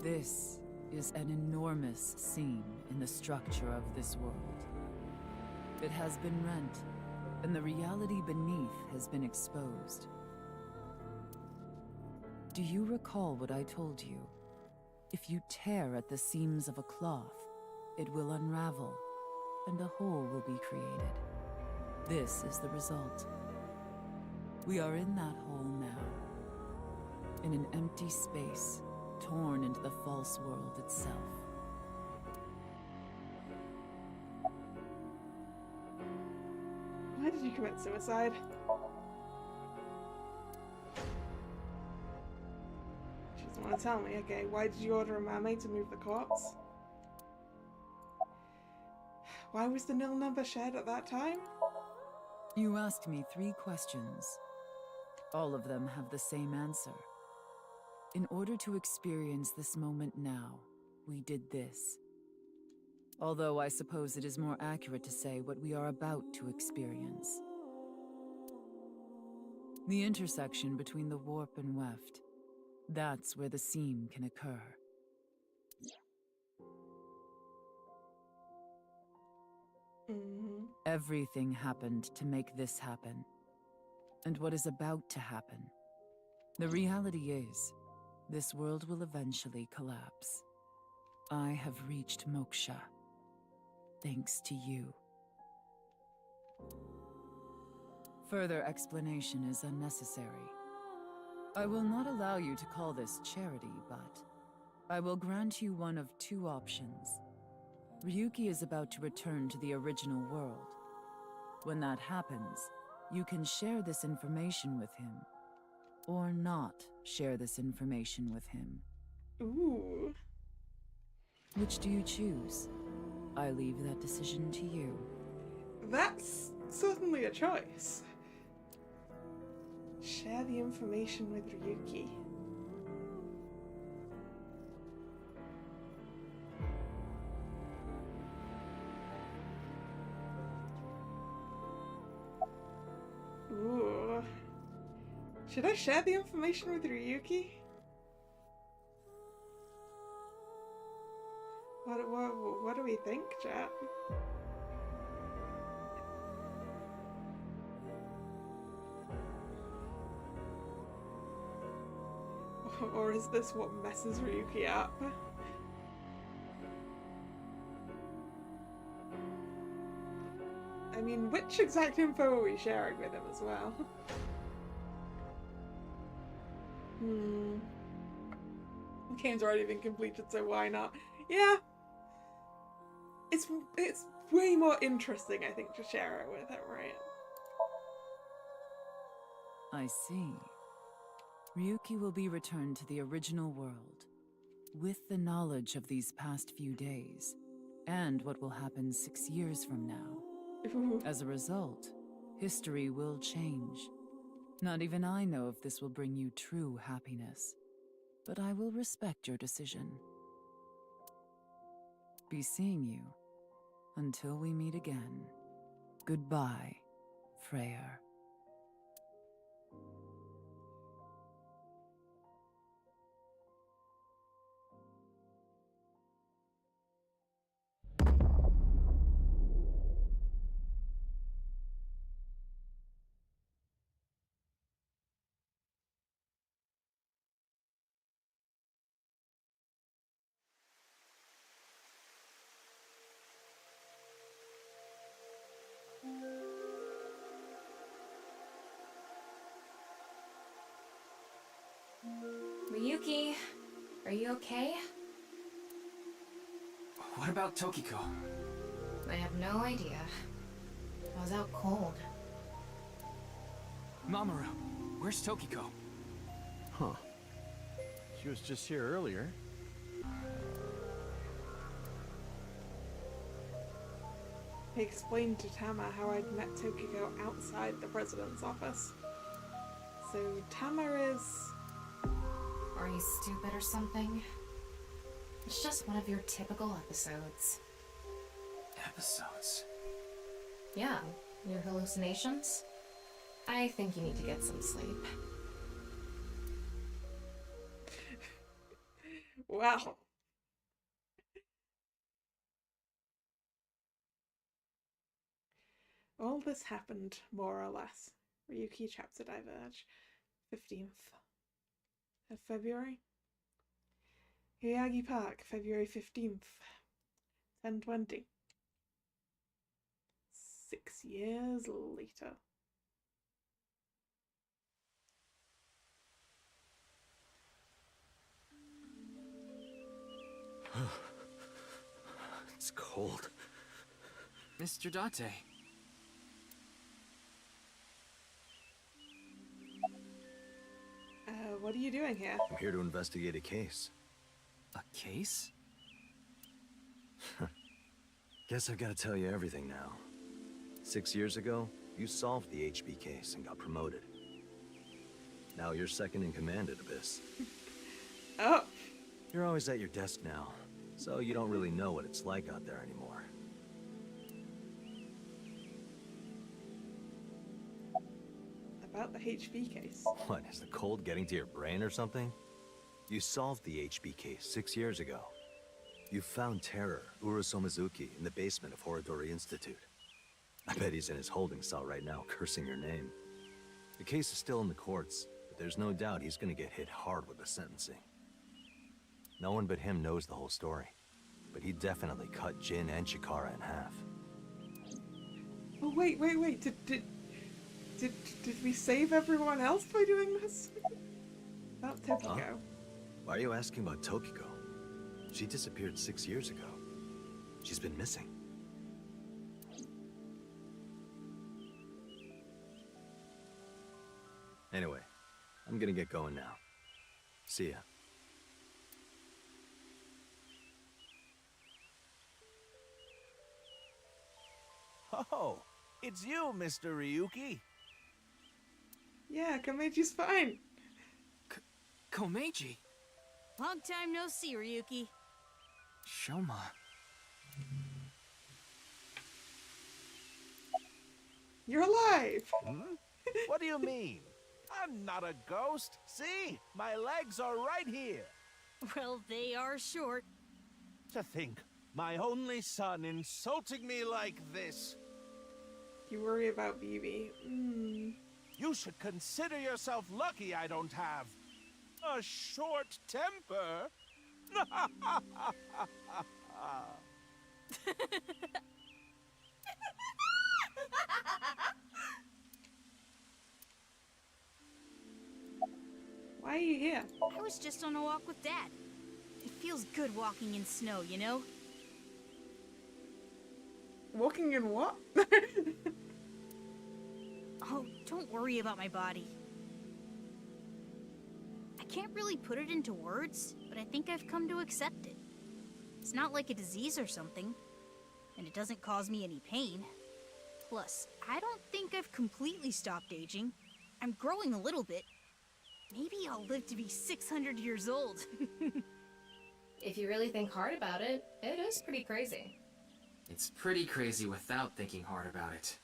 This is an enormous seam in the structure of this world. It has been rent, and the reality beneath has been exposed. Do you recall what I told you? If you tear at the seams of a cloth, it will unravel, and a hole will be created. This is the result. We are in that hole now, in an empty space, torn into the false world itself. Why did you commit suicide? She doesn't want to tell me. Okay, why did you order a mermaid to move the corpse? Why was the nil number shared at that time? You asked me 3 questions. All of them have the same answer. In order to experience this moment now, we did this. Although I suppose it is more accurate to say what we are about to experience. The intersection between the warp and weft. That's where the seam can occur. Everything happened to make this happen. And what is about to happen. The reality is, this world will eventually collapse. I have reached moksha. Thanks to you. Further explanation is unnecessary. I will not allow you to call this charity, but I will grant you one of 2 options. Ryuki is about to return to the original world. When that happens, you can share this information with him, or not share this information with him. Ooh. Which do you choose? I leave that decision to you. That's certainly a choice. Share the information with Ryuki. Ooh. Should I share the information with Ryuki? What do we think, chat? Or is this what messes Ryuki up? I mean, which exact info are we sharing with him as well? The game's already been completed, so why not? Yeah. It's way more interesting, I think, to share it with him, right? I see. Ryuki will be returned to the original world, with the knowledge of these past few days, and what will happen 6 years from now. As a result, history will change. Not even I know if this will bring you true happiness, but I will respect your decision. Be seeing you. Until we meet again. Goodbye, Freyr. Ryuki, are you okay? What about Tokiko? I have no idea. I was out cold. Mamoru, where's Tokiko? Huh. She was just here earlier. I explained to Tama how I'd met Tokiko outside the president's office. So Tama is... Are you stupid or something? It's just one of your typical episodes. Episodes? Yeah, your hallucinations? I think you need to get some sleep. Wow. All this happened, more or less. Ryuki chapter diverge. 15th of February. Hyagi Park, February 15th. 10:20. 6 years later. It's cold. Mr. Date. What are you doing here? I'm here to investigate a case. A case? Guess I've got to tell you everything now. 6 years ago, you solved the HB case and got promoted. Now you're second in command at Abyss. Oh. You're always at your desk now, so you don't really know what it's like out there anymore. About the HB case. What, is the cold getting to your brain or something? You solved the HB case 6 years ago. You found Terror, Urusomizuki, in the basement of Horodori Institute. I bet he's in his holding cell right now, cursing your name. The case is still in the courts, but there's no doubt he's gonna get hit hard with the sentencing. No one but him knows the whole story, but he definitely cut Jin and Chikara in half. Oh, wait. Did we save everyone else by doing this? About Tokiko. Huh? Why are you asking about Tokiko? She disappeared 6 years ago. She's been missing. Anyway, I'm gonna get going now. See ya. Oh, it's you, Mr. Ryuki. Yeah, Komeji's fine. Komeji? Long time no see, Ryuki. Shoma. You're alive! Hmm? What do you mean? I'm not a ghost. See? My legs are right here. Well, they are short. To think, my only son insulting me like this. You worry about BB. You should consider yourself lucky I don't have a short temper. Why are you here? I was just on a walk with Dad. It feels good walking in snow, you know? Walking in what? Oh, don't worry about my body. I can't really put it into words, but I think I've come to accept it. It's not like a disease or something, and it doesn't cause me any pain. Plus, I don't think I've completely stopped aging. I'm growing a little bit. Maybe I'll live to be 600 years old. If you really think hard about it, it is pretty crazy. It's pretty crazy without thinking hard about it.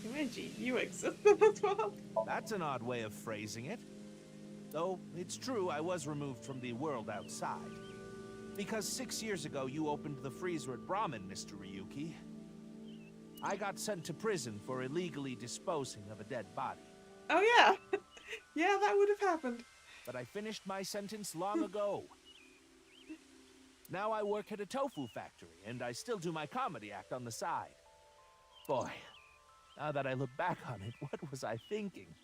Komeji, you existed as well? That's an odd way of phrasing it. Though, it's true I was removed from the world outside. Because 6 years ago you opened the freezer at Brahmin, Mr. Ryuki. I got sent to prison for illegally disposing of a dead body. Oh yeah! Yeah, that would have happened. But I finished my sentence long ago. Now I work at a tofu factory, and I still do my comedy act on the side. Boy, now that I look back on it, what was I thinking?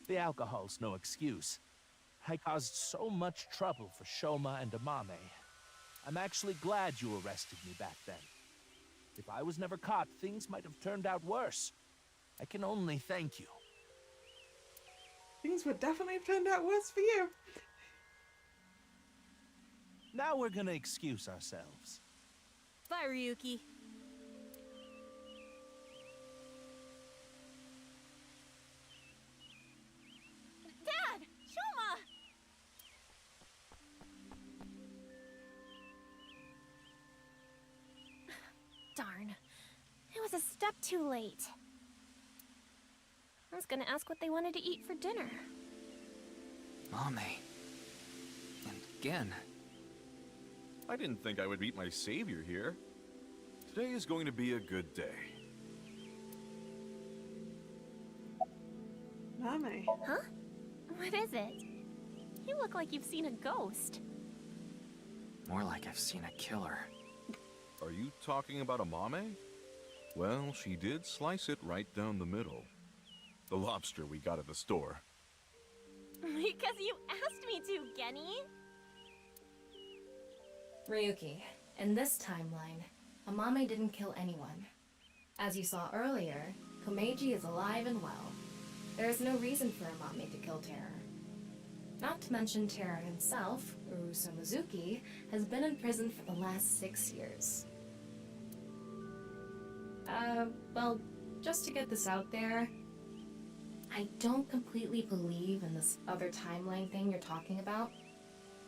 The alcohol's no excuse. I caused so much trouble for Shoma and Amame. I'm actually glad you arrested me back then. If I was never caught, things might have turned out worse. I can only thank you. Things would definitely have turned out worse for you. Now we're gonna excuse ourselves. Bye, Ryuki. Dad! Shoma! Darn. I was a step too late. was gonna ask what they wanted to eat for dinner. Mame. And again. I didn't think I would meet my savior here. Today is going to be a good day. Mame. Huh? What is it? You look like you've seen a ghost. More like I've seen a killer. Are you talking about a mame? Well, she did slice it right down the middle. The lobster we got at the store. Because you asked me to, Genny. Ryuki, in this timeline, Amame didn't kill anyone. As you saw earlier, Komeiji is alive and well. There is no reason for Amame to kill Terror. Not to mention Terror himself, Urusa Mizuki, has been in prison for the last 6 years. Well, just to get this out there, I don't completely believe in this other timeline thing you're talking about.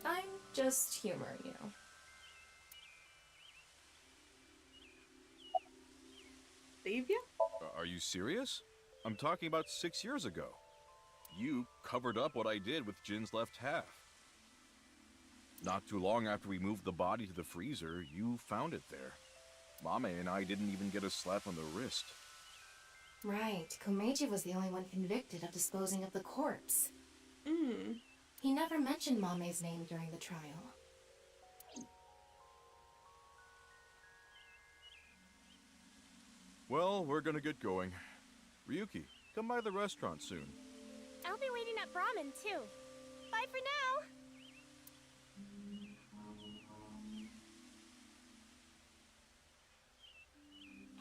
I'm just humoring you. Savior? Are you serious? I'm talking about 6 years ago. You covered up what I did with Jin's left half. Not too long after we moved the body to the freezer, you found it there. Mame and I didn't even get a slap on the wrist. Right, Komeiji was the only one convicted of disposing of the corpse. Mm. He never mentioned Mame's name during the trial. Well, we're gonna get going. Ryuki, come by the restaurant soon. I'll be waiting at Brahmin, too. Bye for now!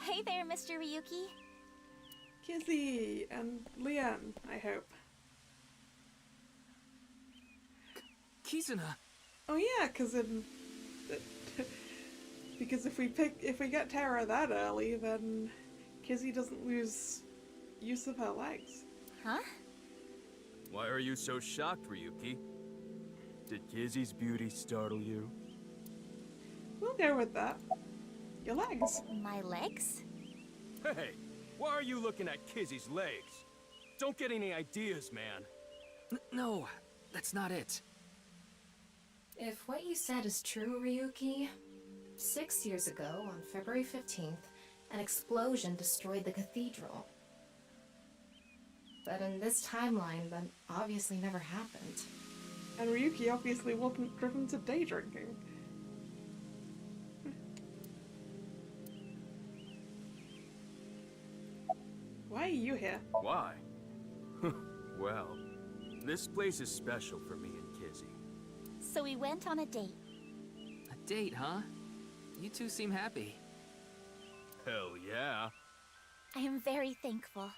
Hey there, Mr. Ryuki. Kizzy and Leon, I hope. Kizuna! Oh yeah, because because if we get Terra that early, then Kizzy doesn't lose use of her legs. Huh? Why are you so shocked, Ryuki? Did Kizzy's beauty startle you? We'll go with that. Your legs. My legs? Hey, why are you looking at Kizzy's legs? Don't get any ideas, man. No, that's not it. If what you said is true, Ryuki, 6 years ago, on February 15th, an explosion destroyed the cathedral. But in this timeline, that obviously never happened. And Ryuki obviously wasn't driven to day drinking. Why are you here? Why? Well, this place is special for me and Kizzy. So we went on a date. A date, huh? You two seem happy. Hell yeah. I am very thankful.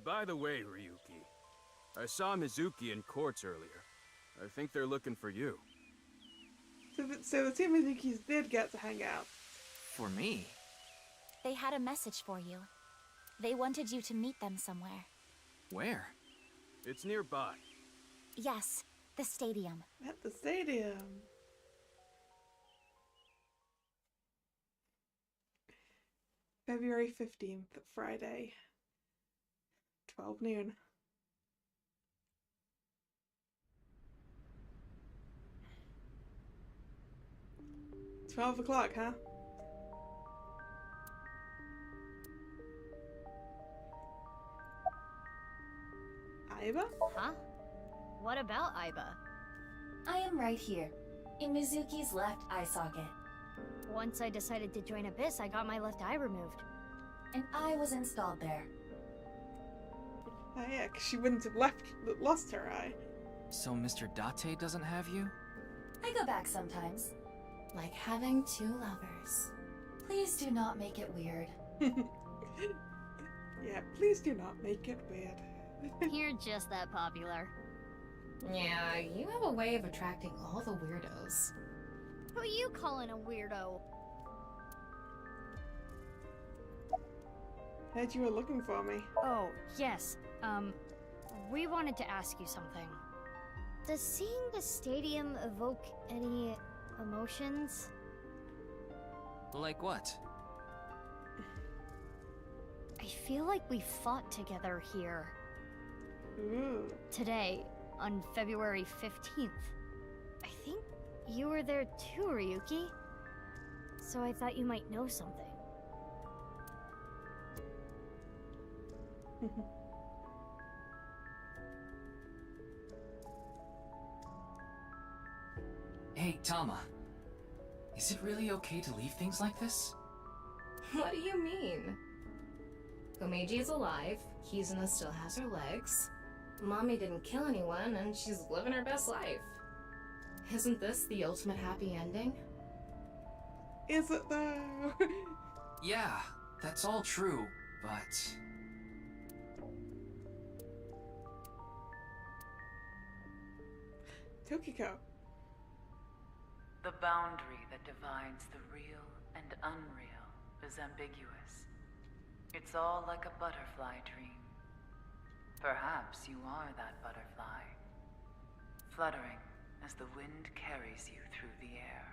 By the way, Ryuki, I saw Mizuki in courts earlier. I think they're looking for you. So the two Mizukis did get to hang out. For me? They had a message for you. They wanted you to meet them somewhere. Where? It's nearby. Yes, the stadium. At the stadium. February 15th, Friday. 12 noon. $12, huh? Aiba? Huh? What about Aiba? I am right here, in Mizuki's left eye socket. Once I decided to join Abyss, I got my left eye removed. And I was installed there. Oh yeah, 'cause she wouldn't have lost her eye. So Mr. Date doesn't have you? I go back sometimes. Like having two lovers. Please do not make it weird. Yeah, please do not make it weird. You're just that popular. Yeah, you have a way of attracting all the weirdos. Who you calling a weirdo? Heard you were looking for me. Oh, yes. We wanted to ask you something. Does seeing the stadium evoke any emotions? Like what? I feel like we fought together here. Ooh. Today, on February 15th. I think you were there too, Ryuki. So I thought you might know something. Hey, Tama. Is it really okay to leave things like this? What do you mean? Komeiji is alive, Kizuna still has her legs, Mommy didn't kill anyone, and she's living her best life. Isn't this the ultimate happy ending? Is it though? Yeah, that's all true, but... Tokiko. The boundary that divides the real and unreal is ambiguous. It's all like a butterfly dream. Perhaps you are that butterfly, fluttering as the wind carries you through the air.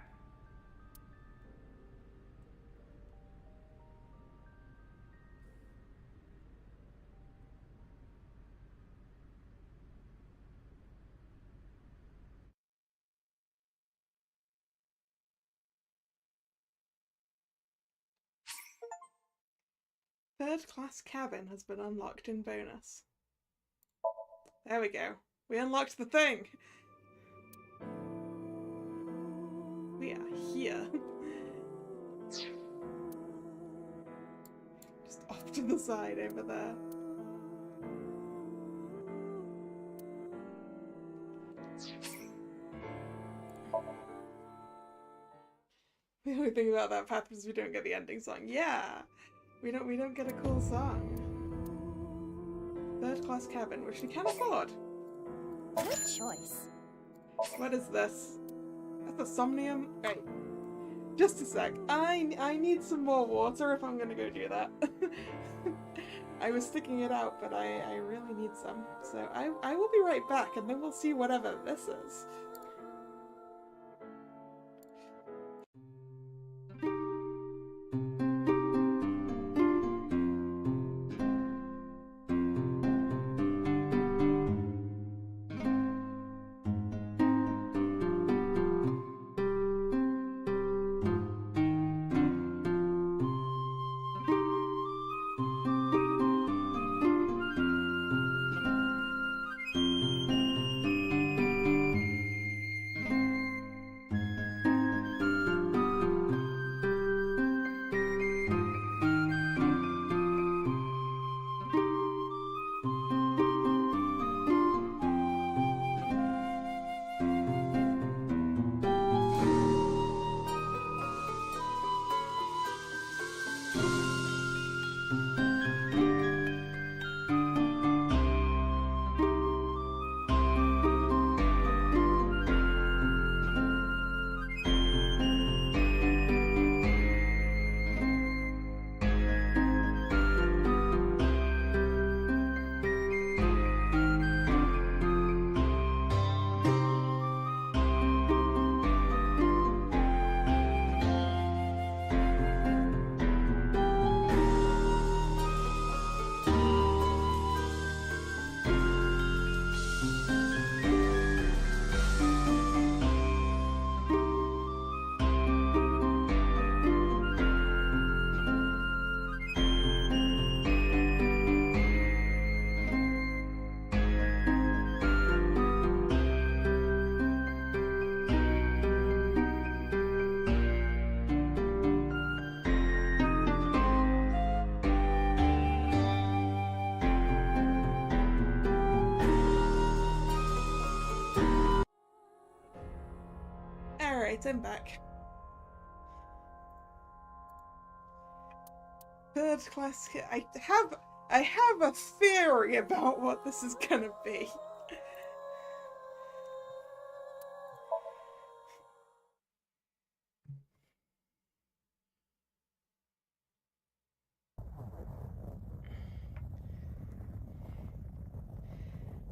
Third class cabin has been unlocked in bonus. There we go. We unlocked the thing! We are here. Just off to the side over there. The only thing about that path is we don't get the ending song. Yeah! We don't get a cool song. Third class cabin, which we can afford. Good choice. What is this? That's a somnium? Right. Just a sec. I need some more water if I'm gonna go do that. I was sticking it out, but I really need some. So I will be right back and then we'll see whatever this is. Alright, I'm back. Third class. I have a theory about what this is gonna be.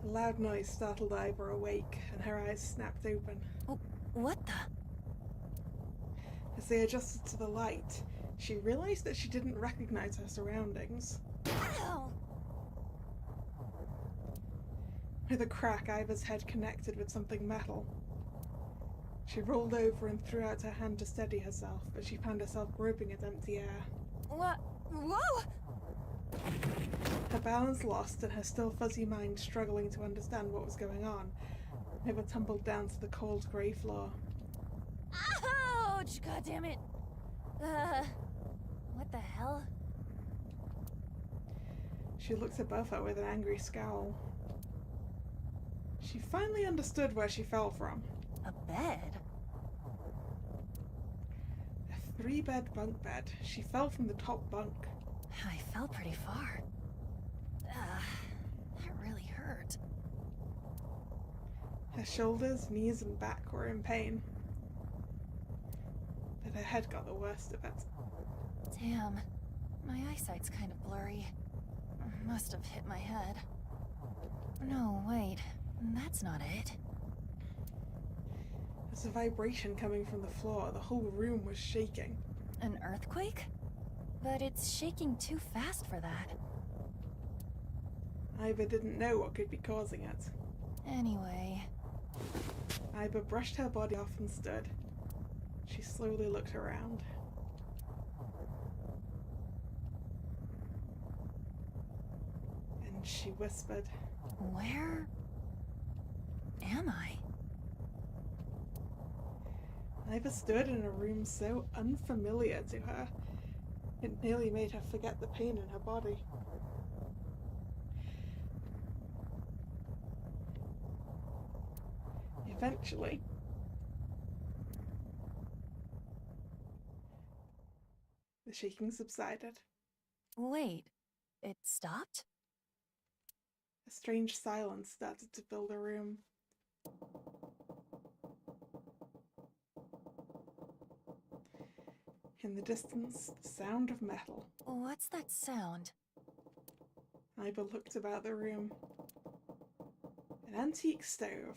A loud noise startled Ivor awake, and her eyes snapped open. What the? As they adjusted to the light, she realized that she didn't recognize her surroundings. With a crack, Iva's head connected with something metal. She rolled over and threw out her hand to steady herself, but she found herself groping at empty air. What? Whoa! Her balance lost and her still fuzzy mind struggling to understand what was going on, Eva tumbled down to the cold grey floor. Ouch! God damn it! What the hell? She looked above her with an angry scowl. She finally understood where she fell from. A bed? A 3-bed bunk bed. She fell from the top bunk. I fell pretty far. That really hurt. Her shoulders, knees and back were in pain. But her head got the worst of it. Damn. My eyesight's kind of blurry. Must have hit my head. No, wait. That's not it. There's a vibration coming from the floor. The whole room was shaking. An earthquake? But it's shaking too fast for that. Iva didn't know what could be causing it. Anyway... Iva brushed her body off and stood. She slowly looked around. And she whispered, "Where am I?" Iva stood in a room so unfamiliar to her, it nearly made her forget the pain in her body. Eventually, the shaking subsided. Wait, it stopped? A strange silence started to fill the room. In the distance, the sound of metal. What's that sound? Iva looked about the room. An antique stove.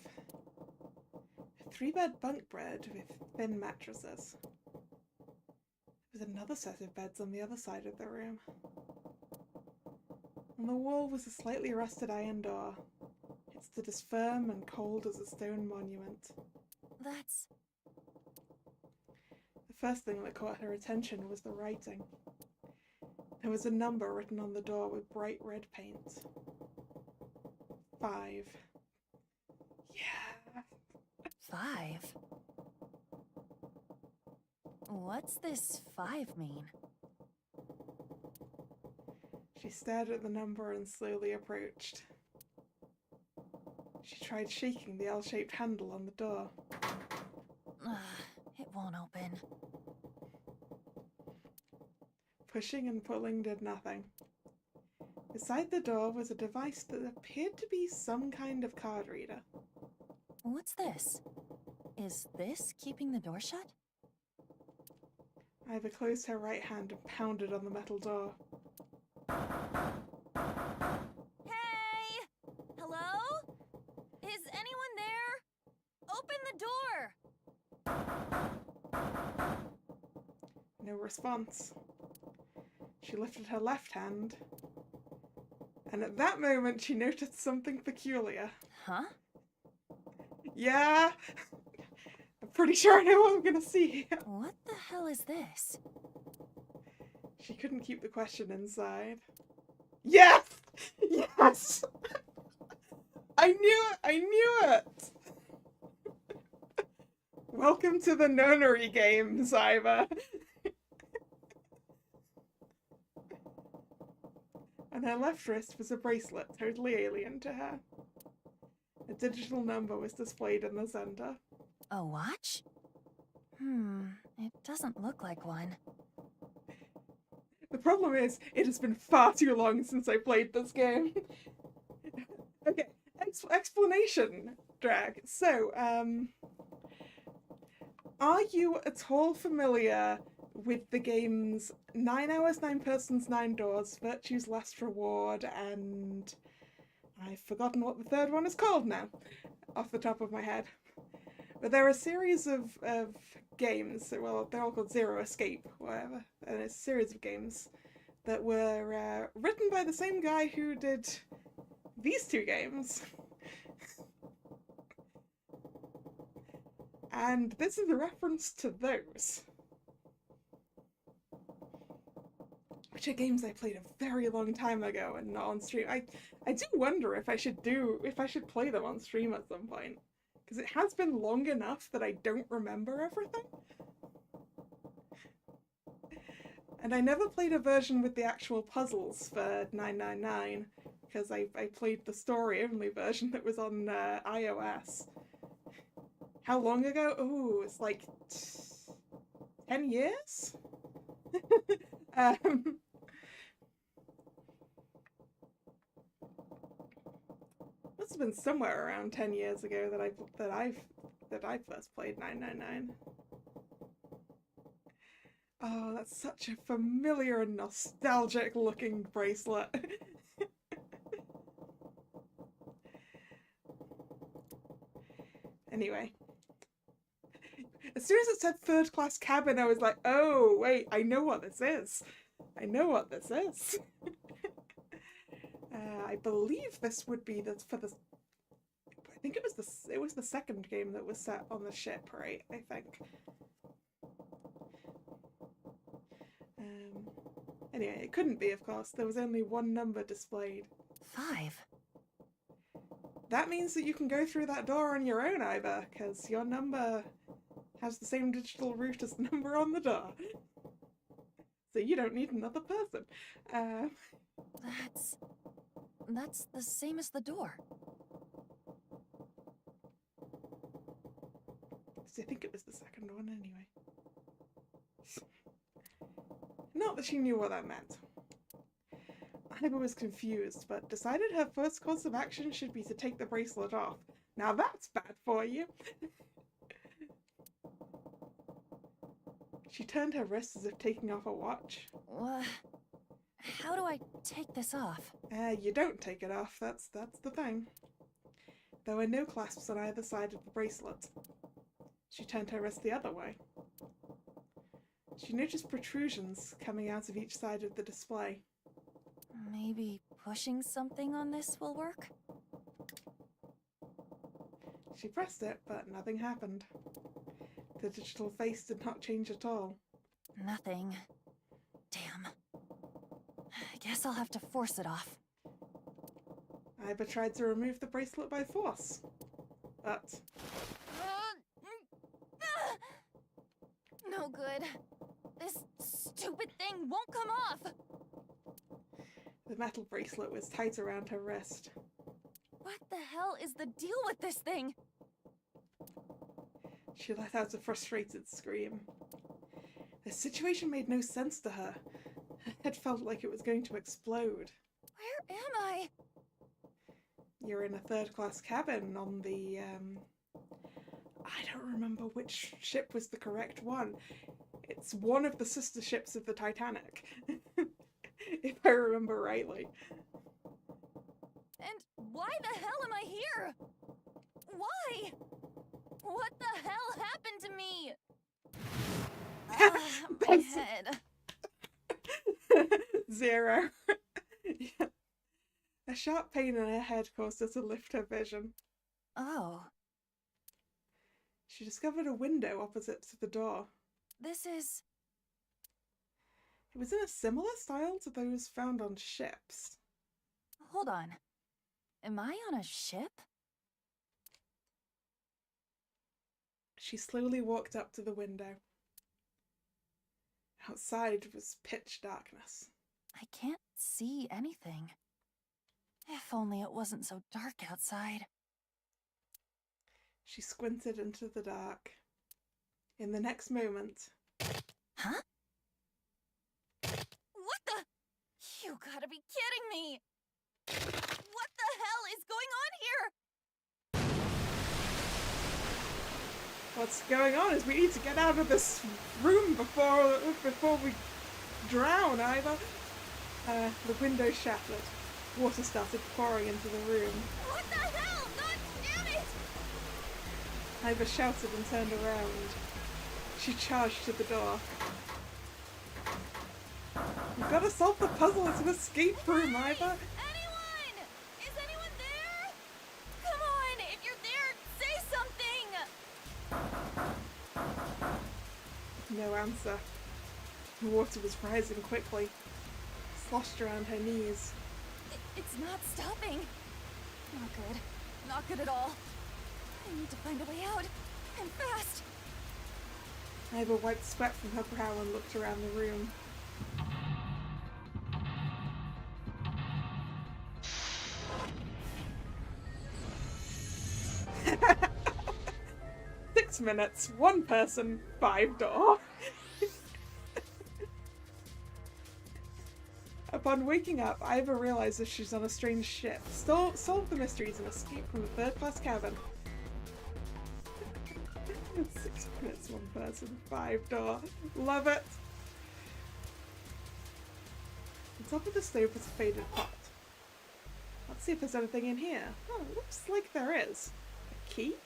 A 3-bed bunk bed with thin mattresses. There was another set of beds on the other side of the room. On the wall was a slightly rusted iron door. It stood as firm and cold as a stone monument. That's... The first thing that caught her attention was the writing. There was a number written on the door with bright red paint. 5. Yeah. 5? What's this 5 mean? She stared at the number and slowly approached. She tried shaking the L-shaped handle on the door. It won't open. Pushing and pulling did nothing. Beside the door was a device that appeared to be some kind of card reader. What's this? Is this keeping the door shut? Iva closed her right hand and pounded on the metal door. Hey! Hello? Is anyone there? Open the door! No response. She lifted her left hand, and at that moment she noticed something peculiar. Huh? Yeah! I'm pretty sure I know what I'm gonna see. What the hell is this? She couldn't keep the question inside. Yes! Yes! I knew it! I knew it! Welcome to the nonary games, Iva. On her left wrist was a bracelet, totally alien to her. A digital number was displayed in the center. A watch? It doesn't look like one. The problem is, it has been far too long since I played this game. Okay, explanation, Drag. So, are you at all familiar with the games 9 Hours, 9 Persons, 9 Doors, Virtue's Last Reward, and I've forgotten what the third one is called now, off the top of my head. But there are a series of games, well, they're all called Zero Escape, whatever, and it's a series of games that were written by the same guy who did these two games. And this is a reference to those. Which are games I played a very long time ago and not on stream. I do wonder if I should play them on stream at some point. Because it has been long enough that I don't remember everything. And I never played a version with the actual puzzles for 999, because I played the story-only version that was on iOS. How long ago? Oh, it's like 10 years? Must have been somewhere around 10 years ago that I first played 999. Oh, that's such a familiar and nostalgic looking bracelet. Anyway. As soon as it said third class cabin, I was like, oh, wait, I know what this is. I know what this is. I believe this would be I think it was the second game that was set on the ship, right? I think. Anyway, it couldn't be, of course. There was only one number displayed. 5. That means that you can go through that door on your own, Iva, because your number has the same digital route as the number on the door. So you don't need another person. That's the same as the door. I think it was the second one anyway. Not that she knew what that meant. Iva was confused, but decided her first course of action should be to take the bracelet off. Now that's bad for you. She turned her wrist as if taking off a watch. How do I take this off? You don't take it off, that's the thing. There were no clasps on either side of the bracelet. She turned her wrist the other way. She noticed protrusions coming out of each side of the display. Maybe pushing something on this will work? She pressed it, but nothing happened. The digital face did not change at all. Nothing. Damn. I guess I'll have to force it off. Iva tried to remove the bracelet by force, but... No good. This stupid thing won't come off! The metal bracelet was tight around her wrist. What the hell is the deal with this thing? She let out a frustrated scream. The situation made no sense to her. Her head felt like it was going to explode. Where am I? You're in a third-class cabin on the, I don't remember which ship was the correct one. It's one of the sister ships of the Titanic, if I remember rightly. And why the hell am I here? Why? What the hell happened to me? My head. 0. Yeah. A sharp pain in her head caused her to lift her vision. Oh. She discovered a window opposite to the door. This is... It was in a similar style to those found on ships. Hold on. Am I on a ship? She slowly walked up to the window. Outside was pitch darkness. I can't see anything. If only it wasn't so dark outside. She squinted into the dark. In the next moment... Huh? What the? You gotta be kidding me! What the hell is going on here? What's going on is we need to get out of this room before we drown, Iva. The window shattered. Water started pouring into the room. What the hell? God damn it! Iva shouted and turned around. She charged to the door. You've got to solve the puzzle. It's an escape room, Iva. Anyone? Is anyone there? Come on, if you're there, say something! No answer. The water was rising quickly, sloshed around her knees. It's not stopping. Not good. Not good at all. I need to find a way out. And fast. Iva wiped sweat from her brow and looked around the room. "6 minutes, 1 person, 5 door." Upon waking up, Iva realizes she's on a strange ship. Solve the mysteries and escape from the third-class cabin. 6 minutes, 1 person, 5 door. Love it! On top of the stove was a faded pot. Let's see if there's anything in here. Oh, looks like there is. A key?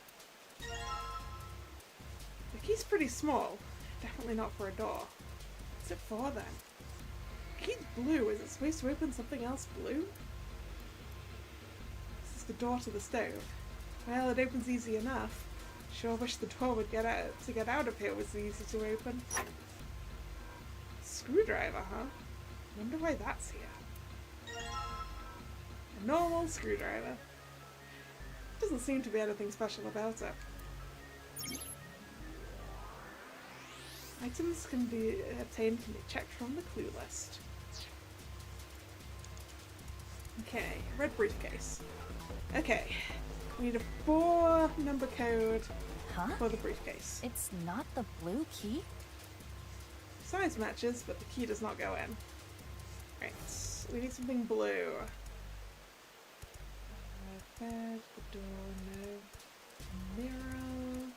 The key's pretty small. Definitely not for a door. What's it for then? The key's blue. Is it supposed to open something else blue? This is the door to the stove. Well, it opens easy enough. Sure wish the door would get out of here was easy to open. Screwdriver, huh? Wonder why that's here. A normal screwdriver. Doesn't seem to be anything special about it. Items can be obtained can be checked from the clue list. Okay, red briefcase. Okay, we need a 4-number code for the briefcase. It's not the blue key? Size matches, but the key does not go in. Right, we need something blue. Bed, the door, no. Mirror.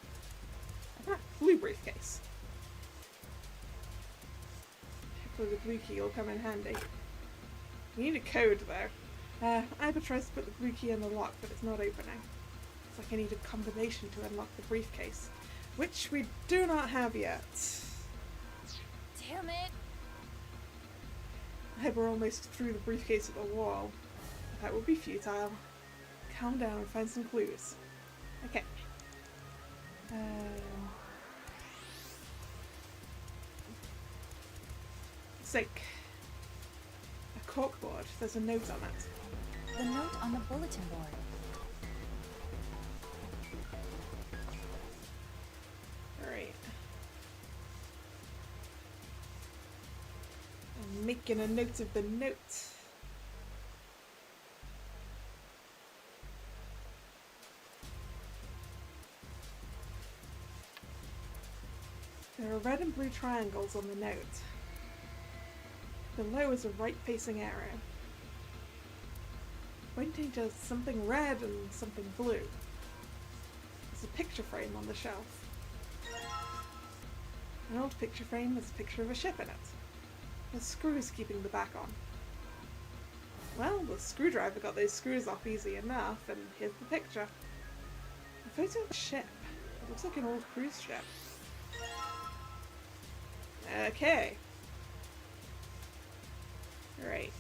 Ah, blue briefcase. Hopefully the blue key will come in handy. We need a code though. Iva tries to put the blue key in the lock, but it's not opening. It's like I need a combination to unlock the briefcase, which we do not have yet. Damn it! Iva almost threw the briefcase at the wall. That would be futile. Calm down and find some clues. Okay. Sink. A corkboard. There's a note on it. The note on the bulletin board. Alright. I'm making a note of the note. There are red and blue triangles on the note. Below is a right-facing arrow, pointing to something red and something blue. There's a picture frame on the shelf. An old picture frame with a picture of a ship in it. There's screws keeping the back on. Well, the screwdriver got those screws off easy enough, and here's the picture. A photo of a ship. It looks like an old cruise ship. Okay. Alright.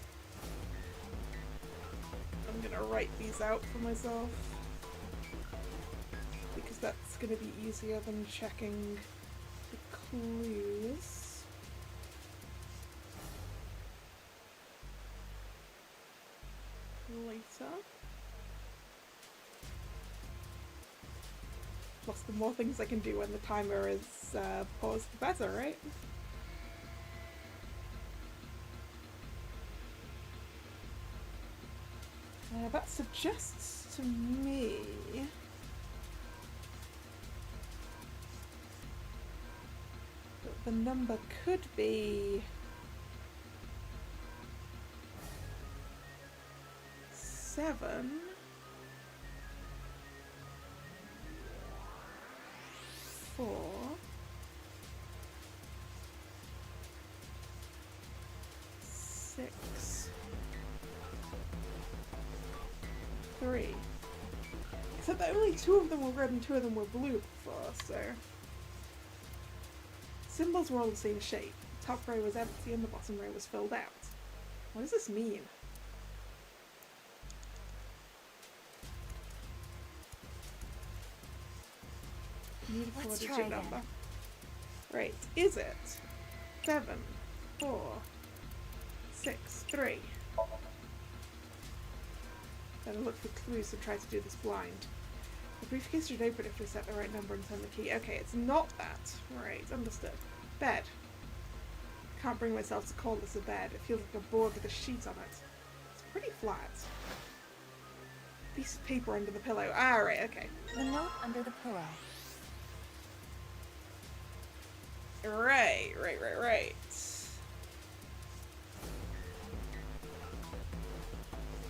I'm gonna write these out for myself, because that's gonna be easier than checking the clues. Later. Plus, the more things I can do when the timer is paused, the better, right? That suggests to me that the number could be 7, 4, 6, 3. Except that only 2 of them were red and 2 of them were blue before, so... Symbols were all the same shape. The top row was empty and the bottom row was filled out. What does this mean? Need a Let's 4-digit try again. number. Right, is it 7, 4, 6, 3? Better look for clues and try to do this blind. The briefcase should open if we set the right number and turn the key. Okay, it's not that. Right, understood. Bed. Can't bring myself to call this a bed. It feels like a board with a sheet on it. It's pretty flat. Piece of paper under the pillow. Ah, right, okay. The note under the pillow. Right.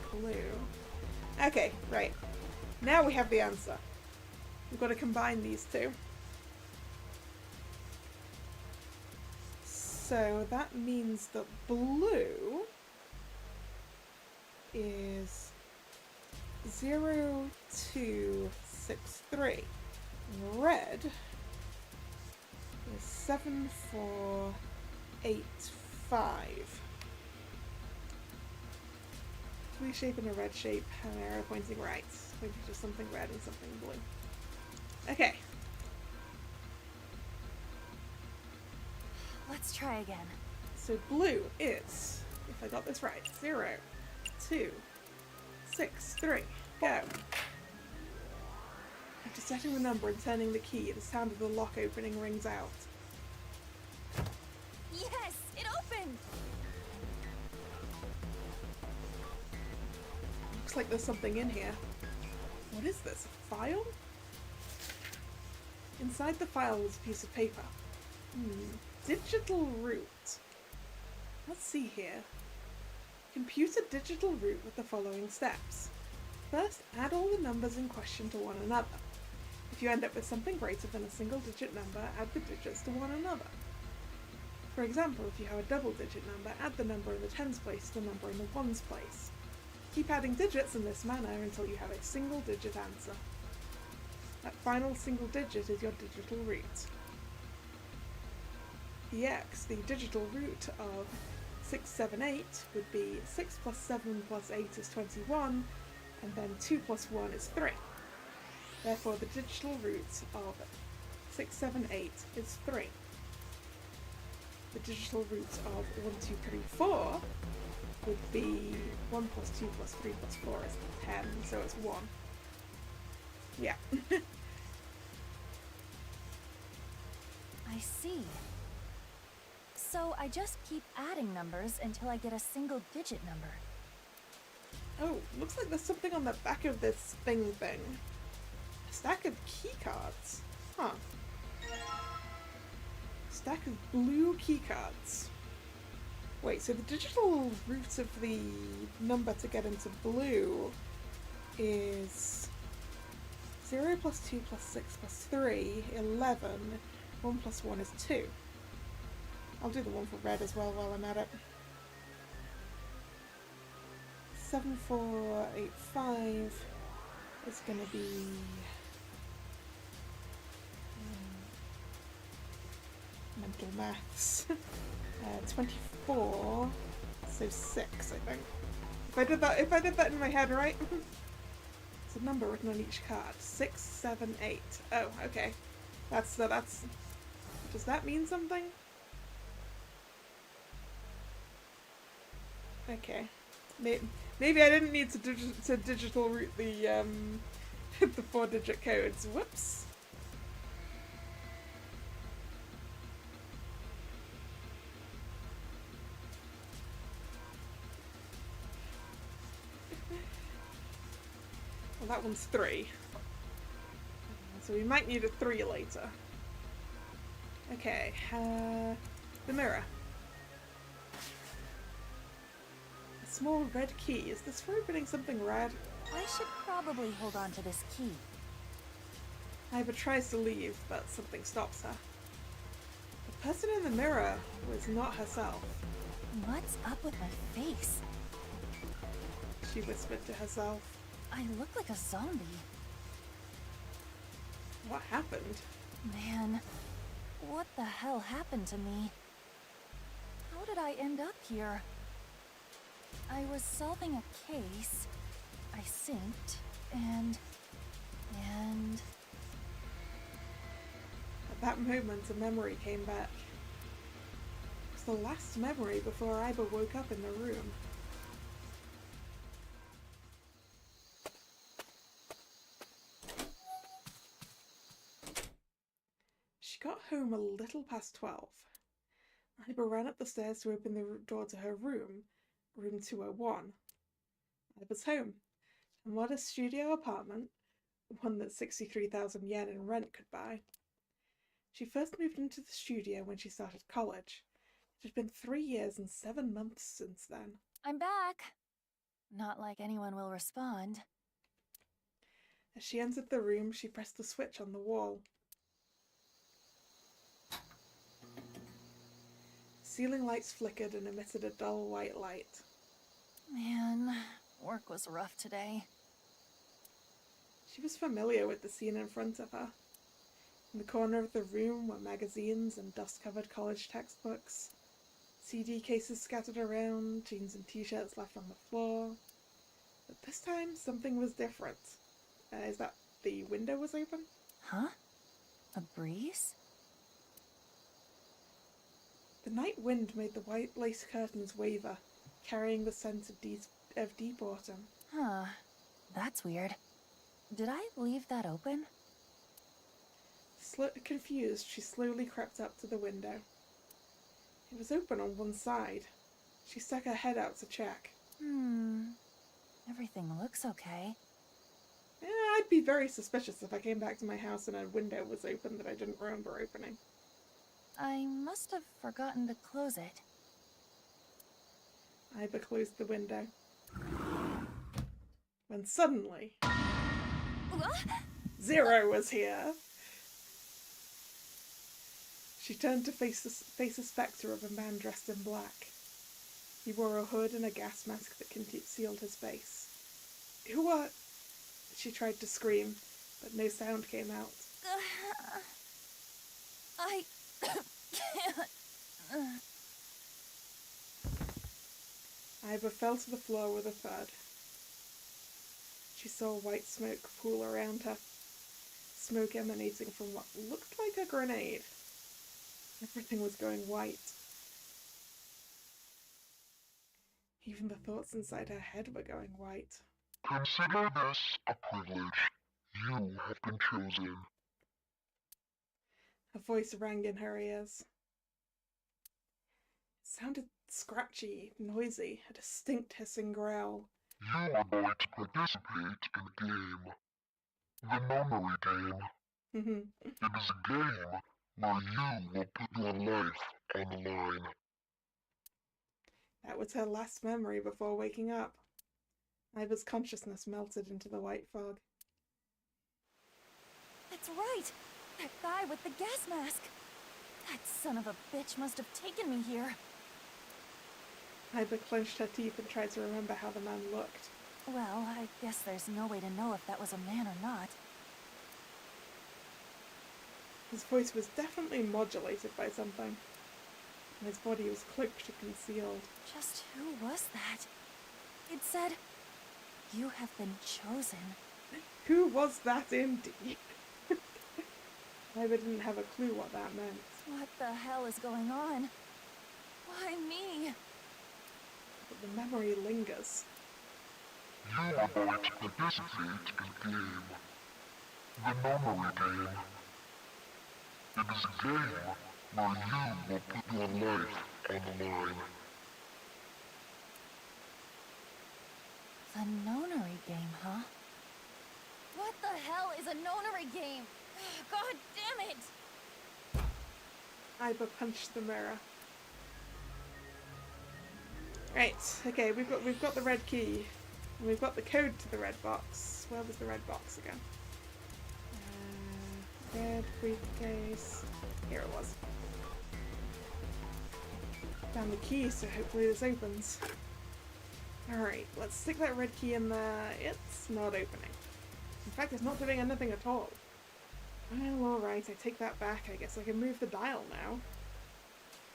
Clue. Okay, right. Now we have the answer. We've got to combine these two. So that means that blue is 0263. Red is 7485. Blue shape and a red shape, and an arrow pointing right. Pointing to something red and something blue. Okay. Let's try again. So blue is, if I got this right, 0, 2, 6, 3. Go. After setting the number and turning the key, the sound of the lock opening rings out. Yes, it opened! Looks like there's something in here. What is this? A file? Inside the file was a piece of paper. Digital root. Let's see here. Compute a digital root with the following steps. First, add all the numbers in question to one another. If you end up with something greater than a single-digit number, add the digits to one another. For example, if you have a double-digit number, add the number in the tens place to the number in the ones place. Keep adding digits in this manner until you have a single-digit answer. That final single digit is your digital root. The digital root of 678 would be 6 plus 7 plus 8 is 21, and then 2 plus 1 is 3. Therefore, the digital root of 678 is 3. The digital root of 1, 2, 3, 4 would be 1 plus 2 plus 3 plus 4 is 10, so it's 1. Yeah. I see. So I just keep adding numbers until I get a single-digit number. Oh, looks like there's something on the back of this thing. A stack of key cards. Huh. Stack of blue key cards. Wait, so the digital root of the number to get into blue is 0 plus 2 plus 6 plus 3, 11. 1 plus 1 is 2. I'll do the one for red as well while I'm at it. 7485 is going to be mental maths. 24, so 6, I think. If I did that in my head right. It's a number written on each card. 6, 7, 8. Oh, okay. That's. Does that mean something? Okay. Maybe I didn't need to digital root the the 4-digit codes. Whoops. Well, that one's 3. So we might need a 3 later. Okay, the mirror. A small red key. Is this for opening something red? I should probably hold on to this key. Iva tries to leave, but something stops her. The person in the mirror was not herself. What's up with my face? She whispered to herself. I look like a zombie. What happened? Man, what the hell happened to me? How did I end up here? I was solving a case. I synced, and... At that moment, a memory came back. It was the last memory before Iba woke up in the room. She got home a little past 12. Iba ran up the stairs to open the door to her room, room 201. Iba's home. A modest studio apartment, one that 63,000 yen in rent could buy. She first moved into the studio when she started college. It had been 3 years and 7 months since then. I'm back. Not like anyone will respond. As she entered the room, she pressed the switch on the wall. Ceiling lights flickered and emitted a dull white light. Man, work was rough today. She was familiar with the scene in front of her. In the corner of the room were magazines and dust-covered college textbooks, CD cases scattered around, jeans and t-shirts left on the floor. But this time, something was different. Is that the window was open? Huh? A breeze? The night wind made the white lace curtains waver, carrying the scent of deep autumn. Huh. That's weird. Did I leave that open? Confused, she slowly crept up to the window. It was open on one side. She stuck her head out to check. Everything looks okay. Yeah, I'd be very suspicious if I came back to my house and a window was open that I didn't remember opening. I must have forgotten to close it. Iba closed the window. When suddenly... Zero was here! She turned to face a spectre of a man dressed in black. He wore a hood and a gas mask that concealed his face. Who are... She tried to scream, but no sound came out. I can't... Iba fell to the floor with a thud. She saw white smoke pool around her, smoke emanating from what looked like a grenade. Everything was going white. Even the thoughts inside her head were going white. Consider this a privilege. You have been chosen. Her voice rang in her ears. It sounded scratchy, noisy, a distinct hissing growl. You are going to participate in a game. The memory game. It is a game where you will put your life on the line. That was her last memory before waking up. Iba's consciousness melted into the white fog. That's right! That guy with the gas mask! That son of a bitch must have taken me here. Iba clenched her teeth and tried to remember how the man looked. Well, I guess there's no way to know if that was a man or not. His voice was definitely modulated by something, and his body was cloaked and concealed. Just who was that? It said, "You have been chosen." Who was that indeed? Iba didn't have a clue what that meant. What the hell is going on? Why me? But the memory lingers. You are going to participate in a game. The memory game. It is a game where you will put your life on the line. The nonary game, huh? What the hell is a nonary game? God damn it! Iba punched the mirror. Right, okay, we've got the red key. And we've got the code to the red box. Where was the red box again? Red briefcase. Here it was. Found the key, so hopefully this opens. Alright, let's stick that red key in there. It's not opening. In fact, it's not doing anything at all. Well, alright, I take that back. I guess I can move the dial now.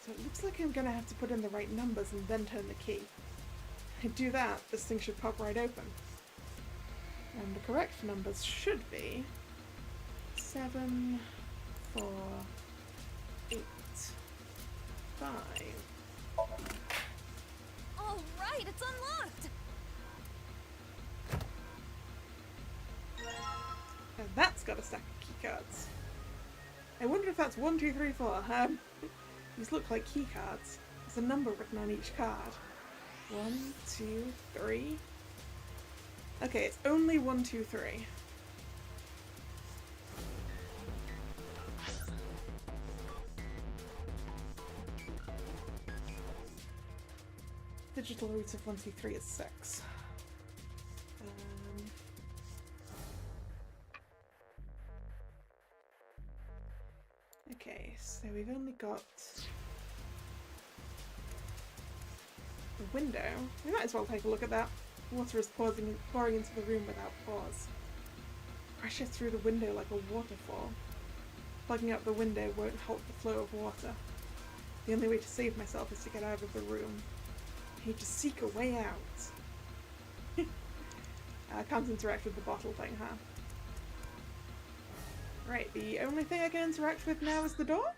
So it looks like I'm gonna have to put in the right numbers and then turn the key. If I do that, this thing should pop right open. And the correct numbers should be 7, 4, 8, 5. All right, it's unlocked. And that's got a stack of keycards. I wonder if that's 1, 2, 3, 4. These look like keycards. There's a number written on each card. 1, 2, 3. Okay, it's only 1, 2, 3. Digital root of 1, 2, 3 is 6. Okay, so we've only got the window. We might as well take a look at that. Water is pouring into the room without pause. Pressure through the window like a waterfall. Plugging up the window won't halt the flow of water. The only way to save myself is to get out of the room. I need to seek a way out. I can't interact with the bottle thing, huh? Right, the only thing I can interact with now is the door?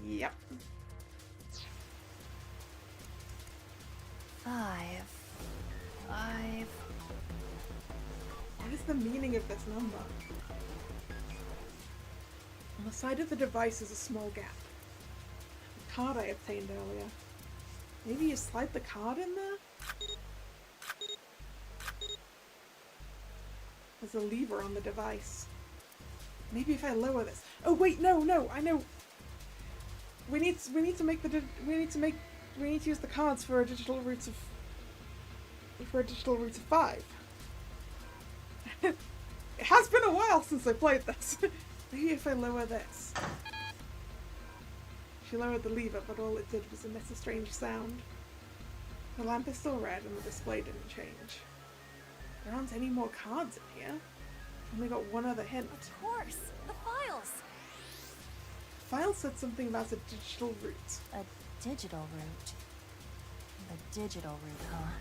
Yep. 5. What is the meaning of this number? On the side of the device is a small gap. The card I obtained earlier. Maybe you slide the card in there? There's a lever on the device. Maybe if I lower this. Oh wait, no, I know. We need to use the cards for a digital root of 5. It has been a while since I played this. Maybe if I lower this. She lowered the lever, but all it did was emit a strange sound. The lamp is still red and the display didn't change. There aren't any more cards in here. I've only got one other hint. Of course, the files. The file said something about a digital root. A digital root. A digital root, huh?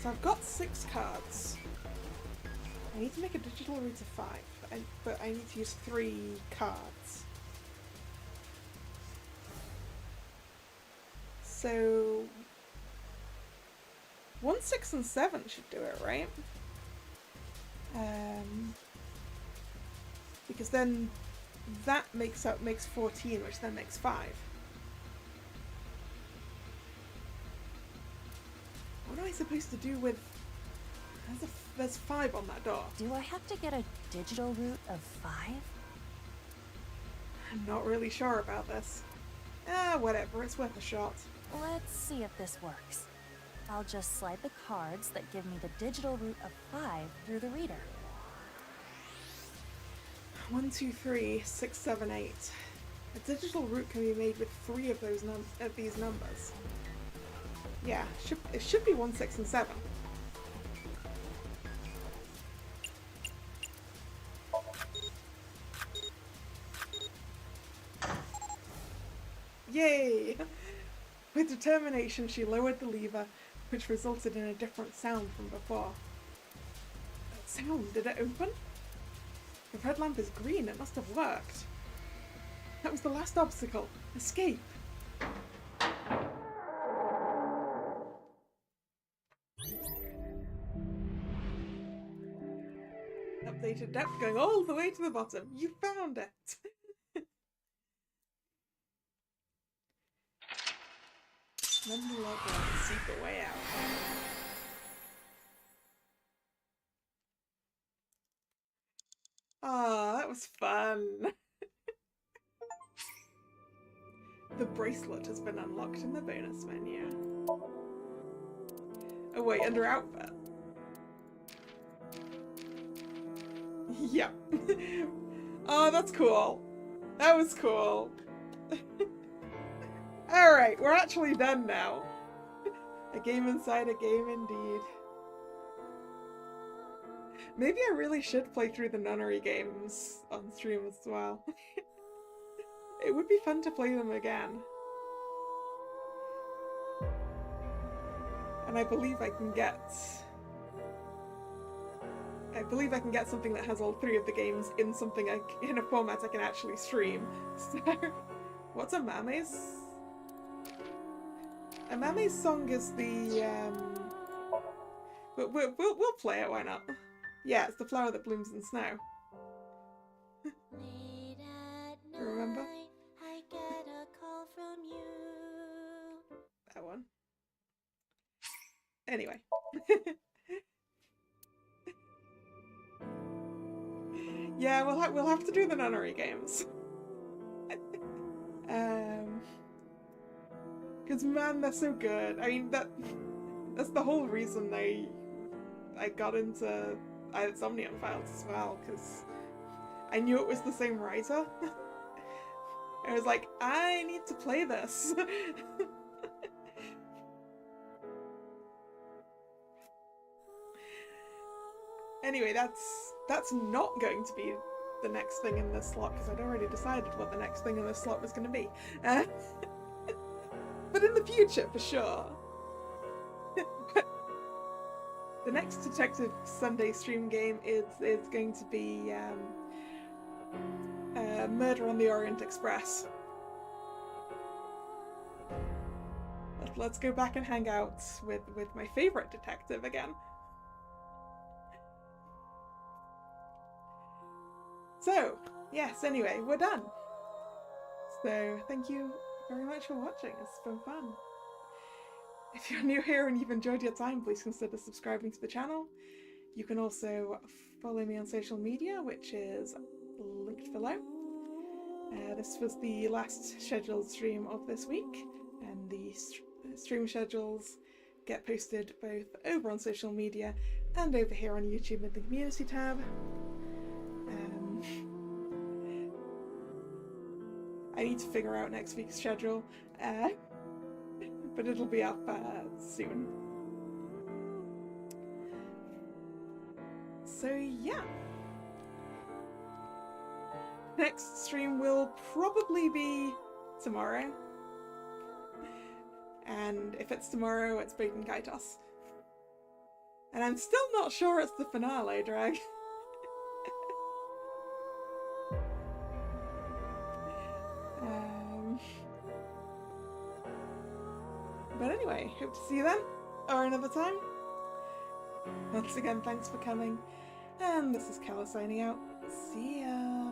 So I've got 6 cards. I need to make a digital root of 5, but I need to use 3 cards. So 1, 6, and 7 should do it, right? Because then that makes 14, which then makes 5. What am I supposed to do with... There's 5 on that door. Do I have to get a digital root of 5? I'm not really sure about this. Whatever, it's worth a shot. Let's see if this works. I'll just slide the cards that give me the digital root of 5 through the reader. 1, 2, 3, 6, 7, 8. A digital root can be made with 3 of these numbers. Yeah, it should be 1, 6, and 7. Yay! With determination, she lowered the lever, which resulted in a different sound from before. That sound, did it open? The red lamp is green, it must have worked. That was the last obstacle. Escape! Updated depth going all the way to the bottom. You found it! Then the log and seek a way out. Ah, that was fun. The bracelet has been unlocked in the bonus menu. Oh wait, under outfit. Yep. Oh, that's cool. That was cool. Alright, we're actually done now. A game inside a game indeed. Maybe I really should play through the nunnery games on stream as well. It would be fun to play them again. And I believe I can get something that has all three of the games in something in a format I can actually stream. So, what's a Mame's? A Mame's song is the we'll play it. Why not? Yeah, it's the flower that blooms in snow. Remember? I get a call from you. That one. Anyway. Yeah, we'll have to do the nunnery games. Because man, they're so good. I mean, that's the whole reason I got into Somnium Files as well, because I knew it was the same writer. I was like, I need to play this. Anyway, that's not going to be the next thing in this slot, because I'd already decided what the next thing in this slot was going to be. But in the future, for sure. The next Detective Sunday stream game is going to be Murder on the Orient Express. Let's go back and hang out with my favourite detective again. So, yes, anyway, we're done. So, thank you very much for watching. It's been fun. If you're new here and you've enjoyed your time, please consider subscribing to the channel. You can also follow me on social media, which is linked below. This was the last scheduled stream of this week, and the stream schedules get posted both over on social media and over here on YouTube in the community tab. I need to figure out next week's schedule, but it'll be up soon. So yeah, next stream will probably be tomorrow, and if it's tomorrow, it's Baten Kaitos. And I'm still not sure it's the finale, Drag. But anyway, hope to see you then, or another time. Once again, thanks for coming, and this is Kalla signing out. See ya!